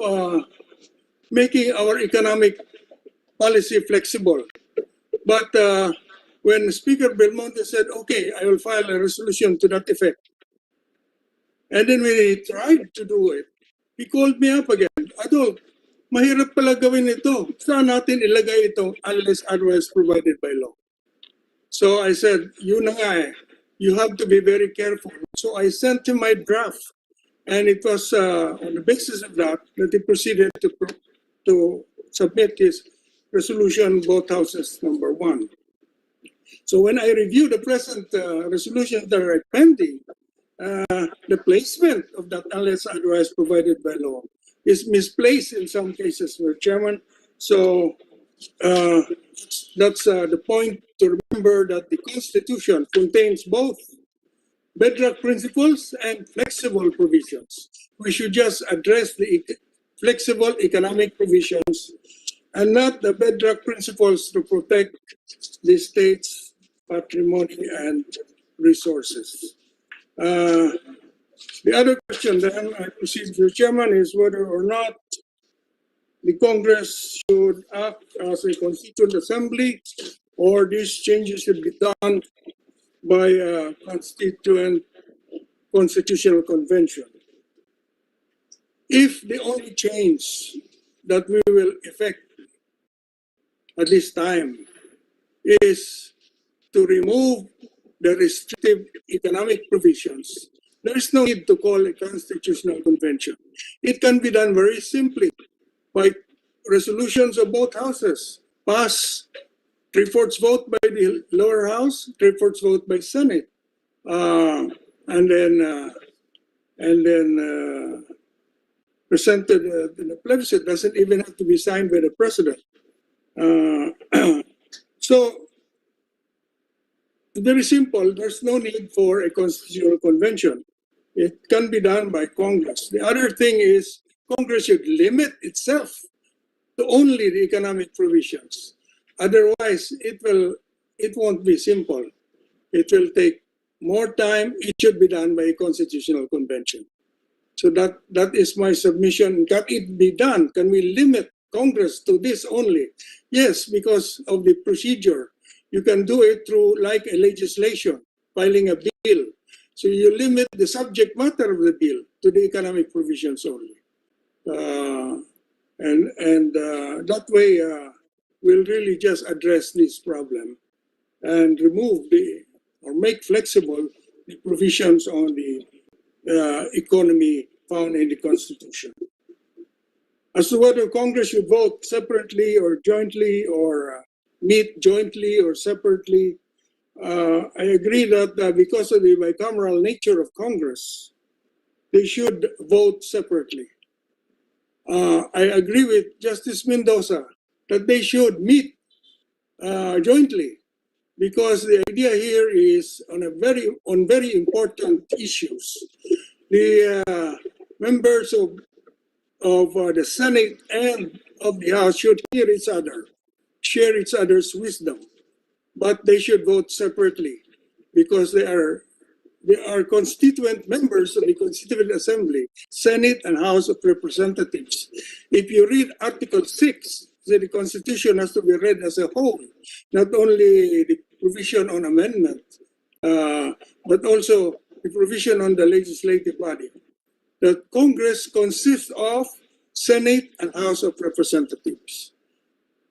making our economic policy flexible. But when Speaker Belmonte said, okay, I will file a resolution to that effect, and then when he tried to do it, he called me up again. Adol, mahirap pala gawin ito. Saan natin ilagay ito unless otherwise provided by law? So I said, yun na nga eh. You have to be very careful. So I sent him my draft. And it was on the basis of that he proceeded to submit his resolution, both houses, number 1. So when I review the present resolutions that are pending, the placement of that unless otherwise provided by law is misplaced in some cases, Mr. Chairman. So that's the point to remember, that the Constitution contains both bedrock principles and flexible provisions. We should just address the flexible economic provisions and not the bedrock principles to protect the state's patrimony and resources. The other question then, I proceed to the Chairman, is whether or not the Congress should act as a Constituent Assembly, or these changes should be done by a Constituent Constitutional Convention. If the only change that we will effect at this time is to remove the restrictive economic provisions, there is no need to call a Constitutional Convention. It can be done very simply by resolutions of both houses. Pass 3/4 vote by the lower house, 3/4 vote by Senate, and then presented in the plebiscite. Doesn't even have to be signed by the president. So very simple. There's no need for a constitutional convention. It can be done by Congress. The other thing is Congress should limit itself to only the economic provisions. Otherwise, it won't be simple. It will take more time. It should be done by a constitutional convention. So that is my submission. Can it be done? Can we limit Congress to this only? Yes, because of the procedure. You can do it through like a legislation, filing a bill. So you limit the subject matter of the bill to the economic provisions only. That way we'll really just address this problem and remove or make flexible the provisions on the economy found in the Constitution. As to whether Congress should vote separately or jointly, or meet jointly or separately, I agree that because of the bicameral nature of Congress, they should vote separately. I agree with Justice Mendoza that they should meet jointly, because the idea here is on very important issues. The members of the Senate and of the House should hear each other, share each other's wisdom, but they should vote separately because they are constituent members of the Constituent Assembly, Senate and House of Representatives. If you read Article 6, the Constitution has to be read as a whole, not only the provision on amendment, but also the provision on the legislative body. The Congress consists of Senate and House of Representatives.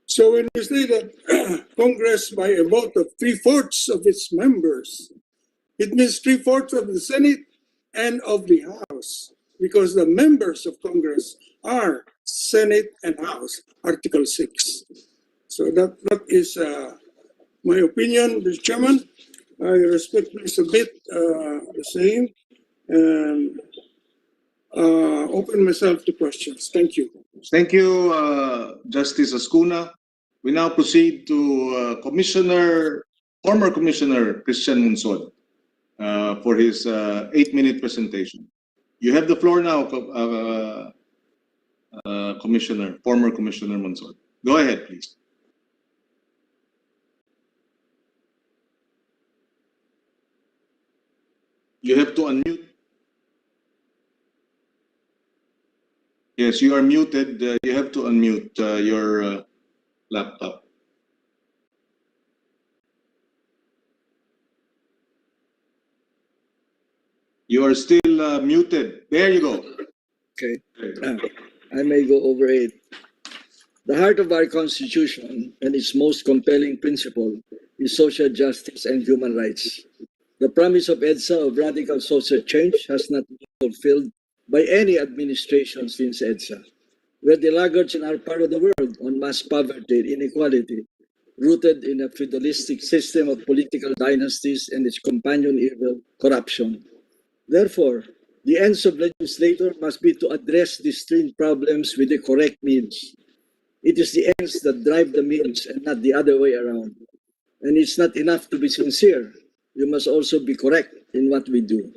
So when you say that Congress, by a vote of 3/4 of its members, it means 3/4 of the Senate and of the House, because the members of Congress are Senate and House, Article 6. So that is my opinion, Mr. Chairman. I respectfully submit the same and open myself to questions. Thank you. Thank you, Justice Ascuna. We now proceed to former Commissioner Christian Monsod for his 8-minute presentation. You have the floor now, former Commissioner Monsod. Go ahead, please. You have to unmute. Yes, you are muted. You have to unmute your laptop. You are still muted. There you go. Okay. I may go over it. The heart of our Constitution and its most compelling principle is social justice and human rights. The promise of EDSA of radical social change has not been fulfilled by any administration since EDSA. We're the laggards in our part of the world on mass poverty and inequality, rooted in a feudalistic system of political dynasties and its companion evil, corruption. Therefore, the ends of legislator must be to address these twin problems with the correct means. It is the ends that drive the means and not the other way around. And it's not enough to be sincere. You must also be correct in what we do.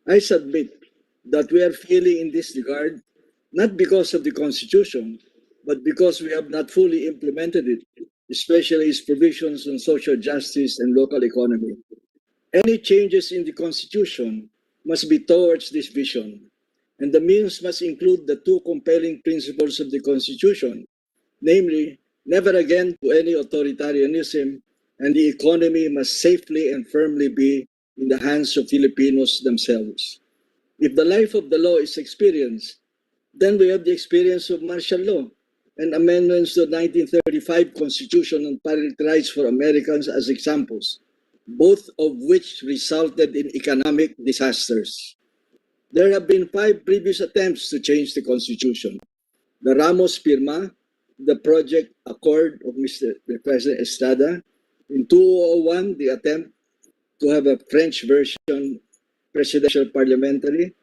I submit that we are failing in this regard, not because of the Constitution, but because we have not fully implemented it, especially its provisions on social justice and local economy. Any changes in the Constitution must be towards this vision, and the means must include the two compelling principles of the Constitution, namely, never again to any authoritarianism, and the economy must safely and firmly be in the hands of Filipinos themselves. If the life of the law is experienced, then we have the experience of martial law and amendments to the 1935 Constitution on parental rights for Americans as examples, both of which resulted in economic disasters. There have been 5 previous attempts to change the Constitution. The Ramos Pirma, the Project Accord of Mr. President Estrada. In 2001, the attempt to have a French version presidential parliamentary.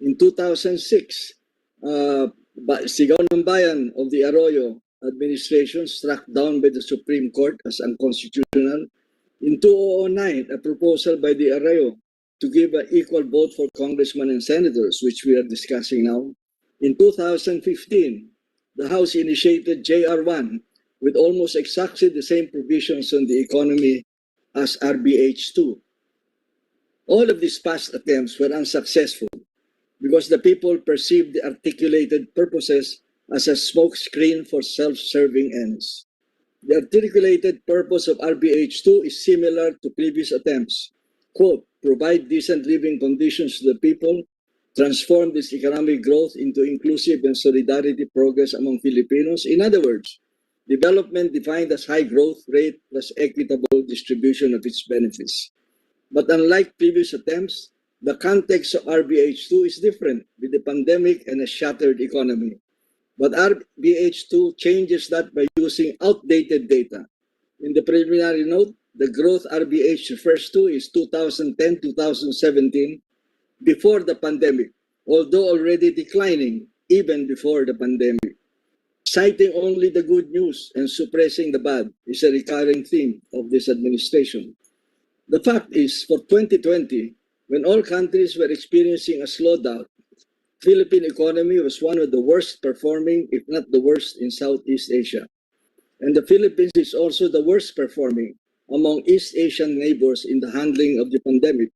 In 2006, Sigaw ng Bayan of the Arroyo administration struck down by the Supreme Court as unconstitutional. In 2009, a proposal by the Arroyo to give an equal vote for congressmen and senators, which we are discussing now. In 2015, the House initiated JR1 with almost exactly the same provisions on the economy as RBH2. All of these past attempts were unsuccessful because the people perceived the articulated purposes as a smokescreen for self-serving ends. The articulated purpose of RBH2 is similar to previous attempts. Quote, provide decent living conditions to the people, transform this economic growth into inclusive and solidarity progress among Filipinos. In other words, development defined as high growth rate plus equitable distribution of its benefits. But unlike previous attempts, the context of RBH2 is different with the pandemic and a shattered economy. But RBH2 changes that by using outdated data. In the preliminary note, the growth RBH refers to is 2010-2017, before the pandemic, although already declining even before the pandemic. citing only the good news and suppressing the bad is a recurring theme of this administration. The fact is, for 2020, when all countries were experiencing a slowdown, Philippine economy was one of the worst performing, if not the worst, in Southeast Asia. And the Philippines is also the worst performing among East Asian neighbors in the handling of the pandemic.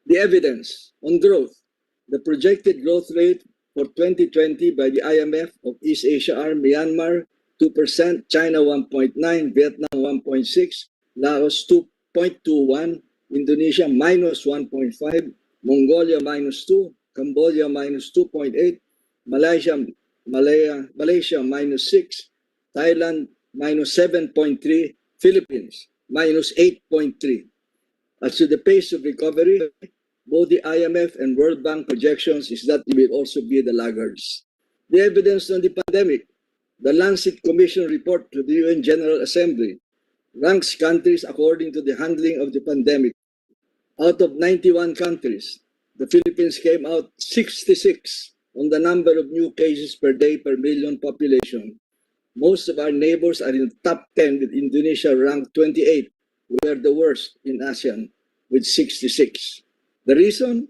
The evidence on growth, the projected growth rate for 2020 by the IMF of East Asia are Myanmar 2%, China 1.9%, Vietnam 1.6%, Laos 2.21%, Indonesia minus 1.5%, Mongolia minus 2%, Cambodia minus 2.8%, Malaysia minus 6%, Thailand minus 7.3%, Philippines minus 8.3%. As to the pace of recovery, both the IMF and World Bank projections is that it will also be the laggards. The evidence on the pandemic, the Lancet Commission report to the UN General Assembly ranks countries according to the handling of the pandemic. Out of 91 countries, the Philippines came out 66 on the number of new cases per day per million population. Most of our neighbors are in the top 10, with Indonesia ranked 28. We are the worst in ASEAN with 66. The reason?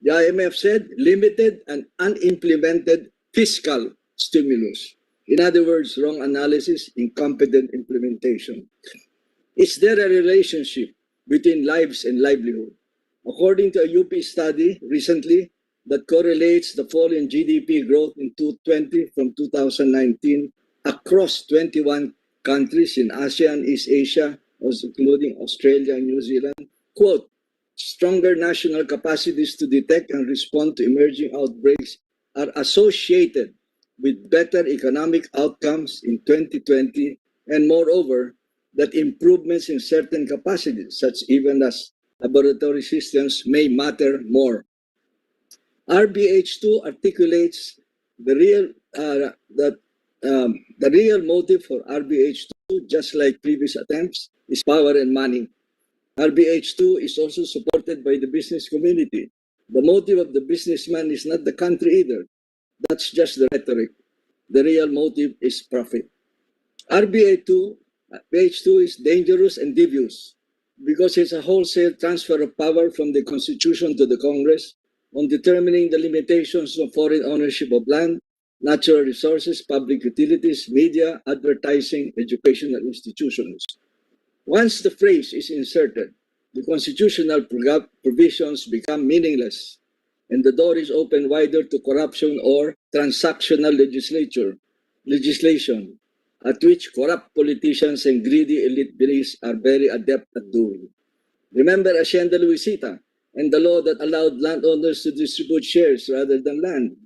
The IMF said limited and unimplemented fiscal stimulus. In other words, wrong analysis, incompetent implementation. Is there a relationship between lives and livelihood? According to a UP study recently that correlates the fall in GDP growth in 2020 from 2019 across 21 countries in ASEAN, East Asia, including Australia and New Zealand, quote, stronger national capacities to detect and respond to emerging outbreaks are associated with better economic outcomes in 2020, and moreover, that improvements in certain capacities, such even as laboratory systems, may matter more. RBH2 articulates the real motive for RBH2, just like previous attempts, is power and money. RBH2 is also supported by the business community. The motive of the businessman is not the country either. That's just the rhetoric. The real motive is profit. RBH2 is dangerous and devious because it's a wholesale transfer of power from the Constitution to the Congress on determining the limitations of foreign ownership of land, natural resources, public utilities, media, advertising, educational institutions. Once the phrase is inserted, the constitutional provisions become meaningless, and the door is opened wider to corruption or transactional legislation, at which corrupt politicians and greedy elite beliefs are very adept at doing. Remember Hacienda Luisita and the law that allowed landowners to distribute shares rather than land.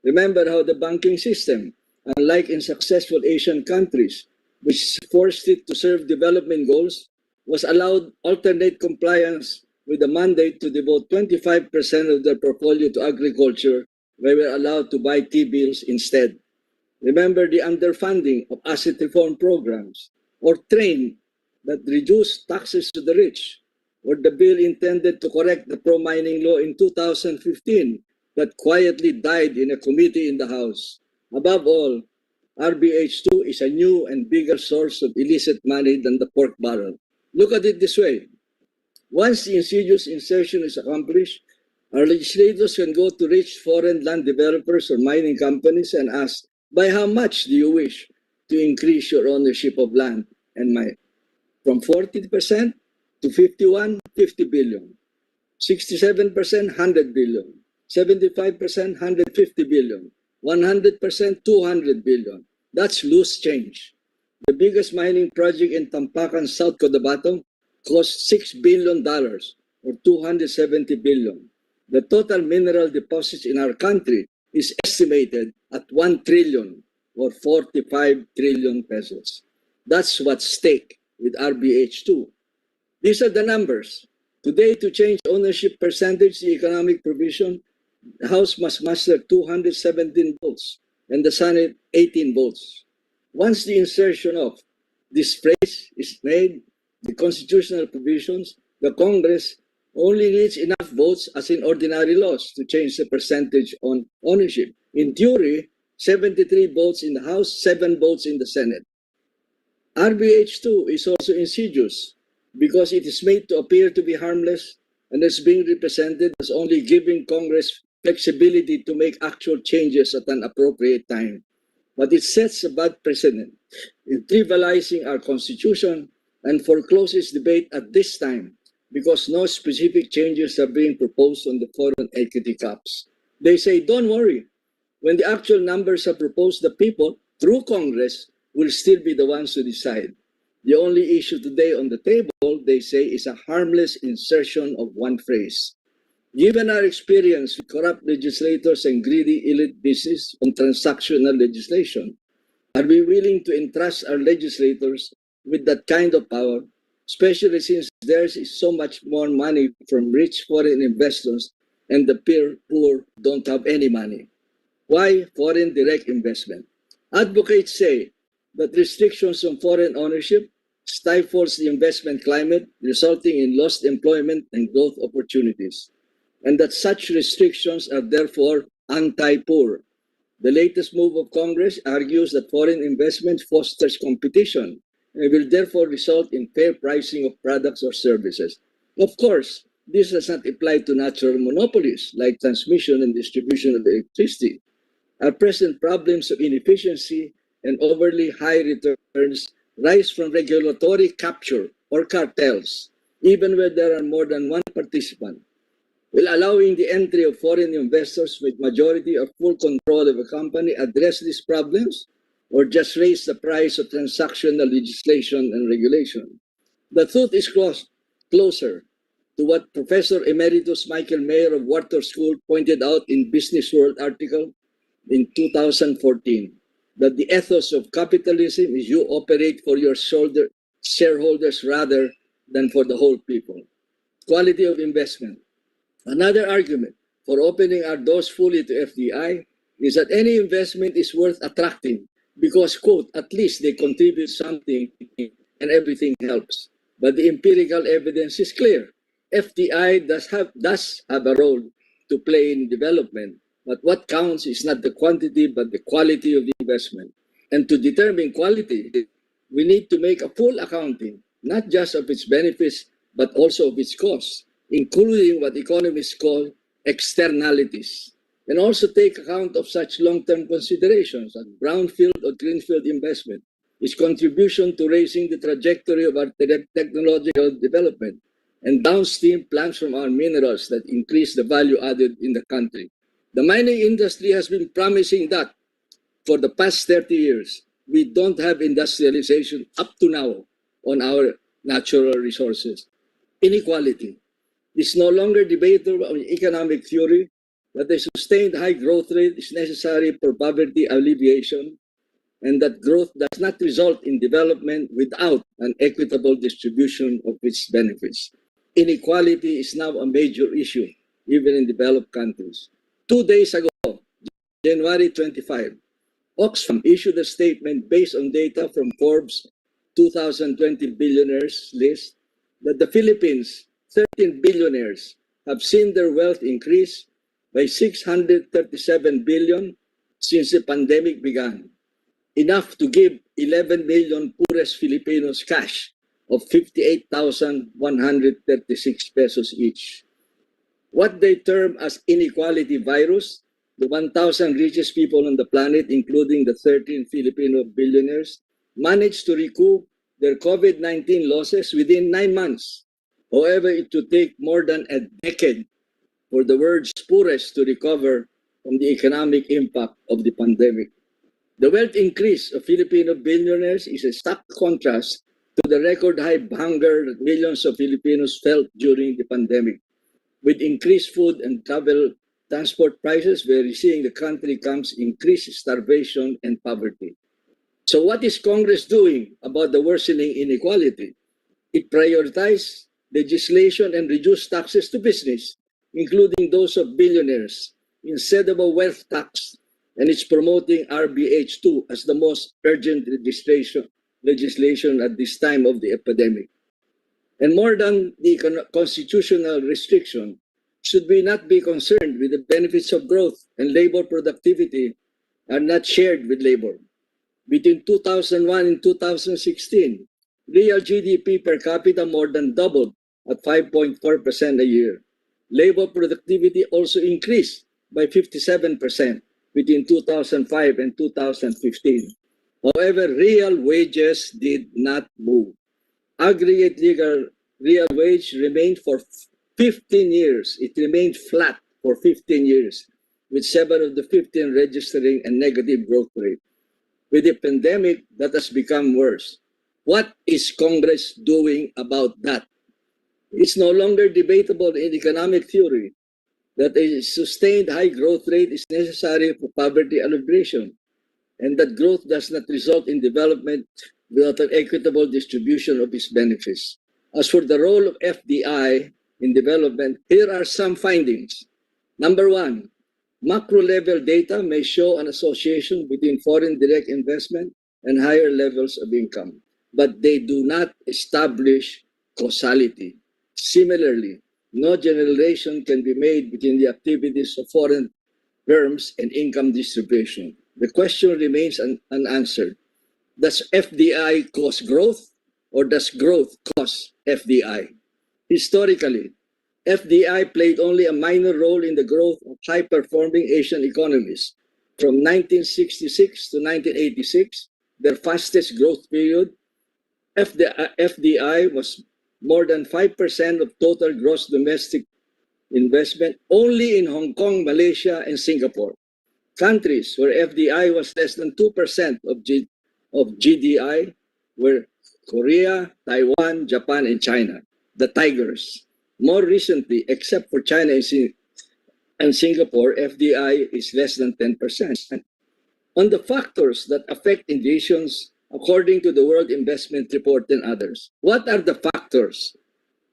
Remember how the banking system, unlike in successful Asian countries, which forced it to serve development goals, was allowed alternate compliance with the mandate to devote 25% of their portfolio to agriculture, they were allowed to buy T-bills instead. Remember the underfunding of asset reform programs, or TRAIN that reduced taxes to the rich, or the bill intended to correct the pro-mining law in 2015 that quietly died in a committee in the House. Above all, RBH2 is a new and bigger source of illicit money than the pork barrel. Look at it this way. Once the insidious insertion is accomplished, our legislators can go to rich foreign land developers or mining companies and ask, by how much do you wish to increase your ownership of land and mine? From 40% to 51, 50 billion. 67%, 100 billion. 75%, 150 billion. 100%, 200 billion. That's loose change. The biggest mining project in Tampakan, South Cotabato, cost $6 billion or 270 billion. The total mineral deposits in our country is estimated at 1 trillion or 45 trillion pesos. That's what's at stake with RBH2. These are the numbers. Today, to change ownership percentage, the economic provision, the House must muster 217 votes and the Senate 18 votes. Once the insertion of this phrase is made, the constitutional provisions, the Congress only needs enough votes as in ordinary laws to change the percentage on ownership. In theory, 73 votes in the House, 7 votes in the Senate. RBH2 is also insidious because it is made to appear to be harmless and is being represented as only giving Congress flexibility to make actual changes at an appropriate time. But it sets a bad precedent in trivializing our Constitution and forecloses debate at this time because no specific changes are being proposed on the foreign equity caps. They say, don't worry, when the actual numbers are proposed, the people, through Congress, will still be the ones to decide. The only issue today on the table, they say, is a harmless insertion of one phrase. Given our experience with corrupt legislators and greedy elite business on transactional legislation, are we willing to entrust our legislators with that kind of power, especially since theirs is so much more money from rich foreign investors and the poor don't have any money? Why foreign direct investment? Advocates say that restrictions on foreign ownership stifles the investment climate, resulting in lost employment and growth opportunities, and that such restrictions are therefore anti-poor. The latest move of Congress argues that foreign investment fosters competition and will therefore result in fair pricing of products or services. Of course, this does not apply to natural monopolies like transmission and distribution of electricity. Our present problems of inefficiency and overly high returns rise from regulatory capture or cartels, even where there are more than one participant. Will allowing the entry of foreign investors with majority or full control of a company address these problems, or just raise the price of transactional legislation and regulation? The truth is closer to what Professor Emeritus Michael Mayer of Wharton School pointed out in Business World article in 2014, that the ethos of capitalism is you operate for your shareholders rather than for the whole people. Quality of investment. Another argument for opening our doors fully to FDI is that any investment is worth attracting because, quote, at least they contribute something and everything helps. But the empirical evidence is clear. FDI does have a role to play in development, but what counts is not the quantity but the quality of the investment. And to determine quality, we need to make a full accounting, not just of its benefits, but also of its costs, including what economists call externalities, and also take account of such long-term considerations as brownfield or greenfield investment, its contribution to raising the trajectory of our technological development, and downstream plants from our minerals that increase the value added in the country. The mining industry has been promising that for the past 30 years. We don't have industrialization up to now on our natural resources. Inequality. It's no longer debatable on economic theory that a sustained high growth rate is necessary for poverty alleviation, and that growth does not result in development without an equitable distribution of its benefits. Inequality is now a major issue, even in developed countries. 2 days ago, January 25, Oxfam issued a statement based on data from Forbes' 2020 billionaires list that the Philippines' 13 billionaires have seen their wealth increase by 637 billion since the pandemic began, enough to give 11 million poorest Filipinos cash of 58,136 pesos each. What they term as inequality virus, the 1,000 richest people on the planet, including the 13 Filipino billionaires, managed to recoup their COVID-19 losses within 9 months. However, it would take more than a decade for the world's poorest to recover from the economic impact of the pandemic. The wealth increase of Filipino billionaires is a stark contrast to the record high hunger that millions of Filipinos felt during the pandemic. With increased food and transport prices, we're seeing the country comes increased starvation and poverty. So what is Congress doing about the worsening inequality? It prioritized legislation and reduced taxes to business, including those of billionaires, instead of a wealth tax, and it's promoting RBH2 as the most urgent legislation at this time of the epidemic. And more than the constitutional restriction, should we not be concerned with the benefits of growth and labor productivity are not shared with labor. Between 2001 and 2016, real GDP per capita more than doubled at 5.4% a year. Labor productivity also increased by 57% between 2005 and 2015. However, real wages did not move. Aggregate real wage remained for 15 years. It remained flat for 15 years, with 7 of the 15 registering a negative growth rate. With the pandemic, that has become worse. What is Congress doing about that? It's no longer debatable in economic theory that a sustained high growth rate is necessary for poverty alleviation, and that growth does not result in development without an equitable distribution of its benefits. As for the role of FDI in development, here are some findings. Number one, macro-level data may show an association between foreign direct investment and higher levels of income, but they do not establish causality. Similarly, no generalization can be made between the activities of foreign firms and income distribution. The question remains unanswered. Does FDI cause growth, or does growth cause FDI? Historically, FDI played only a minor role in the growth of high-performing Asian economies. From 1966 to 1986, their fastest growth period, FDI was more than 5% of total gross domestic investment only in Hong Kong, Malaysia, and Singapore. Countries where FDI was less than 2% of GDI were Korea, Taiwan, Japan, and China, the tigers. More recently, except for China and Singapore, FDI is less than 10%. On the factors that affect invasions, according to the World Investment Report and others, what are the factors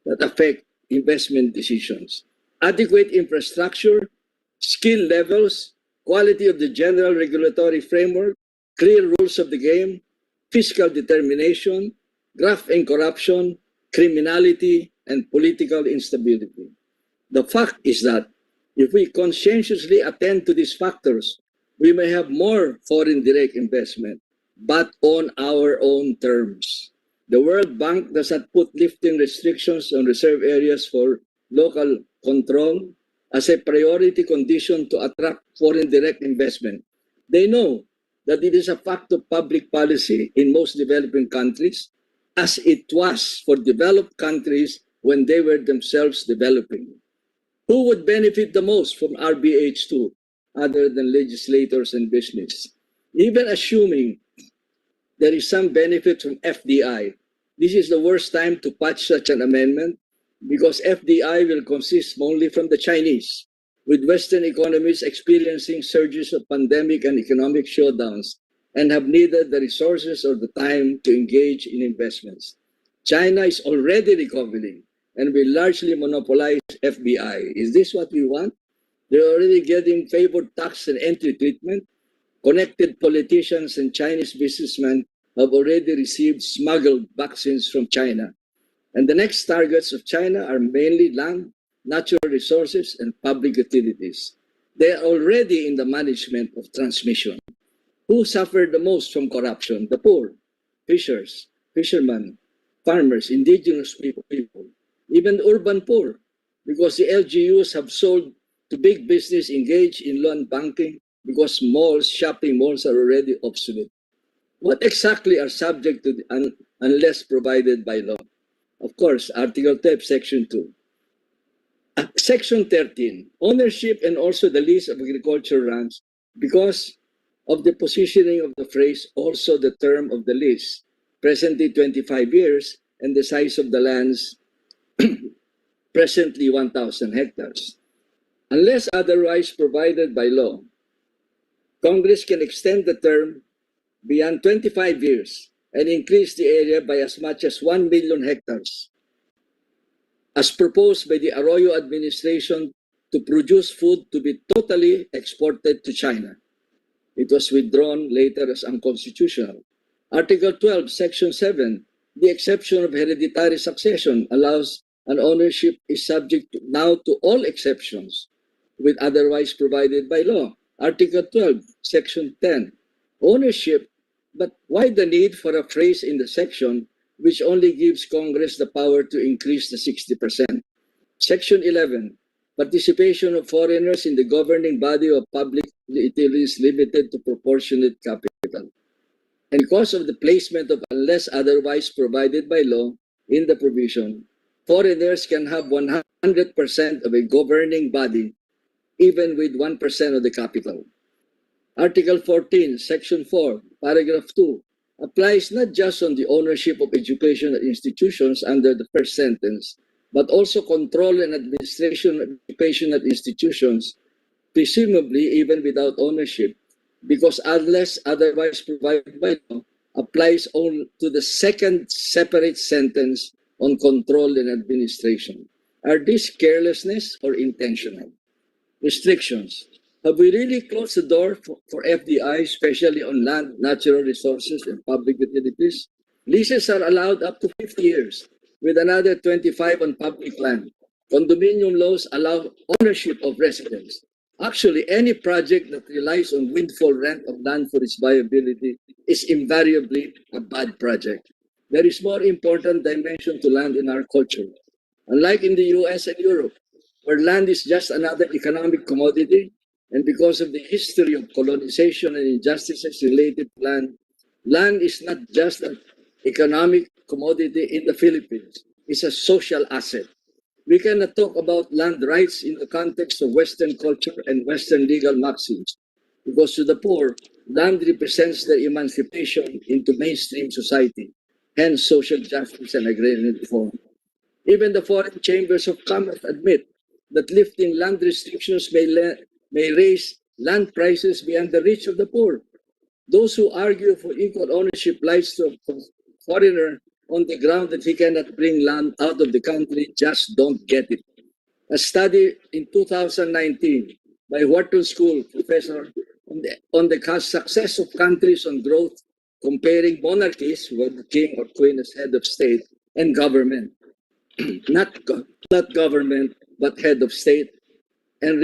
that affect investment decisions? Adequate infrastructure, skill levels, quality of the general regulatory framework, clear rules of the game, fiscal determination, graft and corruption, criminality, and political instability. The fact is that if we conscientiously attend to these factors, we may have more foreign direct investment, but on our own terms. The World Bank does not put lifting restrictions on reserve areas for local control as a priority condition to attract foreign direct investment. They know that it is a fact of public policy in most developing countries, as it was for developed countries when they were themselves developing. Who would benefit the most from RBH2 other than legislators and business? Even assuming there is some benefit from FDI, this is the worst time to patch such an amendment because FDI will consist only from the Chinese, with Western economies experiencing surges of pandemic and economic shutdowns and have neither the resources or the time to engage in investments. China is already recovering and will largely monopolize FDI. Is this what we want? They're already getting favored tax and entry treatment. Connected politicians and Chinese businessmen have already received smuggled vaccines from China. And the next targets of China are mainly land, natural resources, and public utilities. They are already in the management of transmission. Who suffered the most from corruption? The poor, fishermen, farmers, indigenous people, even urban poor, because the LGUs have sold to big business engaged in loan banking because malls, shopping malls are already obsolete. What exactly are subject to unless provided by law? Of course, Article 12, Section 2. Section 13, ownership and also the lease of agricultural lands, because of the positioning of the phrase, also the term of the lease, presently 25 years, and the size of the lands, presently 1,000 hectares. Unless otherwise provided by law, Congress can extend the term beyond 25 years and increase the area by as much as 1 million hectares, as proposed by the Arroyo administration to produce food to be totally exported to China. It was withdrawn later as unconstitutional. Article 12, Section 7, the exception of hereditary succession allows an ownership is subject now to all exceptions with otherwise provided by law. Article 12, Section 10, ownership, but why the need for a phrase in the section which only gives Congress the power to increase the 60%? Section 11, participation of foreigners in the governing body of public utilities limited to proportionate capital. And because of the placement of unless otherwise provided by law in the provision, foreigners can have 100% of a governing body even with 1% of the capital. Article 14, Section 4, Paragraph 2, applies not just on the ownership of educational institutions under the first sentence, but also control and administration of educational institutions, presumably even without ownership, because unless otherwise provided by law, applies only to the second separate sentence on control and administration. Are these carelessness or intentional? Restrictions. Have we really closed the door for FDI, especially on land, natural resources, and public utilities? Leases are allowed up to 50 years, with another 25 on public land. Condominium laws allow ownership of residents. Actually, any project that relies on windfall rent of land for its viability is invariably a bad project. There is more important dimension to land in our culture. Unlike in the US and Europe, where land is just another economic commodity, and because of the history of colonization and injustices related to land, land is not just an economic commodity in the Philippines, it's a social asset. We cannot talk about land rights in the context of Western culture and Western legal maxims, because to the poor, land represents their emancipation into mainstream society, hence social justice and agrarian reform. Even the foreign chambers of commerce admit that lifting land restrictions may raise land prices beyond the reach of the poor. Those who argue for equal ownership lies to a foreigner on the ground that he cannot bring land out of the country just don't get it. A study in 2019 by Wharton School professor on the success of countries on growth, comparing monarchies where the king or queen is head of state and government, not government but head of state, and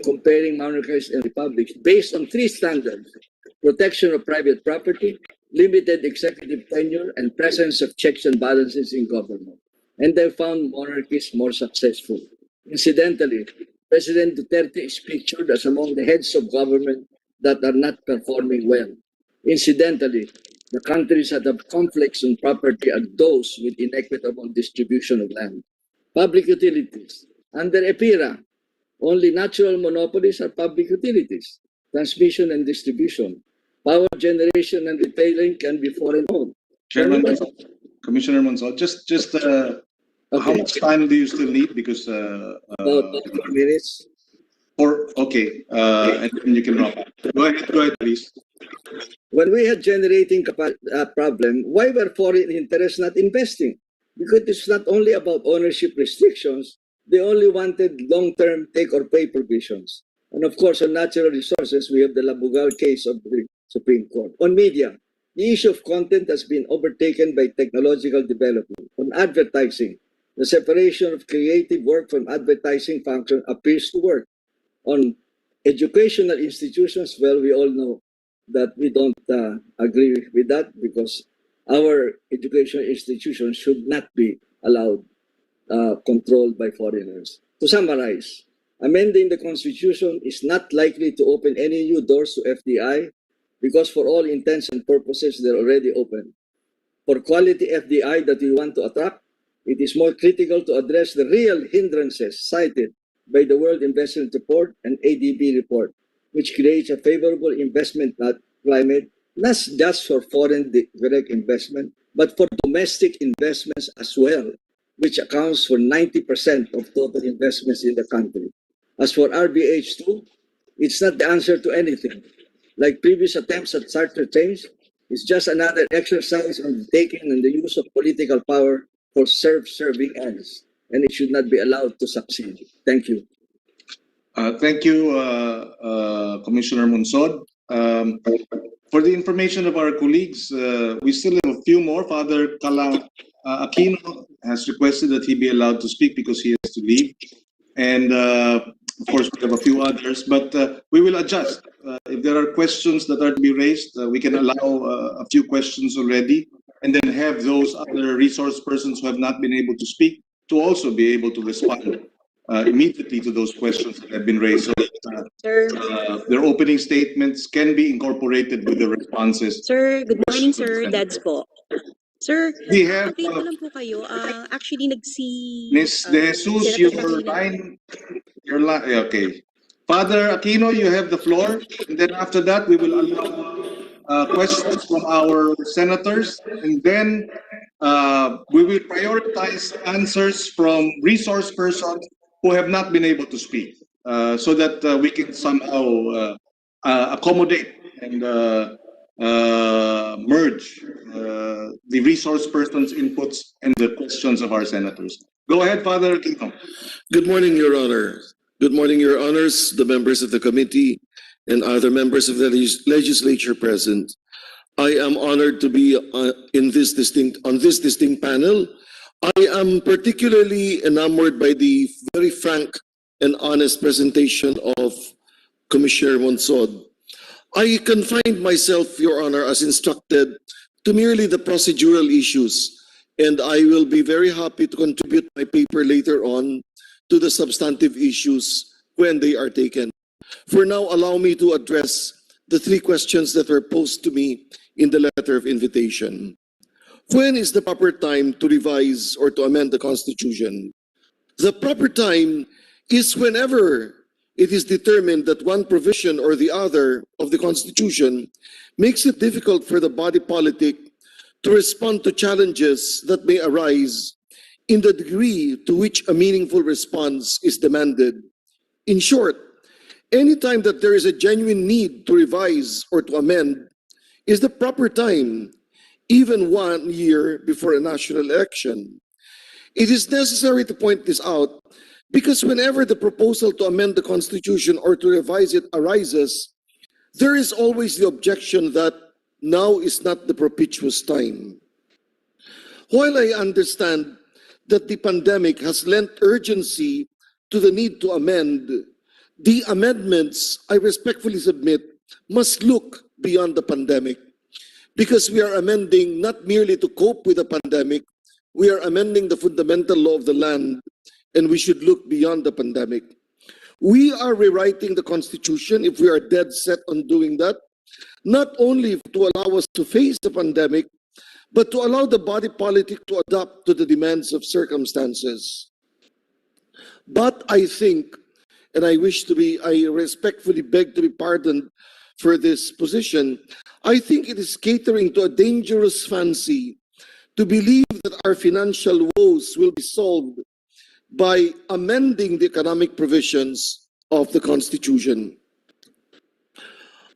comparing monarchies and republics based on three standards: protection of private property, limited executive tenure, and presence of checks and balances in government. And they found monarchies more successful. Incidentally, President Duterte is pictured as among the heads of government that are not performing well. Incidentally, the countries that have conflicts on property are those with inequitable distribution of land. Public utilities. Under EPIRA, only natural monopolies are public utilities, transmission and distribution. Power generation and retailing can be foreign owned. Chairman, Commissioner Monsod, how much time do you still need? Because about 4 minutes. Okay, and then you can wrap up. Go ahead, please. When we had generating problem, why were foreign interests not investing? Because it's not only about ownership restrictions, they only wanted long-term take-or-pay provisions. And of course, on natural resources, we have the Labugal case of the Supreme Court. On media, the issue of content has been overtaken by technological development. On advertising, the separation of creative work from advertising function appears to work. On educational institutions, well, we all know that we don't agree with that because our educational institutions should not be allowed controlled by foreigners. To summarize, amending the Constitution is not likely to open any new doors to FDI because for all intents and purposes, they're already open. For quality FDI that we want to attract, it is more critical to address the real hindrances cited by the World Investment Report and ADB report, which creates a favorable investment climate, not just for foreign direct investment, but for domestic investments as well, which accounts for 90% of total investments in the country. As for RBH2, it's not the answer to anything. Like previous attempts at charter change, it's just another exercise on the taking and the use of political power for self-serving ends, and it should not be allowed to succeed. Thank you. Thank you, Commissioner Monsod. For the information of our colleagues, we still have a few more. Father Aquino has requested that he be allowed to speak because he has to leave. And Of course, we have a few others, but we will adjust. If there are questions that are to be raised, we can allow a few questions already, and then have those other resource persons who have not been able to speak to also be able to respond immediately to those questions that have been raised. So their opening statements can be incorporated with the responses. Sir, good morning, sir. Dads po. Sir, We have update ko lang po kayo. Actually, Ms. De Jesus, your line, okay. Father Aquino, you have the floor, and then after that, we will allow questions from our senators, and then we will prioritize answers from resource persons who have not been able to speak, so that we can somehow accommodate and merge the resource persons' inputs and the questions of our senators. Go ahead, Father Aquino. Good morning, Your Honor. Good morning, Your Honors, the members of the committee, and other members of the legislature present. I am honored to be on this distinct panel. I am particularly enamored by the very frank and honest presentation of Commissioner Monsod. I confined myself, Your Honor, as instructed, to merely the procedural issues, and I will be very happy to contribute my paper later on to the substantive issues when they are taken. For now, allow me to address the three questions that were posed to me in the letter of invitation. When is the proper time to revise or to amend the Constitution? The proper time is whenever it is determined that one provision or the other of the Constitution makes it difficult for the body politic to respond to challenges that may arise in the degree to which a meaningful response is demanded. In short, any time that there is a genuine need to revise or to amend is the proper time, even 1 year before a national election. It is necessary to point this out because whenever the proposal to amend the Constitution or to revise it arises, there is always the objection that now is not the propitious time. While I understand that the pandemic has lent urgency to the need to amend, the amendments, I respectfully submit, must look beyond the pandemic, because we are amending not merely to cope with the pandemic, we are amending the fundamental law of the land, and we should look beyond the pandemic. We are rewriting the Constitution, if we are dead set on doing that, not only to allow us to face the pandemic, but to allow the body politic to adapt to the demands of circumstances. But I think, and I respectfully beg to be pardoned for this position, I think it is catering to a dangerous fancy to believe that our financial woes will be solved by amending the economic provisions of the Constitution.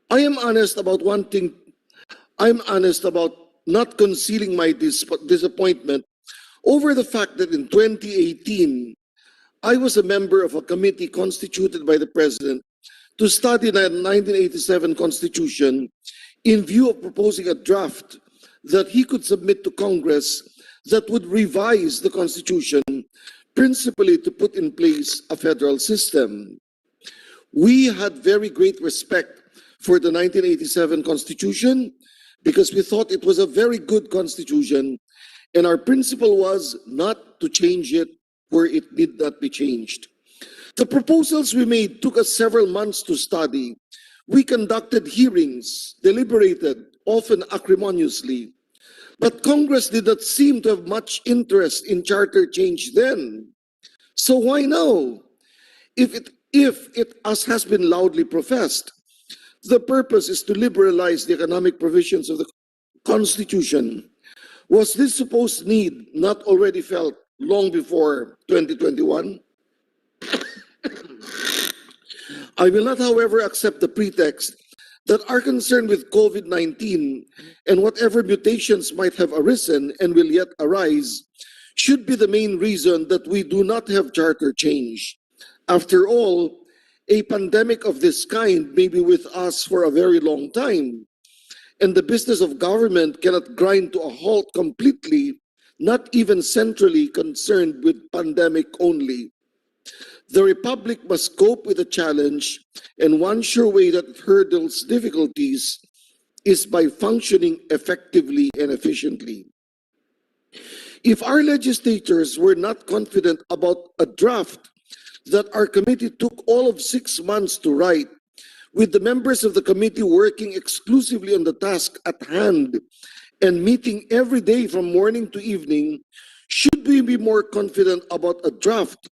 I am honest about one thing. I'm honest about not concealing my disappointment over the fact that in 2018, I was a member of a committee constituted by the President to study the 1987 Constitution in view of proposing a draft that he could submit to Congress that would revise the Constitution, principally to put in place a federal system. We had very great respect for the 1987 Constitution because we thought it was a very good Constitution, and our principle was not to change it where it need not be changed. The proposals we made took us several months to study. We conducted hearings, deliberated, often acrimoniously. But Congress did not seem to have much interest in charter change then. So why now? If it, as has been loudly professed, the purpose is to liberalize the economic provisions of the Constitution, was this supposed need not already felt long before 2021? I will not, however, accept the pretext that our concern with COVID-19 and whatever mutations might have arisen and will yet arise should be the main reason that we do not have charter change. After all, a pandemic of this kind may be with us for a very long time, and the business of government cannot grind to a halt completely, not even centrally concerned with pandemic only. The Republic must cope with the challenge, and one sure way that it hurdles difficulties is by functioning effectively and efficiently. If our legislators were not confident about a draft that our committee took all of 6 months to write, with the members of the committee working exclusively on the task at hand and meeting every day from morning to evening, should we be more confident about a draft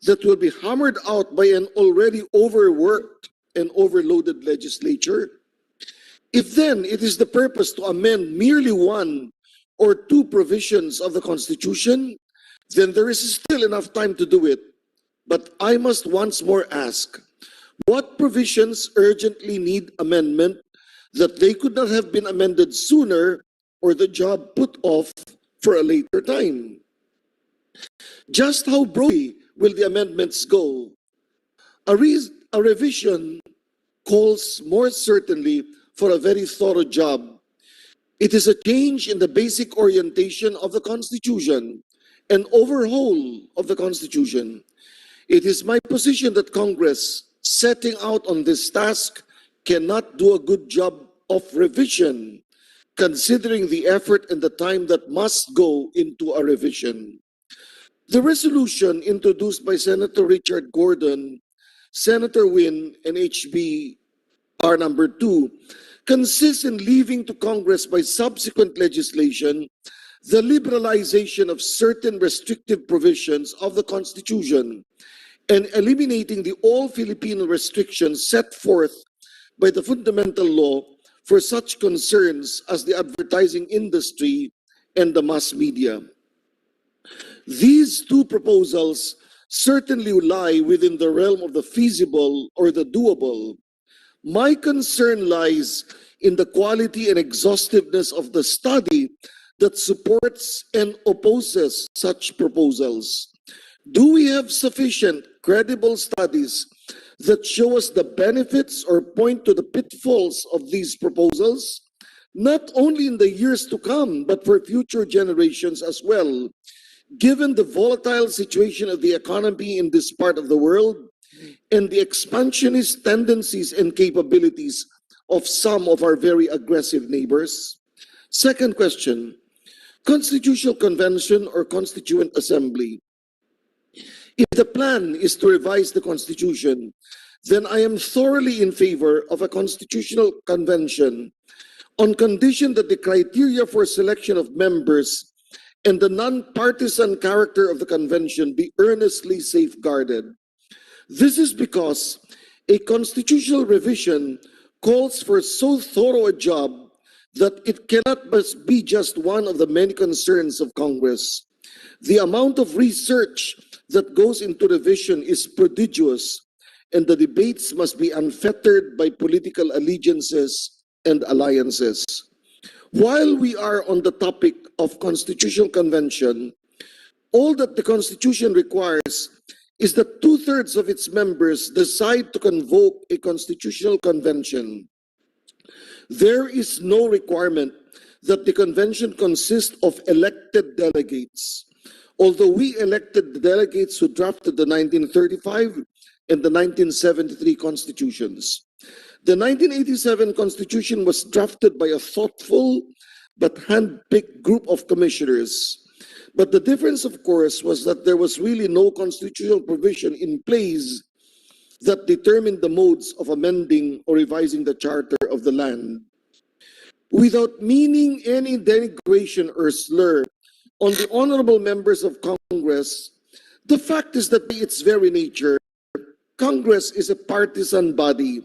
that will be hammered out by an already overworked and overloaded legislature? If then it is the purpose to amend merely 1 or 2 provisions of the Constitution, then there is still enough time to do it. But I must once more ask, what provisions urgently need amendment that they could not have been amended sooner or the job put off for a later time? Just how broadly will the amendments go? A revision calls more certainly for a very thorough job. It is a change in the basic orientation of the Constitution, an overhaul of the Constitution. It is my position that Congress, setting out on this task, cannot do a good job of revision, considering the effort and the time that must go into a revision. The resolution introduced by Senator Richard Gordon, Senator Win, and HB.R. number 2 consists in leaving to Congress by subsequent legislation the liberalization of certain restrictive provisions of the Constitution and eliminating the all-Filipino restrictions set forth by the fundamental law for such concerns as the advertising industry and the mass media. These 2 proposals certainly lie within the realm of the feasible or the doable. My concern lies in the quality and exhaustiveness of the study that supports and opposes such proposals. Do we have sufficient credible studies that show us the benefits or point to the pitfalls of these proposals, not only in the years to come, but for future generations as well, given the volatile situation of the economy in this part of the world and the expansionist tendencies and capabilities of some of our very aggressive neighbors? Second question, Constitutional Convention or Constituent Assembly. If the plan is to revise the Constitution, then I am thoroughly in favor of a Constitutional Convention on condition that the criteria for selection of members and the non-partisan character of the convention be earnestly safeguarded. This is because a constitutional revision calls for so thorough a job that it cannot be just one of the many concerns of Congress. The amount of research that goes into revision is prodigious, and the debates must be unfettered by political allegiances and alliances. While we are on the topic of Constitutional Convention, all that the Constitution requires is that 2/3 of its members decide to convoke a Constitutional Convention. There is no requirement that the convention consist of elected delegates, although we elected the delegates who drafted the 1935 and the 1973 constitutions. The 1987 Constitution was drafted by a thoughtful but hand-picked group of commissioners. But the difference, of course, was that there was really no constitutional provision in place that determined the modes of amending or revising the charter of the land. Without meaning any denigration or slur on the honorable members of Congress, the fact is that by its very nature, Congress is a partisan body.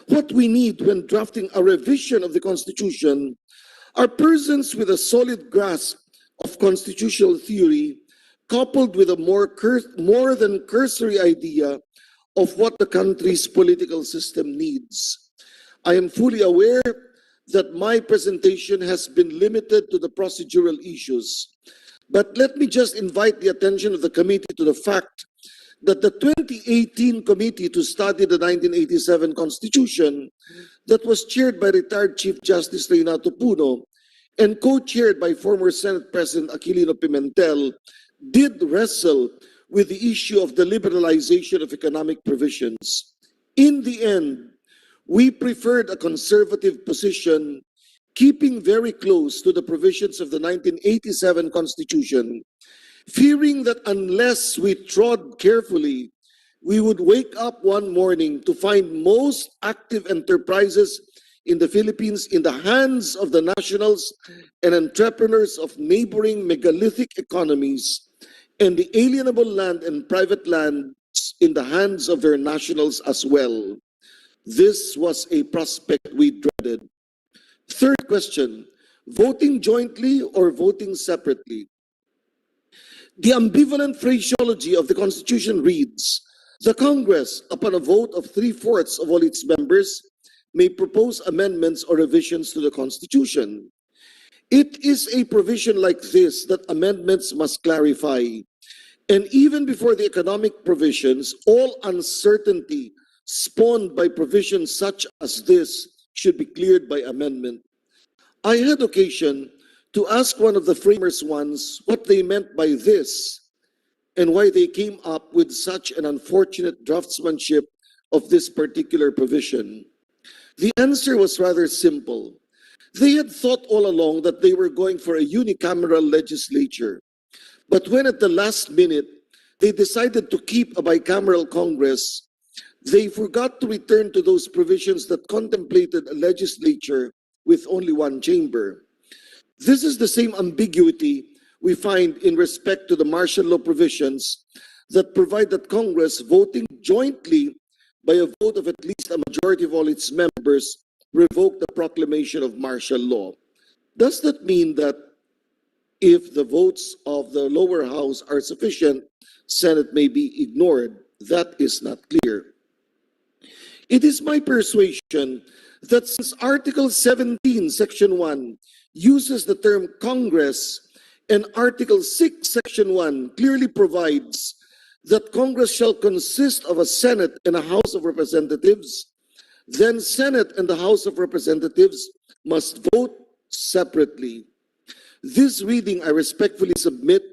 What we need when drafting a revision of the Constitution are persons with a solid grasp of constitutional theory, coupled with a more than cursory idea of what the country's political system needs. I am fully aware that my presentation has been limited to the procedural issues, but let me just invite the attention of the committee to the fact that the 2018 committee to study the 1987 Constitution that was chaired by retired Chief Justice Renato Puno and co-chaired by former Senate President Aquilino Pimentel did wrestle with the issue of the liberalization of economic provisions. In the end, we preferred a conservative position, keeping very close to the provisions of the 1987 Constitution, fearing that unless we trod carefully, we would wake up one morning to find most active enterprises in the Philippines in the hands of the nationals and entrepreneurs of neighboring megalithic economies, and the alienable land and private lands in the hands of their nationals as well. This was a prospect we dreaded. Third question, voting jointly or voting separately? The ambivalent phraseology of the Constitution reads, the Congress, upon a vote of 3/4 of all its members, may propose amendments or revisions to the Constitution. It is a provision like this that amendments must clarify. And even before the economic provisions, all uncertainty spawned by provisions such as this should be cleared by amendment. I had occasion to ask one of the framers once what they meant by this and why they came up with such an unfortunate draftsmanship of this particular provision. The answer was rather simple. They had thought all along that they were going for a unicameral legislature. But when at the last minute they decided to keep a bicameral Congress, they forgot to return to those provisions that contemplated a legislature with only one chamber. This is the same ambiguity we find in respect to the martial law provisions that provide that Congress, voting jointly by a vote of at least a majority of all its members, revoke the proclamation of martial law. Does that mean that if the votes of the lower house are sufficient, Senate may be ignored? That is not clear. It is my persuasion that since Article 17, Section 1 uses the term Congress, and Article 6, Section 1 clearly provides that Congress shall consist of a Senate and a House of Representatives, then Senate and the House of Representatives must vote separately. This reading, I respectfully submit,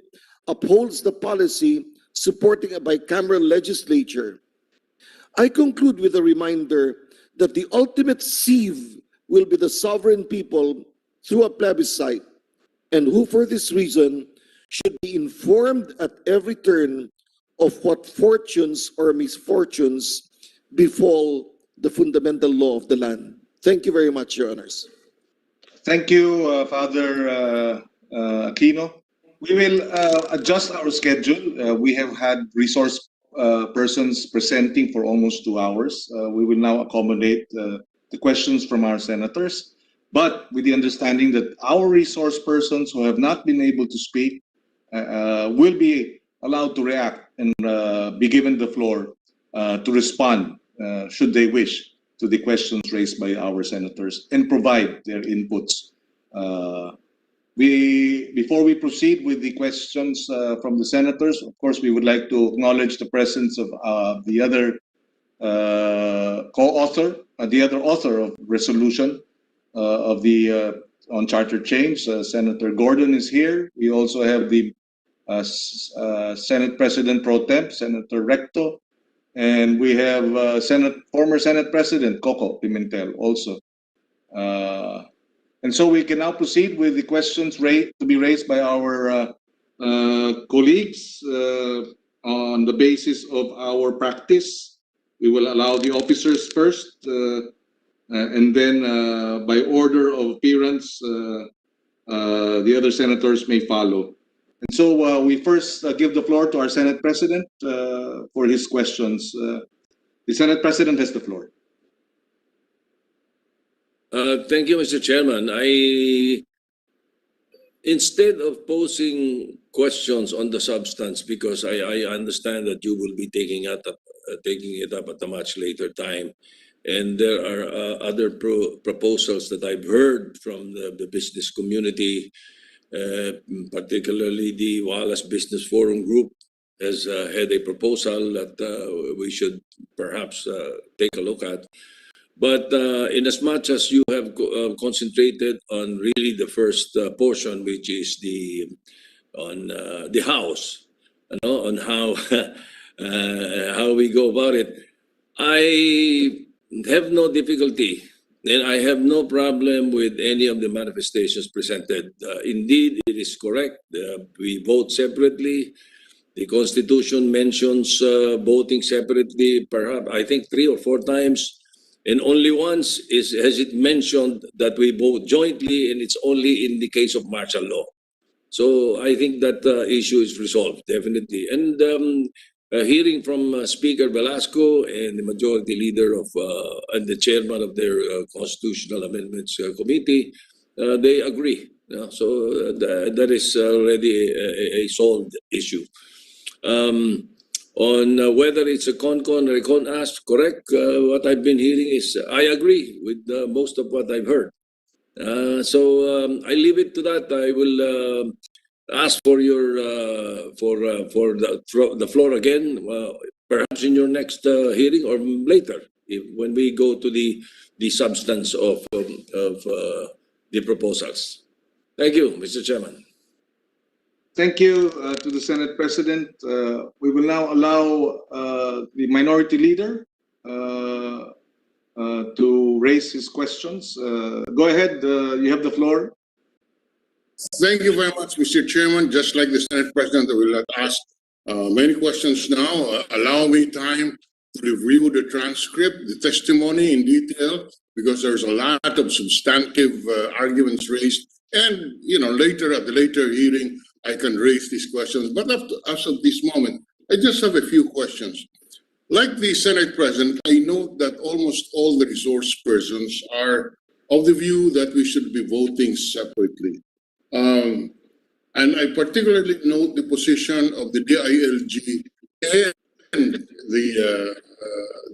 upholds the policy supporting a bicameral legislature. I conclude with a reminder that the ultimate sieve will be the sovereign people through a plebiscite, and who for this reason should be informed at every turn of what fortunes or misfortunes befall the fundamental law of the land. Thank you very much, Your Honors. Thank you, Father Aquino. We will adjust our schedule. We have had resource persons presenting for almost 2 hours. We will now accommodate the questions from our senators, but with the understanding that our resource persons who have not been able to speak will be allowed to react and be given the floor to respond, should they wish, to the questions raised by our senators and provide their inputs. Before we proceed with the questions from the senators, of course, we would like to acknowledge the presence of the other co-author, the other author of resolution of the on charter change. Senator Gordon is here. We also have the Senate President Pro Temp, Senator Recto, and we have former Senate President Coco Pimentel also. And so we can now proceed with the questions to be raised by our colleagues on the basis of our practice. We will allow the officers first, and then by order of appearance, the other senators may follow. And so we first give the floor to our Senate President for his questions. The Senate President has the floor. Thank you, Mr. Chairman. Instead of posing questions on the substance, because I understand that you will be taking it up at a much later time, and there are other proposals that I've heard from the business community, particularly the Wallace Business Forum Group has had a proposal that we should perhaps take a look at. But in as much as you have concentrated on really the first portion, which is on the House, on how how we go about it. I have no difficulty and I have no problem with any of the manifestations presented. Indeed, it is correct. We vote separately. The Constitution mentions voting separately, perhaps I think 3 or 4 times, and only once has it mentioned that we vote jointly, and it's only in the case of martial law. So I think that issue is resolved, definitely. And hearing from Speaker Velasco and the Majority Leader of and the Chairman of their Constitutional Amendments Committee, they agree. So that is already a solved issue. On whether it's a con-con or a con-ask, correct. What I've been hearing is I agree with most of what I've heard. So I leave it to that. I will ask for your for the floor again, perhaps in your next hearing or later, when we go to the substance of the proposals. Thank you, Mr. Chairman. Thank you to the Senate President. We will now allow the Minority Leader to raise his questions. Go ahead, you have the floor. Thank you very much, Mr. Chairman. Just like the Senate President, I will not ask many questions now. Allow me time to review the transcript, the testimony in detail, because there's a lot of substantive arguments raised. And, later at the later hearing, I can raise these questions. But as of this moment, I just have a few questions. Like the Senate President, I note that almost all the resource persons are of the view that we should be voting separately. And I particularly note the position of the DILG and the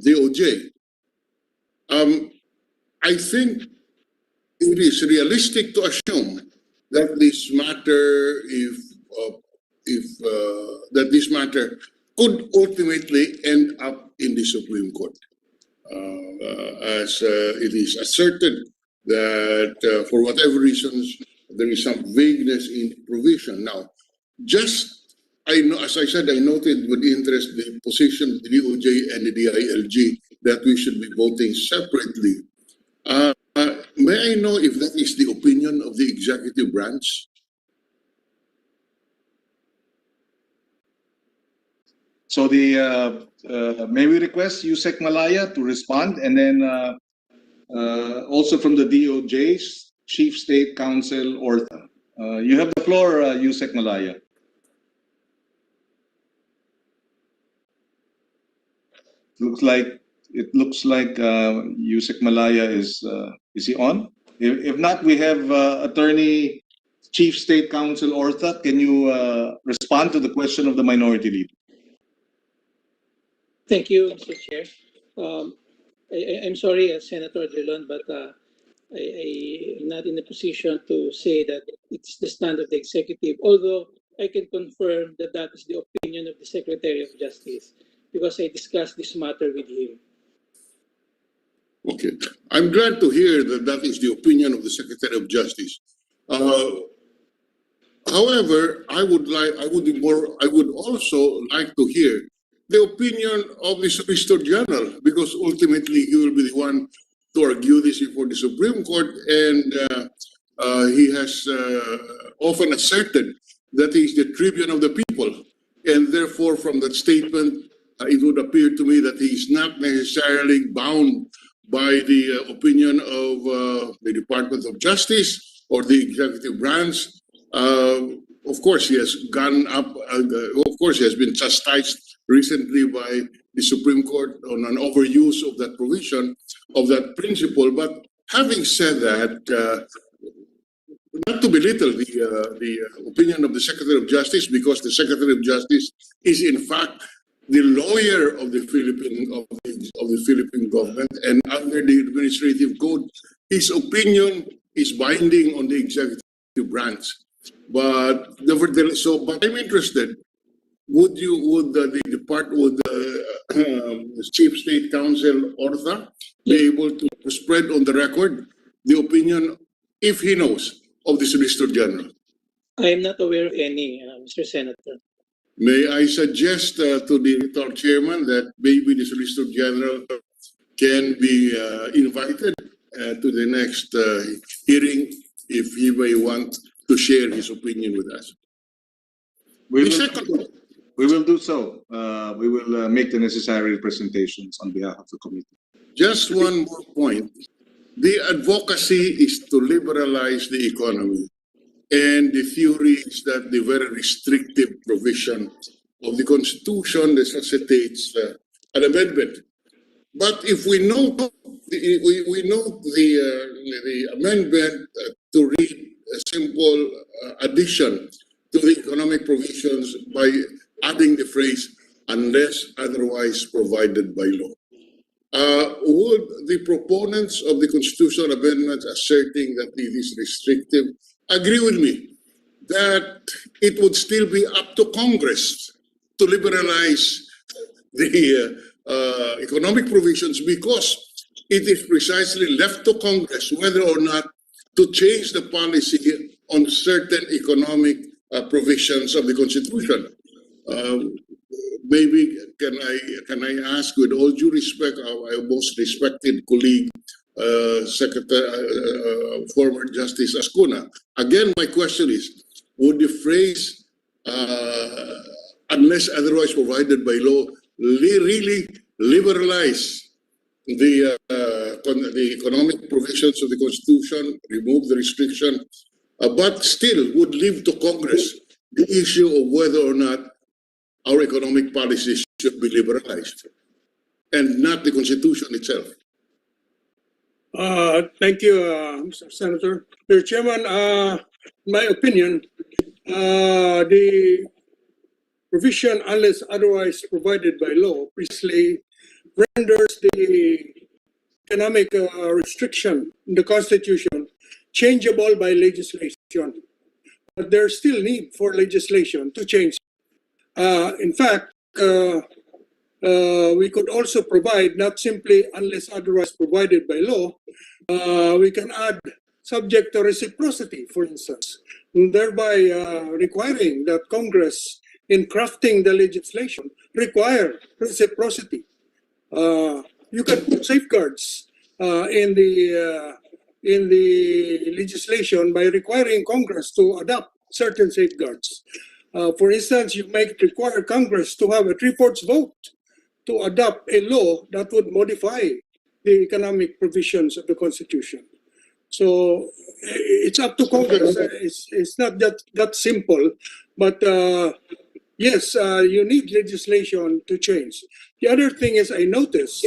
DOJ. I think it is realistic to assume that this matter, that this matter could ultimately end up in the Supreme Court, as it is asserted that for whatever reasons there is some vagueness in provision. Now, as I said, I noted with interest the position of the DOJ and the DILG that we should be voting separately. May I know if that is the opinion of the executive branch? So may we request Yusek Malaya to respond, and then also from the DOJ's Chief State Counsel Ortha. You have the floor, Yusek Malaya. It looks like Yusek Malaya is he on? If not, we have Attorney Chief State Counsel Ortha. Can you respond to the question of the Minority Leader? Thank you, Mr. Chair. I'm sorry, Senator Drilon, but I'm not in a position to say that it's the stand of the executive, although I can confirm that that is the opinion of the Secretary of Justice, because I discussed this matter with him. Okay, I'm glad to hear that that is the opinion of the Secretary of Justice. However, I would also like to hear the opinion of the Solicitor General, because ultimately he will be the one to argue this before the Supreme Court, and he has often asserted that he is the tribune of the people, and therefore from that statement it would appear to me that he is not necessarily bound by the opinion of the Department of Justice or the executive branch. Of course, he has gone up, of course, he has been chastised recently by the Supreme Court on an overuse of that provision, of that principle. But having said that, not to belittle the opinion of the Secretary of Justice, because the Secretary of Justice is in fact the lawyer of the Philippine government, and under the administrative code, his opinion is binding on the executive branch. But nevertheless, but I'm interested. Would the Chief State Counsel Ortha be able to spread on the record the opinion, if he knows, of the Solicitor General? I am not aware of any, Mr. Senator. May I suggest to the chairman that maybe the Solicitor General can be invited to the next hearing if he may want to share his opinion with us. We will do so. We will make the necessary presentations on behalf of the committee. Just one more point. The advocacy is to liberalize the economy, and the theory is that the very restrictive provision of the Constitution necessitates an amendment. But if we note the amendment to read a simple addition to the economic provisions by adding the phrase "unless otherwise provided by law." Would the proponents of the constitutional amendments asserting that it is restrictive agree with me that it would still be up to Congress to liberalize the economic provisions, because it is precisely left to Congress whether or not to change the policy on certain economic provisions of the Constitution? Maybe can I ask, with all due respect, our most respected colleague, former Justice Ascuna. Again, my question is, would the phrase "unless otherwise provided by law" really liberalize the economic provisions of the Constitution, remove the restriction, but still would leave to Congress the issue of whether or not our economic policies should be liberalized, and not the Constitution itself? Thank you, Mr. Senator. Mr. Chairman, in my opinion, the provision "unless otherwise provided by law" precisely renders the economic restriction in the Constitution changeable by legislation. But there's still need for legislation to change. In fact, we could also provide not simply "unless otherwise provided by law," we can add "subject to reciprocity," for instance, thereby requiring that Congress, in crafting the legislation, require reciprocity. You can put safeguards in the legislation by requiring Congress to adopt certain safeguards. For instance, you might require Congress to have a 3/4 vote to adopt a law that would modify the economic provisions of the Constitution. So it's up to Congress. It's not that simple, but yes, you need legislation to change. The other thing is, I noticed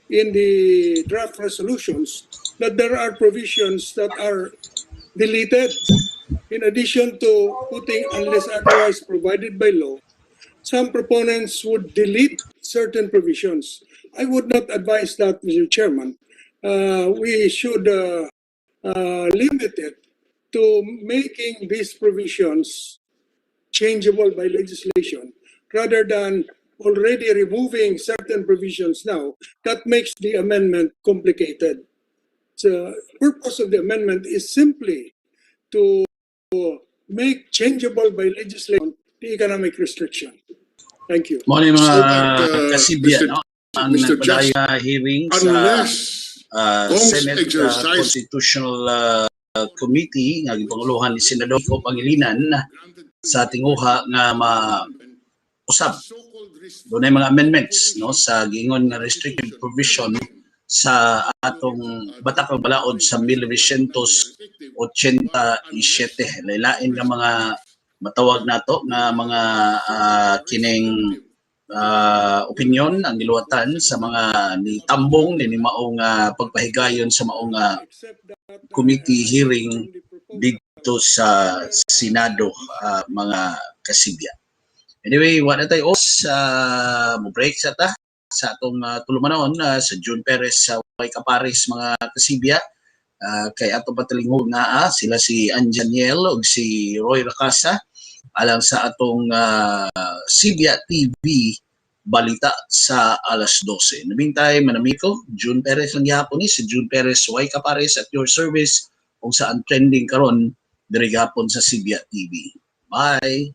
in the draft resolutions that there are provisions that are deleted. In addition to putting "unless otherwise provided by law," some proponents would delete certain provisions. I would not advise that, Mr. Chairman. We should limit it to making these provisions changeable by legislation, rather than already removing certain provisions now. That makes the amendment complicated. The purpose of the amendment is simply to make changeable by legislation the economic restriction. Thank you. Mga kasibya, Mr. no? Ang Mr. nagpadaya hearing sa Unless Senate Constitutional Committee nga gipanguluhan ni Senador Ko Pangilinan sa tinguha nga usab dunay mga amendments, no, sa giingon nga restrictive provision sa atong batakang balaod sa 1987. Lain nga mga matawag nato nga mga kining opinion ang giluwatan sa mga nitambong ni maong pagpahigayon sa maong committee hearing dito sa Senado, mga kasibya. Anyway, wala tayo mo break sa ta sa atong tulumanon sa June Perez sa Kaparis, mga kasibya. Kay atong patalingog na sila si Anjaniel ug si Roy Racasa alang sa atong SibyaTV balita sa alas 12. In the meantime, manamiko, June Perez lang gihapon ni si June Perez Y Capares at your service kung saan trending karon diri gihapon sa SibyaTV. Bye.